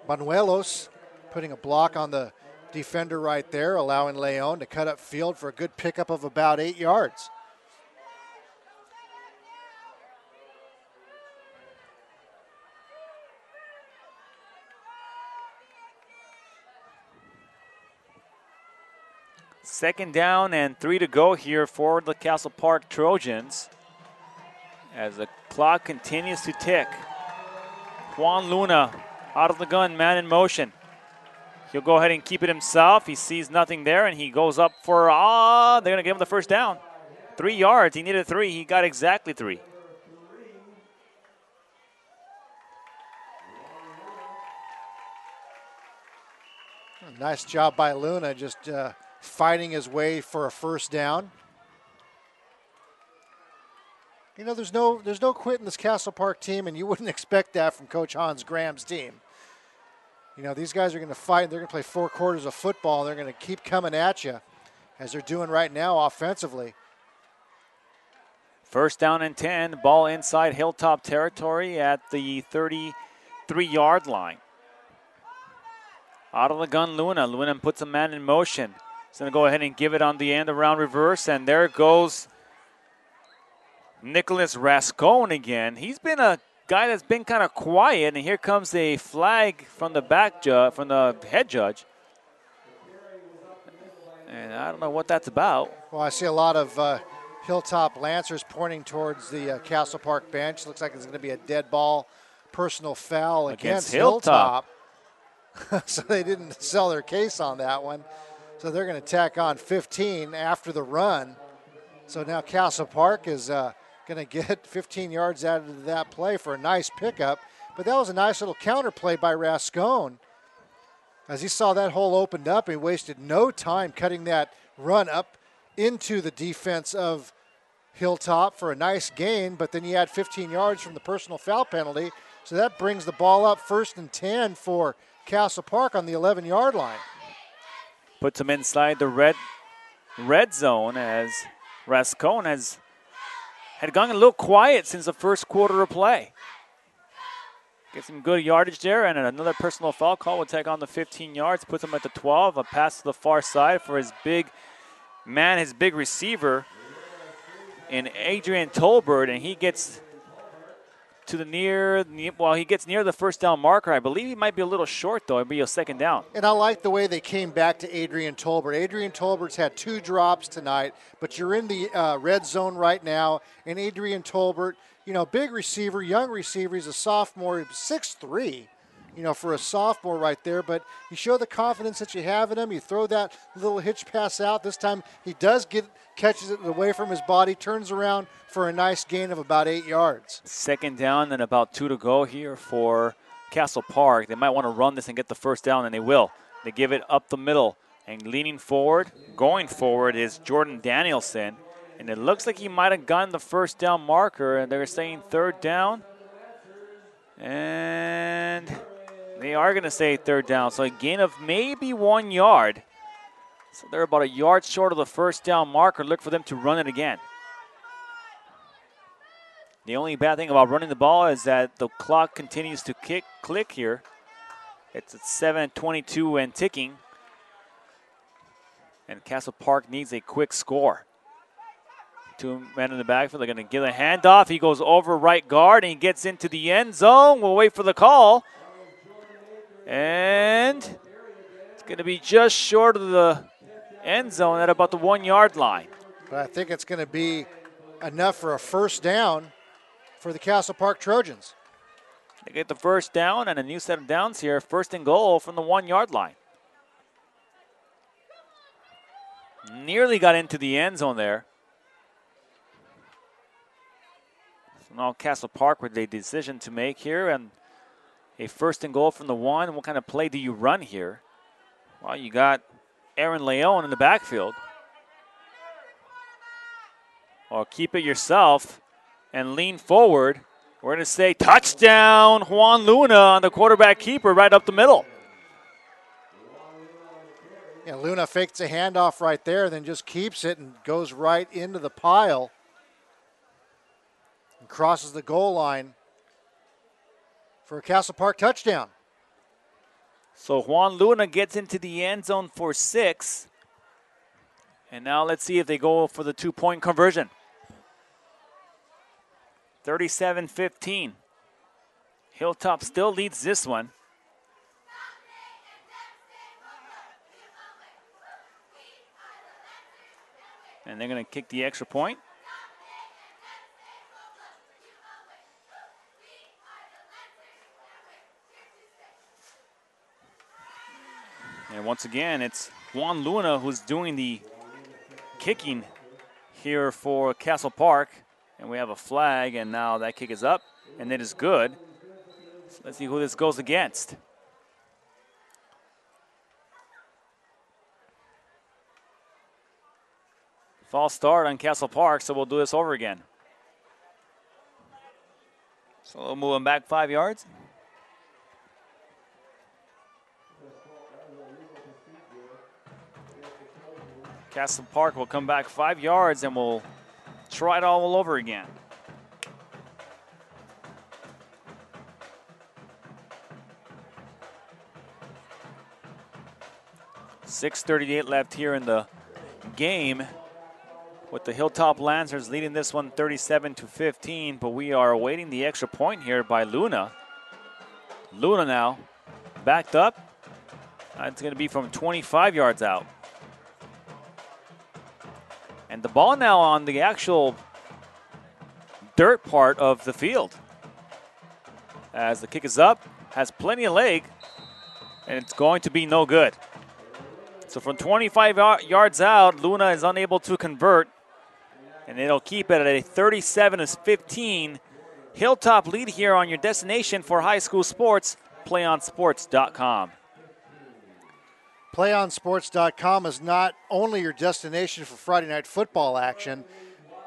[SPEAKER 2] Banuelos, putting a block on the defender right there, allowing Leon to cut up field for a good pickup of about 8 yards.
[SPEAKER 1] Second down and 3 to go here for the Castle Park Trojans as the clock continues to tick. Juan Luna out of the gun, man in motion. He'll go ahead and keep it himself. He sees nothing there, and he goes up for, they're going to give him the first down. 3 yards. He needed 3. He got exactly 3.
[SPEAKER 2] Nice job by Luna, just fighting his way for a first down. You know, there's no quit in this Castle Park team, and you wouldn't expect that from Coach Hans Graham's team. You know, these guys are going to fight. They're going to play 4 quarters of football. They're going to keep coming at you, as they're doing right now offensively.
[SPEAKER 1] First down and 10. Ball inside Hilltop territory at the 33-yard line. Out of the gun, Luna. Luna puts a man in motion. He's going to go ahead and give it on the end around reverse, and there goes Nicholas Rascone again. He's been a guy that's been kind of quiet, and here comes a flag from the from the head judge. And I don't know what that's about.
[SPEAKER 2] Well, I see a lot of Hilltop Lancers pointing towards the Castle Park bench. Looks like it's going to be a dead ball personal foul against Hilltop. So they didn't sell their case on that one. So they're going to tack on 15 after the run. So now Castle Park is going to get 15 yards out of that play for a nice pickup. But that was a nice little counter play by Rascone. As he saw that hole opened up, he wasted no time cutting that run up into the defense of Hilltop for a nice gain. But then you add 15 yards from the personal foul penalty. So that brings the ball up 1st and 10 for Castle Park on the 11-yard line.
[SPEAKER 1] Puts him inside the red zone as Rascone had gone a little quiet since the first quarter of play. Gets some good yardage there, and another personal foul call will take on the 15 yards, puts him at the 12. A pass to the far side for his big man, his big receiver in Adrian Tolbert, and he gets to the he gets near the first down marker. I believe he might be a little short, though. It'll be a second down.
[SPEAKER 2] And I like the way they came back to Adrian Tolbert. Adrian Tolbert's had 2 drops tonight, but you're in the red zone right now. And Adrian Tolbert, you know, big receiver, young receiver. He's a sophomore, 6'3", you know, for a sophomore right there. But you show the confidence that you have in him. You throw that little hitch pass out. This time he catches it away from his body, turns around for a nice gain of about 8 yards.
[SPEAKER 1] Second down and about 2 to go here for Castle Park. They might want to run this and get the first down, and they will. They give it up the middle, and leaning forward, going forward is Jordan Danielson. And it looks like he might have gotten the first down marker, and they're saying third down. And they are going to say third down. So a gain of maybe 1 yard. So they're about a yard short of the first down marker. Look for them to run it again. The only bad thing about running the ball is that the clock continues to click here. It's at 7:22 and ticking. And Castle Park needs a quick score. 2 men in the backfield. They're going to give a handoff. He goes over right guard and he gets into the end zone. We'll wait for the call. And it's going to be just short of the end zone at about the 1 yard line.
[SPEAKER 2] But I think it's going to be enough for a first down for the Castle Park Trojans.
[SPEAKER 1] They get the first down and a new set of downs here. First and goal from the 1 yard line. Nearly got into the end zone there. So now Castle Park with a decision to make here, and a first and goal from the 1. What kind of play do you run here? Well, you got Aaron Leon in the backfield. Or keep it yourself and lean forward. We're going to say touchdown, Juan Luna on the quarterback keeper right up the middle.
[SPEAKER 2] Yeah, Luna fakes a handoff right there, then just keeps it and goes right into the pile. And crosses the goal line for a Castle Park touchdown.
[SPEAKER 1] So Juan Luna gets into the end zone for 6. And now let's see if they go for the 2-point conversion. 37-15. Hilltop still leads this one. And they're going to kick the extra point. And once again, it's Juan Luna who's doing the kicking here for Castle Park. And we have a flag, and now that kick is up, and it is good. So let's see who this goes against. False start on Castle Park, so we'll do this over again. So we'll move them back 5 yards. Castle Park will come back 5 yards, and we'll try it all over again. .6:38 left here in the game, with the Hilltop Lancers leading this one 37-15, but we are awaiting the extra point here by Luna. Luna now backed up. It's going to be from 25 yards out. And the ball now on the actual dirt part of the field. As the kick is up, has plenty of leg, and it's going to be no good. So from 25 yards out, Luna is unable to convert, and it'll keep it at a 37-15 Hilltop lead here on your destination for high school sports, PlayOnSports.com.
[SPEAKER 2] PlayOnSports.com is not only your destination for Friday night football action,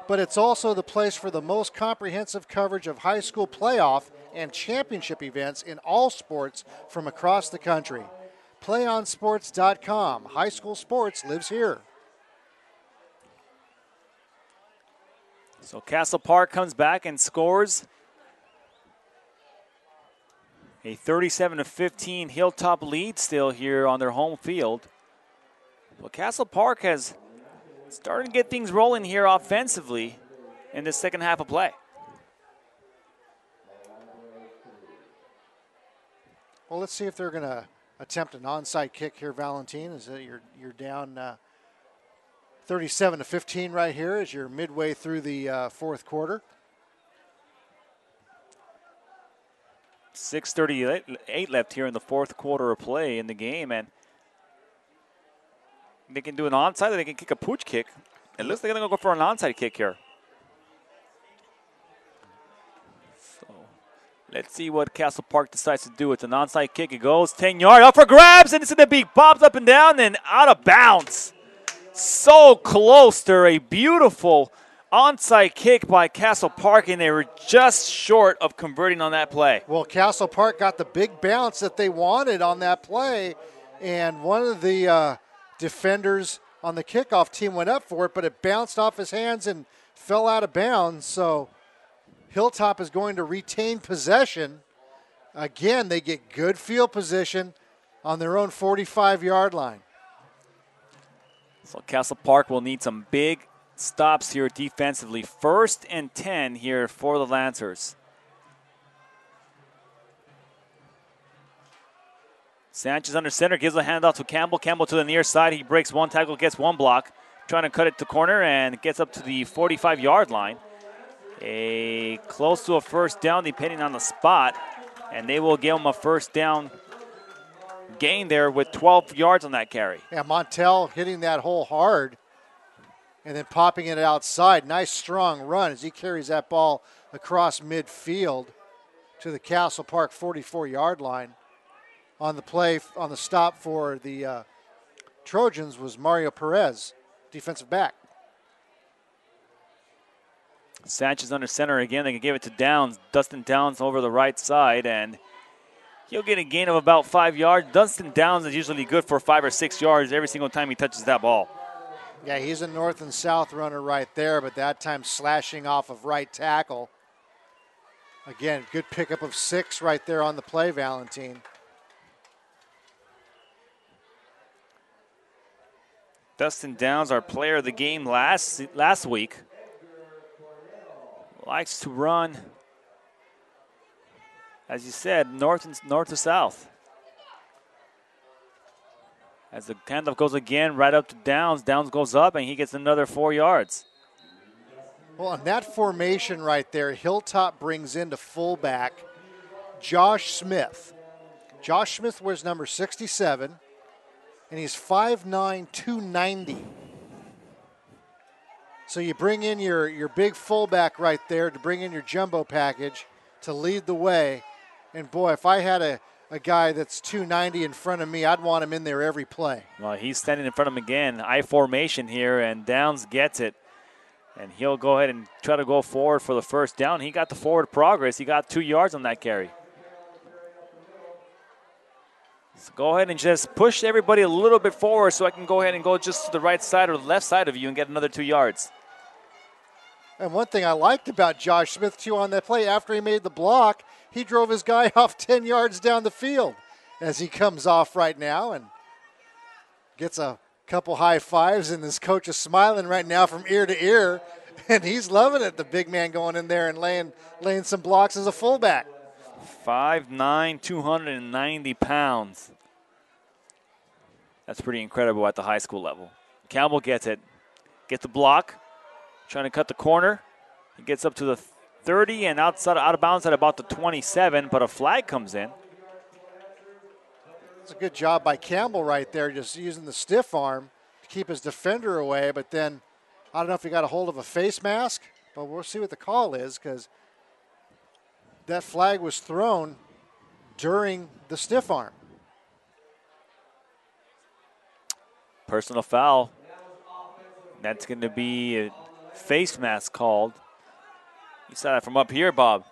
[SPEAKER 2] but it's also the place for the most comprehensive coverage of high school playoff and championship events in all sports from across the country. PlayOnSports.com. High school sports lives here.
[SPEAKER 1] So Castle Park comes back and scores a 37-15 Hilltop lead still here on their home field. Well, Castle Park has started to get things rolling here offensively in the second half of play.
[SPEAKER 2] Well, let's see if they're going to attempt an onside kick here, Valentin. Is that you're down 37-15 right here as you're midway through the fourth quarter.
[SPEAKER 1] 6:38 left here in the fourth quarter of play in the game, and they can do an onside or they can kick a pooch kick. It looks like they're going to go for an onside kick here. So let's see what Castle Park decides to do. It's an onside kick. It goes 10 yards up for grabs, and it's going to be popped up and down and out of bounds. So close to a beautiful onside kick by Castle Park, and they were just short of converting on that play.
[SPEAKER 2] Well, Castle Park got the big bounce that they wanted on that play, and one of the defenders on the kickoff team went up for it, but it bounced off his hands and fell out of bounds. So Hilltop is going to retain possession. Again, they get good field position on their own 45-yard line.
[SPEAKER 1] So Castle Park will need some big stops here defensively. 1st and 10 here for the Lancers. Sanchez under center, gives a handoff to Campbell. Campbell to the near side. He breaks one tackle, gets one block. Trying to cut it to corner and gets up to the 45-yard line. Close to a first down depending on the spot. And they will give him a first down gain there with 12 yards on that carry.
[SPEAKER 2] Yeah, Montel hitting that hole hard and then popping it outside. Nice strong run as he carries that ball across midfield to the Castle Park 44-yard line. On the play, on the stop for the Trojans was Mario Perez, defensive back.
[SPEAKER 1] Sanchez under center again. They can give it to Downs. Dustin Downs over the right side, and he'll get a gain of about 5 yards. Dustin Downs is usually good for 5 or 6 yards every single time he touches that ball.
[SPEAKER 2] Yeah, he's a north and south runner right there, but that time slashing off of right tackle. Again, good pickup of 6 right there on the play, Valentine.
[SPEAKER 1] Dustin Downs, our player of the game last week, likes to run, as you said, north to south. As the handoff goes again, right up to Downs. Downs goes up, and he gets another 4 yards.
[SPEAKER 2] Well, on that formation right there, Hilltop brings into fullback Josh Smith. Josh Smith wears number 67. And he's 5'9", 290. So you bring in your big fullback right there to bring in your jumbo package to lead the way. And, boy, if I had a guy that's 290 in front of me, I'd want him in there every play.
[SPEAKER 1] Well, he's standing in front of him again. I formation here, and Downs gets it. And he'll go ahead and try to go forward for the first down. He got the forward progress. He got 2 yards on that carry. So go ahead and just push everybody a little bit forward so I can go ahead and go just to the right side or the left side of you and get another 2 yards.
[SPEAKER 2] And one thing I liked about Josh Smith, too, on that play, after he made the block, he drove his guy off 10 yards down the field as he comes off right now and gets a couple high fives, and this coach is smiling right now from ear to ear, and he's loving it, the big man going in there and laying some blocks as a fullback.
[SPEAKER 1] 5'9", 290 pounds. That's pretty incredible at the high school level. Campbell gets it. Gets the block. Trying to cut the corner. He gets up to the 30 and out of bounds at about the 27, but a flag comes in.
[SPEAKER 2] It's a good job by Campbell right there, just using the stiff arm to keep his defender away. But then, I don't know if he got a hold of a face mask, but we'll see what the call is, because that flag was thrown during the stiff arm.
[SPEAKER 1] Personal foul. That's going to be a face mask called. You saw that from up here, Bob.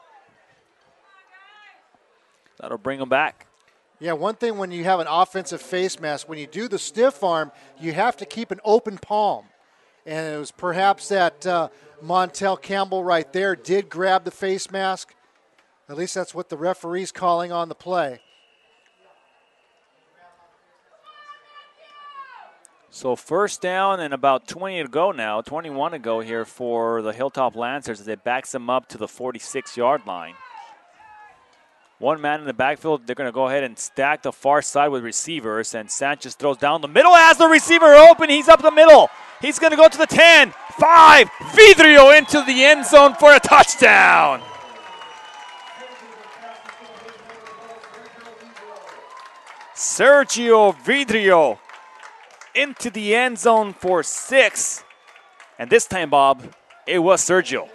[SPEAKER 1] That'll bring him back.
[SPEAKER 2] Yeah, one thing when you have an offensive face mask, when you do the stiff arm, you have to keep an open palm. And it was perhaps that Montel Campbell right there did grab the face mask. At least that's what the referee's calling on the play.
[SPEAKER 1] So first down and about 20 to go now, 21 to go here for the Hilltop Lancers as they backs them up to the 46-yard line. One man in the backfield. They're going to go ahead and stack the far side with receivers, and Sanchez throws down the middle. Has the receiver open. He's up the middle. He's going to go to the 10, 5. Vidrio into the end zone for a touchdown. Sergio Vidrio into the end zone for 6. And this time, Bob, it was Sergio.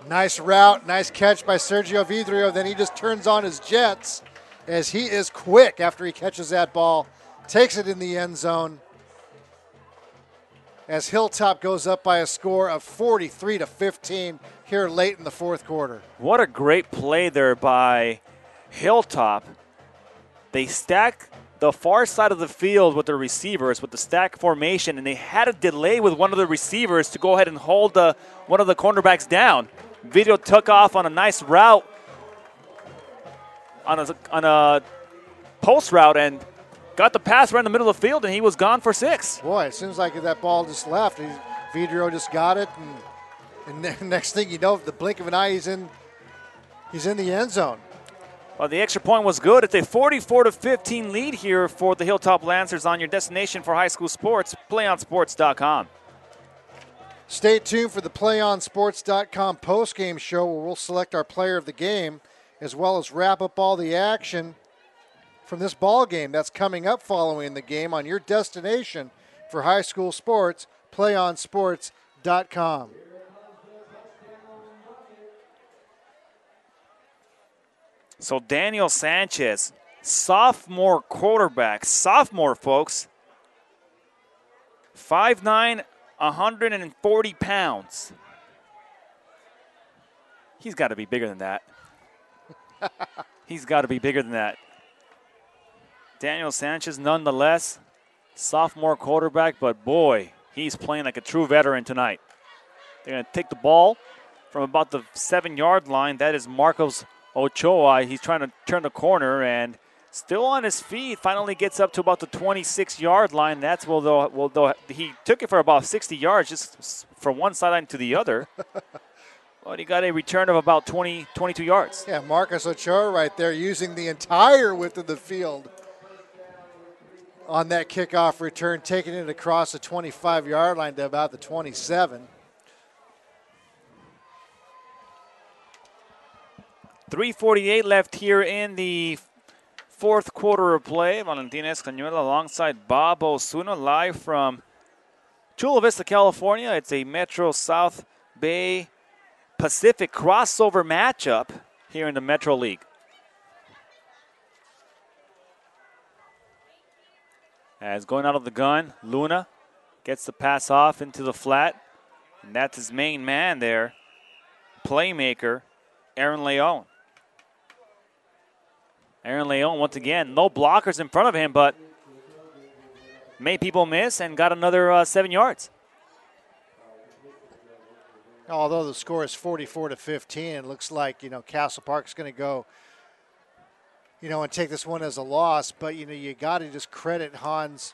[SPEAKER 2] Nice route, nice catch by Sergio Vidrio. Then he just turns on his jets as he is quick after he catches that ball, takes it in the end zone. as Hilltop goes up by a score of 43-15 here late in the fourth quarter.
[SPEAKER 1] What a great play there by Hilltop. They stack the far side of the field with the receivers with the stack formation, and they had a delay with one of the receivers to go ahead and hold one of the cornerbacks down. Video took off on a nice route, on a post route, and got the pass right in the middle of the field, and he was gone for 6.
[SPEAKER 2] Boy, it seems like that ball just left. Vidrio just got it, and next thing you know, the blink of an eye, he's in the end zone.
[SPEAKER 1] Well, the extra point was good. It's a 44-15 lead here for the Hilltop Lancers on your destination for high school sports, PlayOnSports.com.
[SPEAKER 2] Stay tuned for the PlayOnSports.com postgame show where we'll select our player of the game as well as wrap up all the action from this ball game that's coming up following the game on your destination for high school sports, PlayOnSports.com.
[SPEAKER 1] So Daniel Sanchez, sophomore quarterback, folks, 5'9", 140 pounds. He's got to be bigger than that. He's got to be bigger than that. Daniel Sanchez, nonetheless, sophomore quarterback, but boy, he's playing like a true veteran tonight. They're going to take the ball from about the 7-yard line. That is Marcos Ochoa. He's trying to turn the corner and still on his feet. Finally gets up to about the 26-yard line. That's he took it for about 60 yards just from one sideline to the other. But he got a return of about 22 yards.
[SPEAKER 2] Yeah, Marcos Ochoa right there using the entire width of the field on that kickoff return, taking it across the 25-yard line to about the 27.
[SPEAKER 1] 3:48 left here in the fourth quarter of play. Valentin Escañuela alongside Bob Osuna live from Chula Vista, California. It's a Metro South Bay Pacific crossover matchup here in the Metro League. As going out of the gun, Luna gets the pass off into the flat. And that's his main man there, playmaker, Aaron Leon. Aaron Leon, once again, no blockers in front of him, but made people miss and got another 7 yards.
[SPEAKER 2] Although the score is 44-15, it looks like, Castle Park's going to go, and take this one as a loss. But, you got to just credit Hans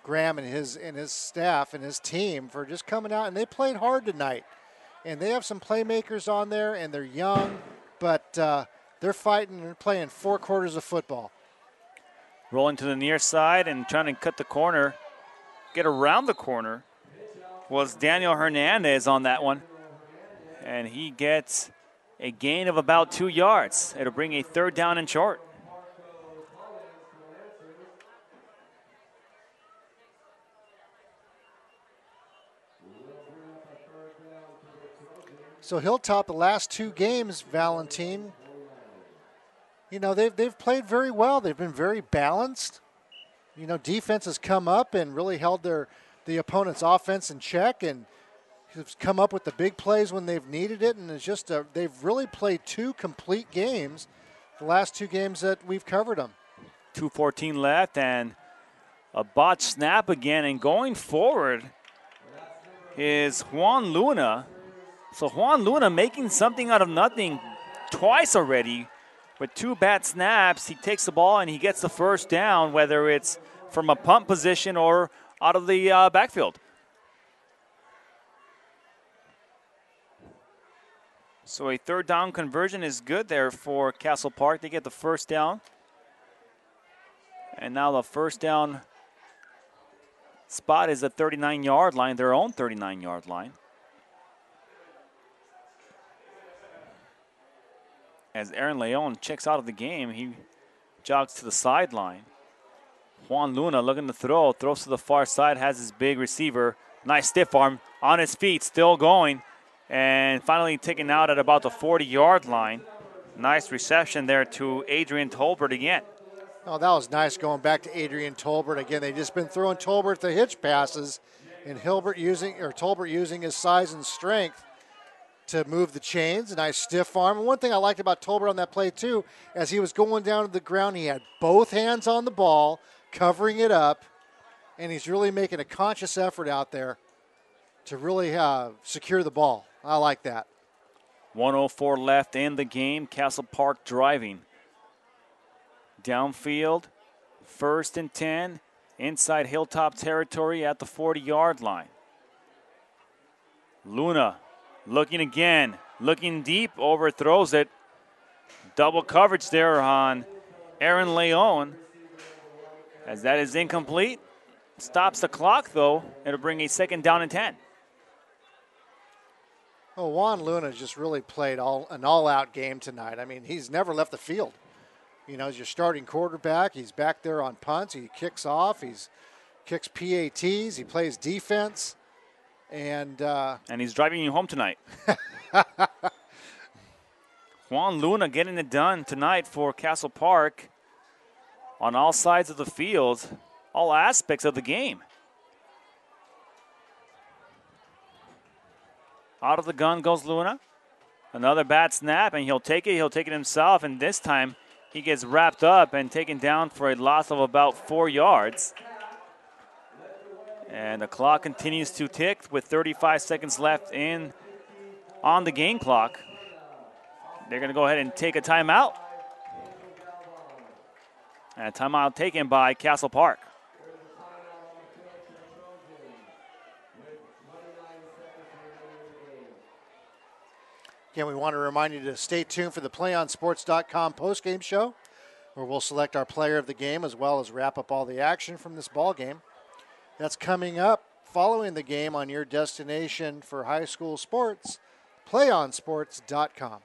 [SPEAKER 2] Graham and his staff and his team for just coming out. And they played hard tonight. And they have some playmakers on there, and they're young, but they're fighting and playing 4 quarters of football.
[SPEAKER 1] Rolling to the near side and trying to cut the corner, get around the corner, was Daniel Hernandez on that one. And he gets a gain of about 2 yards. It'll bring a 3rd down and short.
[SPEAKER 2] So Hilltop, the last 2 games, Valentin, they've played very well. They've been very balanced. Defense has come up and really held the opponent's offense in check and has come up with the big plays when they've needed it. And it's just they've really played 2 complete games, the last 2 games that we've covered them.
[SPEAKER 1] 2:14 left and a botched snap again. And going forward is Juan Luna. So Juan Luna making something out of nothing twice already with 2 bad snaps. He takes the ball and he gets the 1st down, whether it's from a punt position or out of the backfield. So a 3rd down conversion is good there for Castle Park. They get the 1st down. And now the 1st down spot is the 39-yard line, their own 39-yard line. As Aaron Leon checks out of the game, he jogs to the sideline. Juan Luna looking to throw, throws to the far side, has his big receiver. Nice stiff arm on his feet, still going. And finally taken out at about the 40-yard line. Nice reception there to Adrian Tolbert again.
[SPEAKER 2] Oh, that was nice going back to Adrian Tolbert again. They've just been throwing Tolbert the hitch passes, and Tolbert using his size and strength to move the chains. A nice stiff arm. And one thing I liked about Tolbert on that play too, as he was going down to the ground, he had both hands on the ball, covering it up, and he's really making a conscious effort out there to really secure the ball. I like that.
[SPEAKER 1] 1:04 left in the game. Castle Park driving. Downfield, 1st and 10, inside Hilltop territory at the 40-yard line. Luna looking again, looking deep, overthrows it. Double coverage there on Aaron Leon, as that is incomplete. Stops the clock, though. It'll bring a 2nd down and 10.
[SPEAKER 2] Well, Juan Luna just really played an all-out game tonight. I mean, he's never left the field. You know, as your starting quarterback, he's back there on punts. He kicks off. He kicks PATs. He plays defense. And
[SPEAKER 1] he's driving you home tonight. Juan Luna getting it done tonight for Castle Park on all sides of the field, all aspects of the game. Out of the gun goes Luna. Another bad snap, and he'll take it. He'll take it himself, and this time he gets wrapped up and taken down for a loss of about 4 yards. And the clock continues to tick with 35 seconds left on the game clock. They're going to go ahead and take a timeout. And a timeout taken by Castle Park.
[SPEAKER 2] Again, we want to remind you to stay tuned for the PlayOnSports.com postgame show, where we'll select our player of the game as well as wrap up all the action from this ball game. That's coming up following the game on your destination for high school sports, PlayOnSports.com.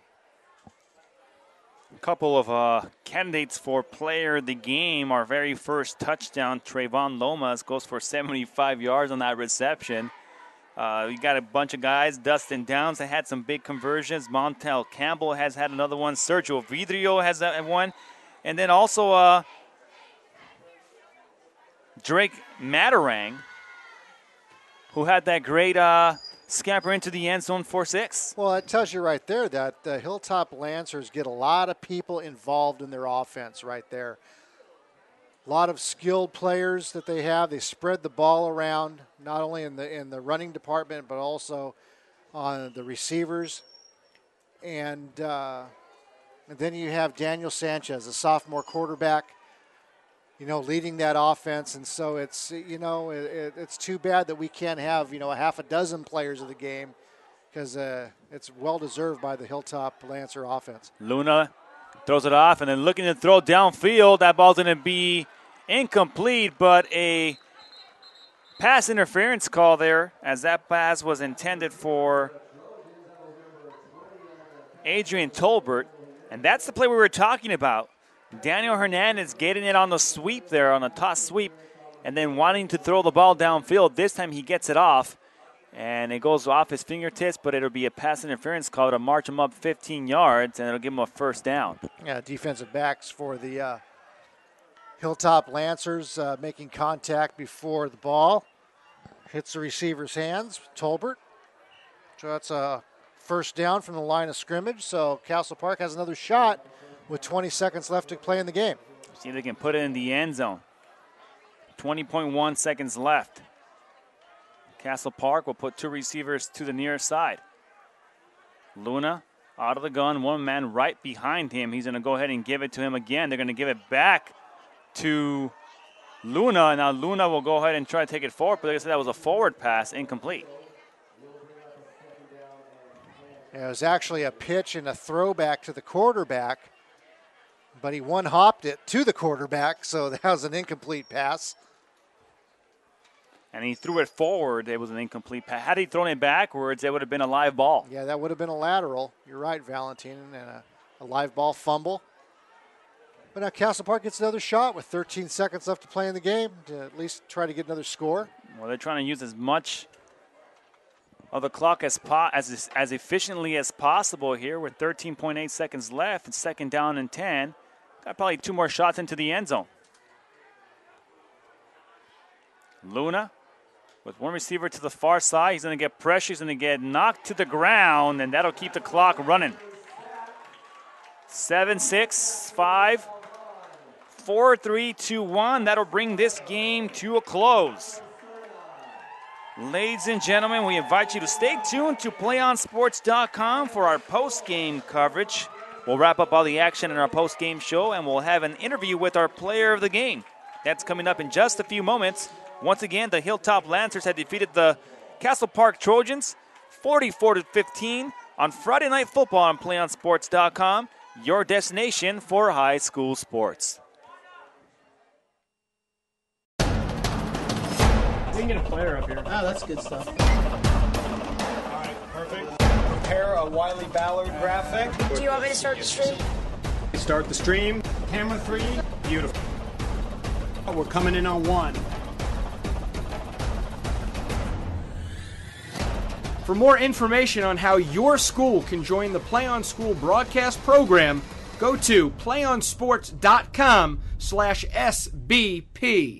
[SPEAKER 1] A couple of candidates for player of the game. Our very first touchdown, Trayvon Lomas, goes for 75 yards on that reception. We got a bunch of guys. Dustin Downs that had some big conversions. Montel Campbell has had another one. Sergio Vidrio has one. And then also Drake Matarang, who had that great scamper into the end zone for 6.
[SPEAKER 2] Well, it tells you right there that the Hilltop Lancers get a lot of people involved in their offense right there. A lot of skilled players that they have. They spread the ball around, not only in the running department, but also on the receivers. And then you have Daniel Sanchez, a sophomore quarterback, leading that offense. And so it's, it's too bad that we can't have, a half a dozen players of the game, because it's well-deserved by the Hilltop Lancer offense.
[SPEAKER 1] Luna throws it off and then looking to throw downfield. That ball's going to be incomplete, but a pass interference call there, as that pass was intended for Adrian Tolbert. And that's the play we were talking about. Daniel Hernandez getting it on the sweep there, on the toss sweep, and then wanting to throw the ball downfield. This time he gets it off, and it goes off his fingertips, but it'll be a pass interference call to march him up 15 yards, and it'll give him a 1st down.
[SPEAKER 2] Yeah, defensive backs for the Hilltop Lancers making contact before the ball. Hits the receiver's hands, Tolbert. So that's a 1st down from the line of scrimmage. So Castle Park has another shot with 20 seconds left to play in the game.
[SPEAKER 1] See if they can put it in the end zone. 20.1 seconds left. Castle Park will put 2 receivers to the near side. Luna out of the gun, 1 man right behind him. He's going to go ahead and give it to him again. They're going to give it back to Luna. Now Luna will go ahead and try to take it forward, but like I said, that was a forward pass, incomplete.
[SPEAKER 2] Yeah, it was actually a pitch and a throwback to the quarterback, but he one-hopped it to the quarterback, so that was an incomplete pass.
[SPEAKER 1] And he threw it forward. It was an incomplete pass. Had he thrown it backwards, it would have been a live ball.
[SPEAKER 2] Yeah, that would have been a lateral. You're right, Valentin, and a live ball fumble. But now Castle Park gets another shot with 13 seconds left to play in the game to at least try to get another score.
[SPEAKER 1] Well, they're trying to use as much of the clock as efficiently as possible here with 13.8 seconds left. It's 2nd down and 10. Got probably 2 more shots into the end zone. Luna with one receiver to the far side. He's going to get pressure. He's going to get knocked to the ground, and that'll keep the clock running. 7-6, 5, 4, 3, 2, 1. That'll bring this game to a close. Ladies and gentlemen, we invite you to stay tuned to PlayOnSports.com for our post-game coverage. We'll wrap up all the action in our post-game show, and we'll have an interview with our player of the game. That's coming up in just a few moments. Once again, the Hilltop Lancers had defeated the Castle Park Trojans 44-15 on Friday Night Football on PlayOnSports.com, your destination for high school sports.
[SPEAKER 7] We can get a player up here.
[SPEAKER 8] Oh, that's good stuff.
[SPEAKER 7] All right, perfect. Prepare a Wiley Ballard graphic.
[SPEAKER 9] Do you want me to start the stream?
[SPEAKER 7] Start the stream. Camera 3. Beautiful. We're coming in on 1. For more information on how your school can join the Play On School broadcast program, go to playonsports.com/SBP.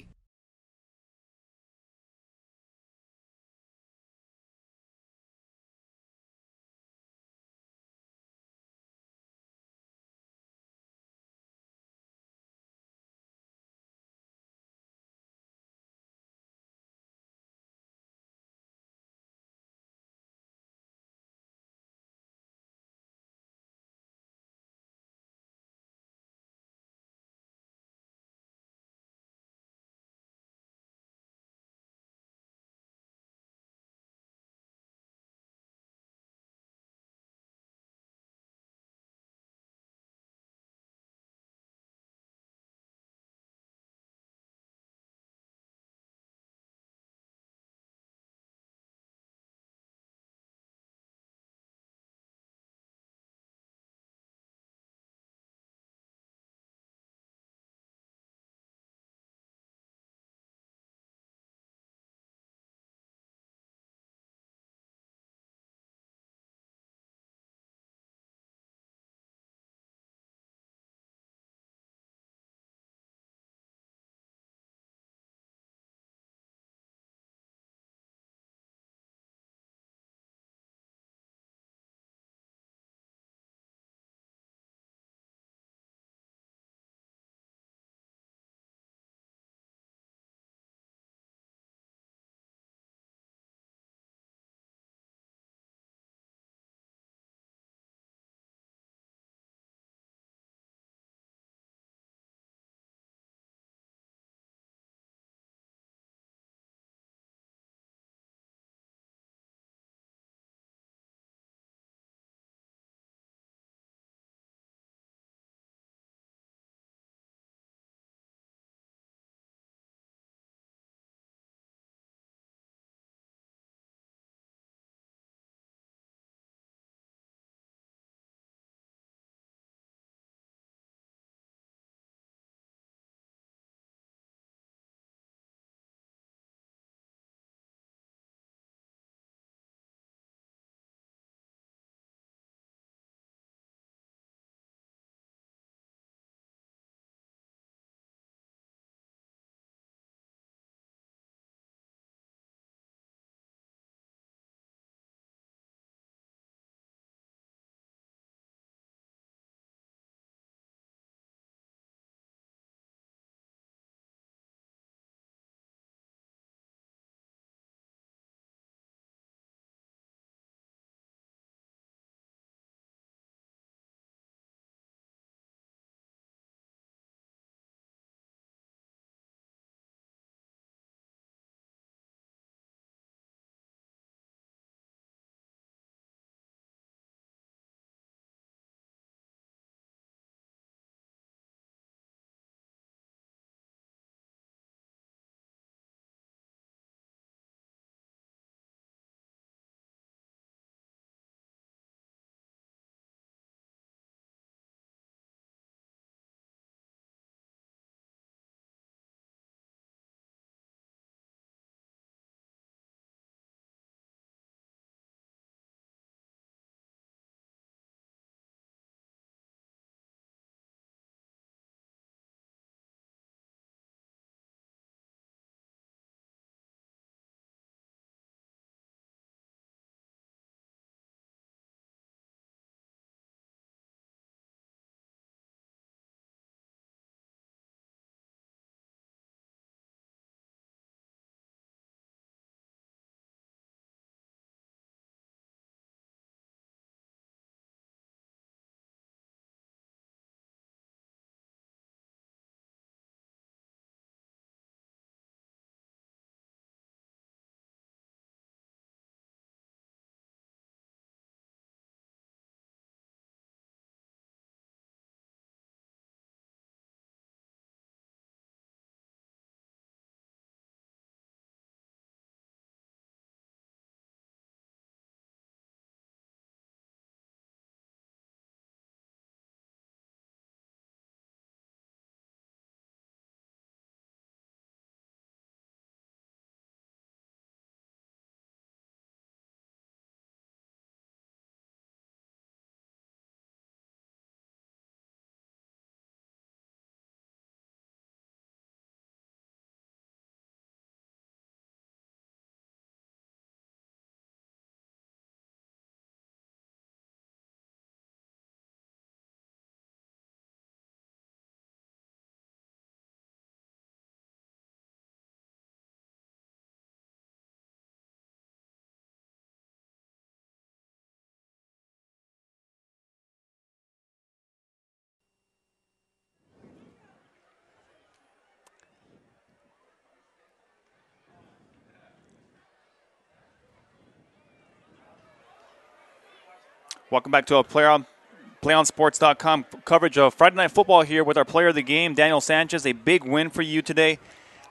[SPEAKER 1] Welcome back to a PlayOnSports.com coverage of Friday Night Football here with our player of the game, Daniel Sanchez. A big win for you today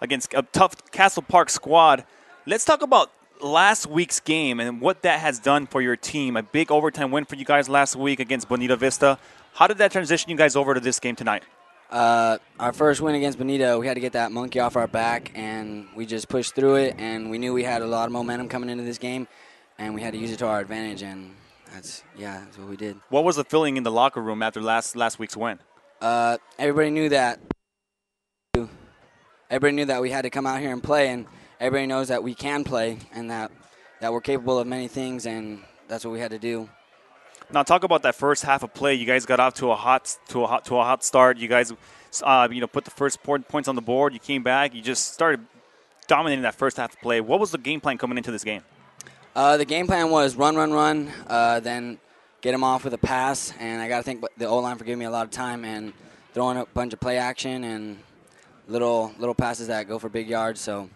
[SPEAKER 1] against a tough Castle Park squad. Let's talk about last week's game and what that has done for your team. A big overtime win for you guys last week against Bonita Vista. How did that transition you guys over to this game tonight?
[SPEAKER 8] Our first win against Bonita, we had to get that monkey off our back, and we just pushed through it, and we knew we had a lot of momentum coming into this game, and we had to use it to our advantage, and that's what we did.
[SPEAKER 1] What was the feeling in the locker room after last week's win?
[SPEAKER 8] Everybody knew that we had to come out here and play, and everybody knows that we can play and that we're capable of many things, and that's what we had to do.
[SPEAKER 1] Now talk about that first half of play. You guys got off to a hot start. You guys, put the first points on the board. You came back. You just started dominating that first half of play. What was the game plan coming into this game?
[SPEAKER 8] The game plan was run, then get him off with a pass, and I got to thank the O-line for giving me a lot of time and throwing a bunch of play action and little passes that go for big yards. So,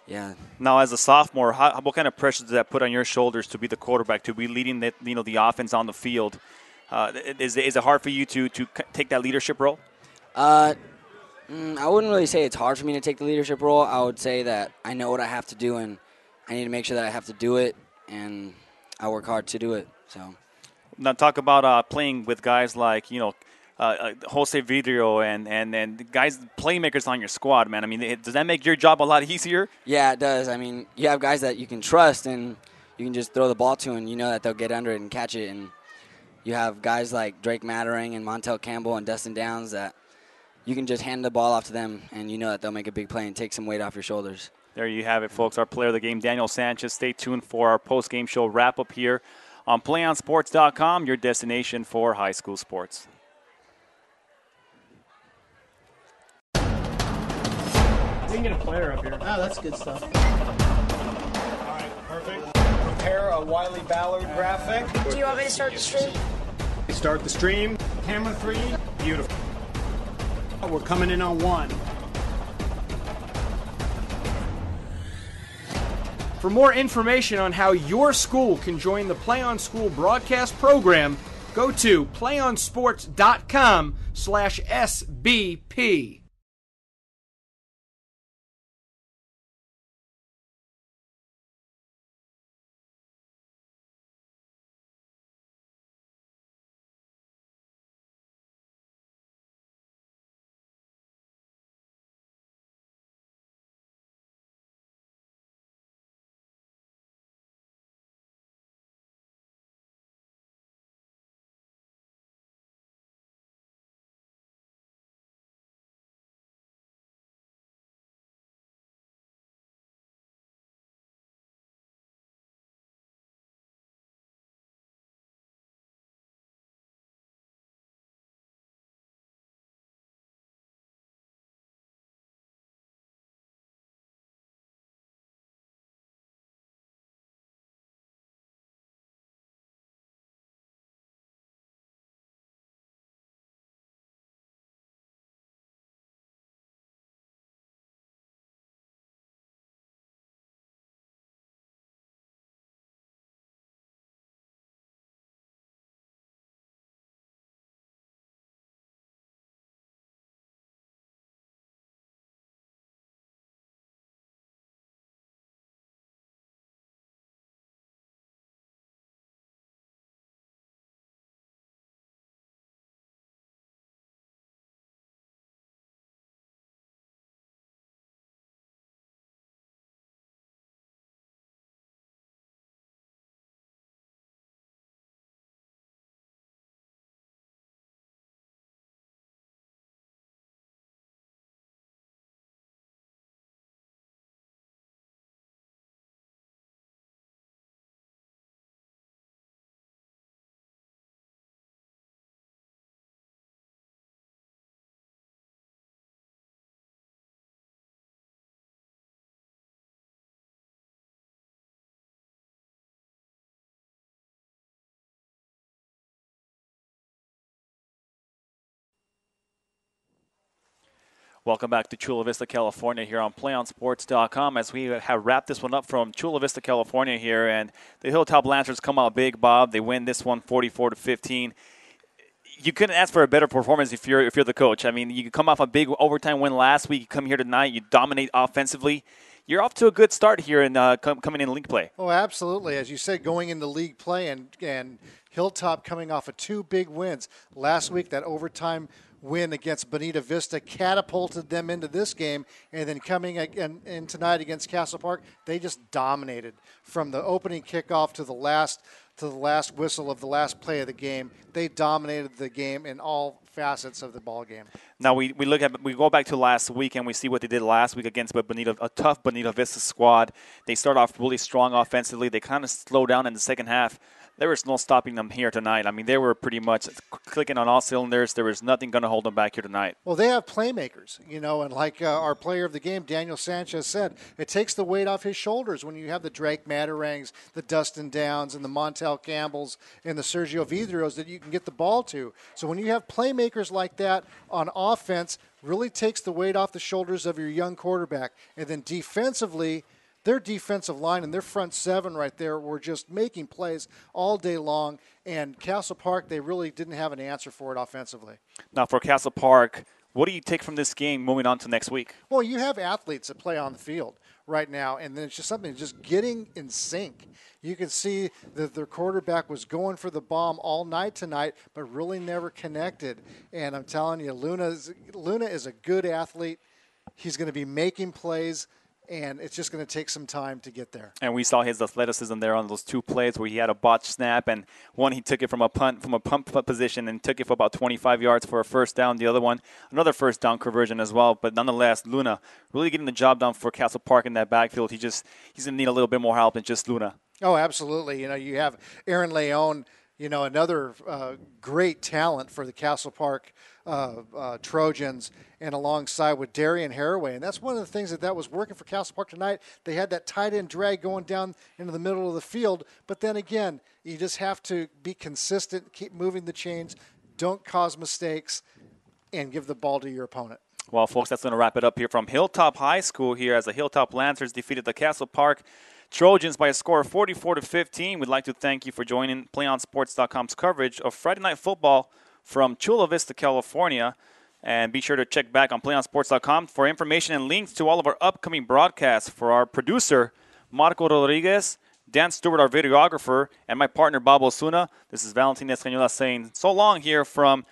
[SPEAKER 8] yeah.
[SPEAKER 1] Now, as a sophomore, what kind of pressure does that put on your shoulders to be the quarterback, to be leading the offense on the field? Is it hard for you to take that leadership role?
[SPEAKER 8] I wouldn't really say it's hard for me to take the leadership role. I would say that I know what I have to do, and I need to make sure that I have to do it, and I work hard to do it. So,
[SPEAKER 1] now talk about playing with guys like Jose Vidrio and guys, playmakers on your squad, man. I mean, does that make your job a lot easier?
[SPEAKER 8] Yeah, it does. I mean, you have guys that you can trust, and you can just throw the ball to, and you know that they'll get under it and catch it. And you have guys like Drake Mattering and Montel Campbell and Dustin Downs that you can just hand the ball off to them, and you know that they'll make a big play and take some weight off your shoulders.
[SPEAKER 1] There you have it, folks. Our player of the game, Daniel Sanchez. Stay tuned for our post-game show wrap-up here on PlayOnSports.com, your destination for high school sports.
[SPEAKER 7] We can get a player up here.
[SPEAKER 9] Oh, that's good stuff.
[SPEAKER 7] All right, perfect. Prepare a Wiley Ballard graphic.
[SPEAKER 10] Do you want me to start the stream?
[SPEAKER 7] Start the stream. Camera 3. Beautiful. We're coming in on 1. For more information on how your school can join the Play On School broadcast program, go to playonsports.com/SBP.
[SPEAKER 1] Welcome back to Chula Vista, California here on PlayOnSports.com as we have wrapped this one up from Chula Vista, California here. And the Hilltop Lancers come out big, Bob. They win this one 44-15. You couldn't ask for a better performance if you're the coach. I mean, you come off a big overtime win last week. You come here tonight, you dominate offensively. You're off to a good start here in coming in league play.
[SPEAKER 2] Oh, absolutely. As you said, going into league play and Hilltop coming off of 2 big wins. Last week, that overtime win against Bonita Vista catapulted them into this game, and then coming in tonight against Castle Park, they just dominated from the opening kickoff to the last whistle of the last play of the game. They dominated the game in all facets of the ball game.
[SPEAKER 1] Now we go back to last week and we see what they did last week against a tough Bonita Vista squad. They start off really strong offensively. They kind of slow down in the second half. There was no stopping them here tonight. I mean, they were pretty much clicking on all cylinders. There was nothing going to hold them back here tonight.
[SPEAKER 2] Well, they have playmakers, and like our player of the game, Daniel Sanchez, said, it takes the weight off his shoulders when you have the Drake Matarangs, the Dustin Downs, and the Montel Campbells, and the Sergio Vidrios that you can get the ball to. So when you have playmakers like that on offense, really takes the weight off the shoulders of your young quarterback. And then defensively, their defensive line and their front 7 right there were just making plays all day long. And Castle Park, they really didn't have an answer for it offensively.
[SPEAKER 1] Now for Castle Park, what do you take from this game moving on to next week?
[SPEAKER 2] Well, you have athletes that play on the field right now, and then it's just something just getting in sync. You can see that their quarterback was going for the bomb all night tonight, but really never connected. And I'm telling you, Luna is a good athlete. He's going to be making plays, and it's just going to take some time to get there.
[SPEAKER 1] And we saw his athleticism there on those 2 plays where he had a botched snap, and one he took it from a punt position and took it for about 25 yards for a first down. The other one, another first down conversion as well. But nonetheless, Luna really getting the job done for Castle Park in that backfield. He's going to need a little bit more help than just Luna.
[SPEAKER 2] Oh, absolutely. You have Aaron Leon, another great talent for the Castle Park Trojans, and alongside with Darian Haraway. And that's one of the things that was working for Castle Park tonight. They had that tight end drag going down into the middle of the field. But then again, you just have to be consistent, keep moving the chains, don't cause mistakes, and give the ball to your opponent.
[SPEAKER 1] Well, folks, that's going to wrap it up here from Hilltop High School here as the Hilltop Lancers defeated the Castle Park Trojans by a score of 44-15. We'd like to thank you for joining PlayOnSports.com's coverage of Friday Night Football from Chula Vista, California. And be sure to check back on PlayOnSports.com for information and links to all of our upcoming broadcasts. For our producer, Marco Rodriguez, Dan Stewart, our videographer, and my partner, Bob Osuna, this is Valentin Escañola saying so long here from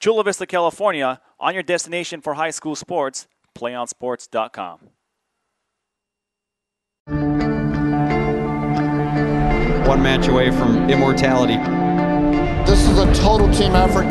[SPEAKER 1] Chula Vista, California, on your destination for high school sports, PlayOnSports.com.
[SPEAKER 4] One match away from immortality.
[SPEAKER 5] This is a total team effort.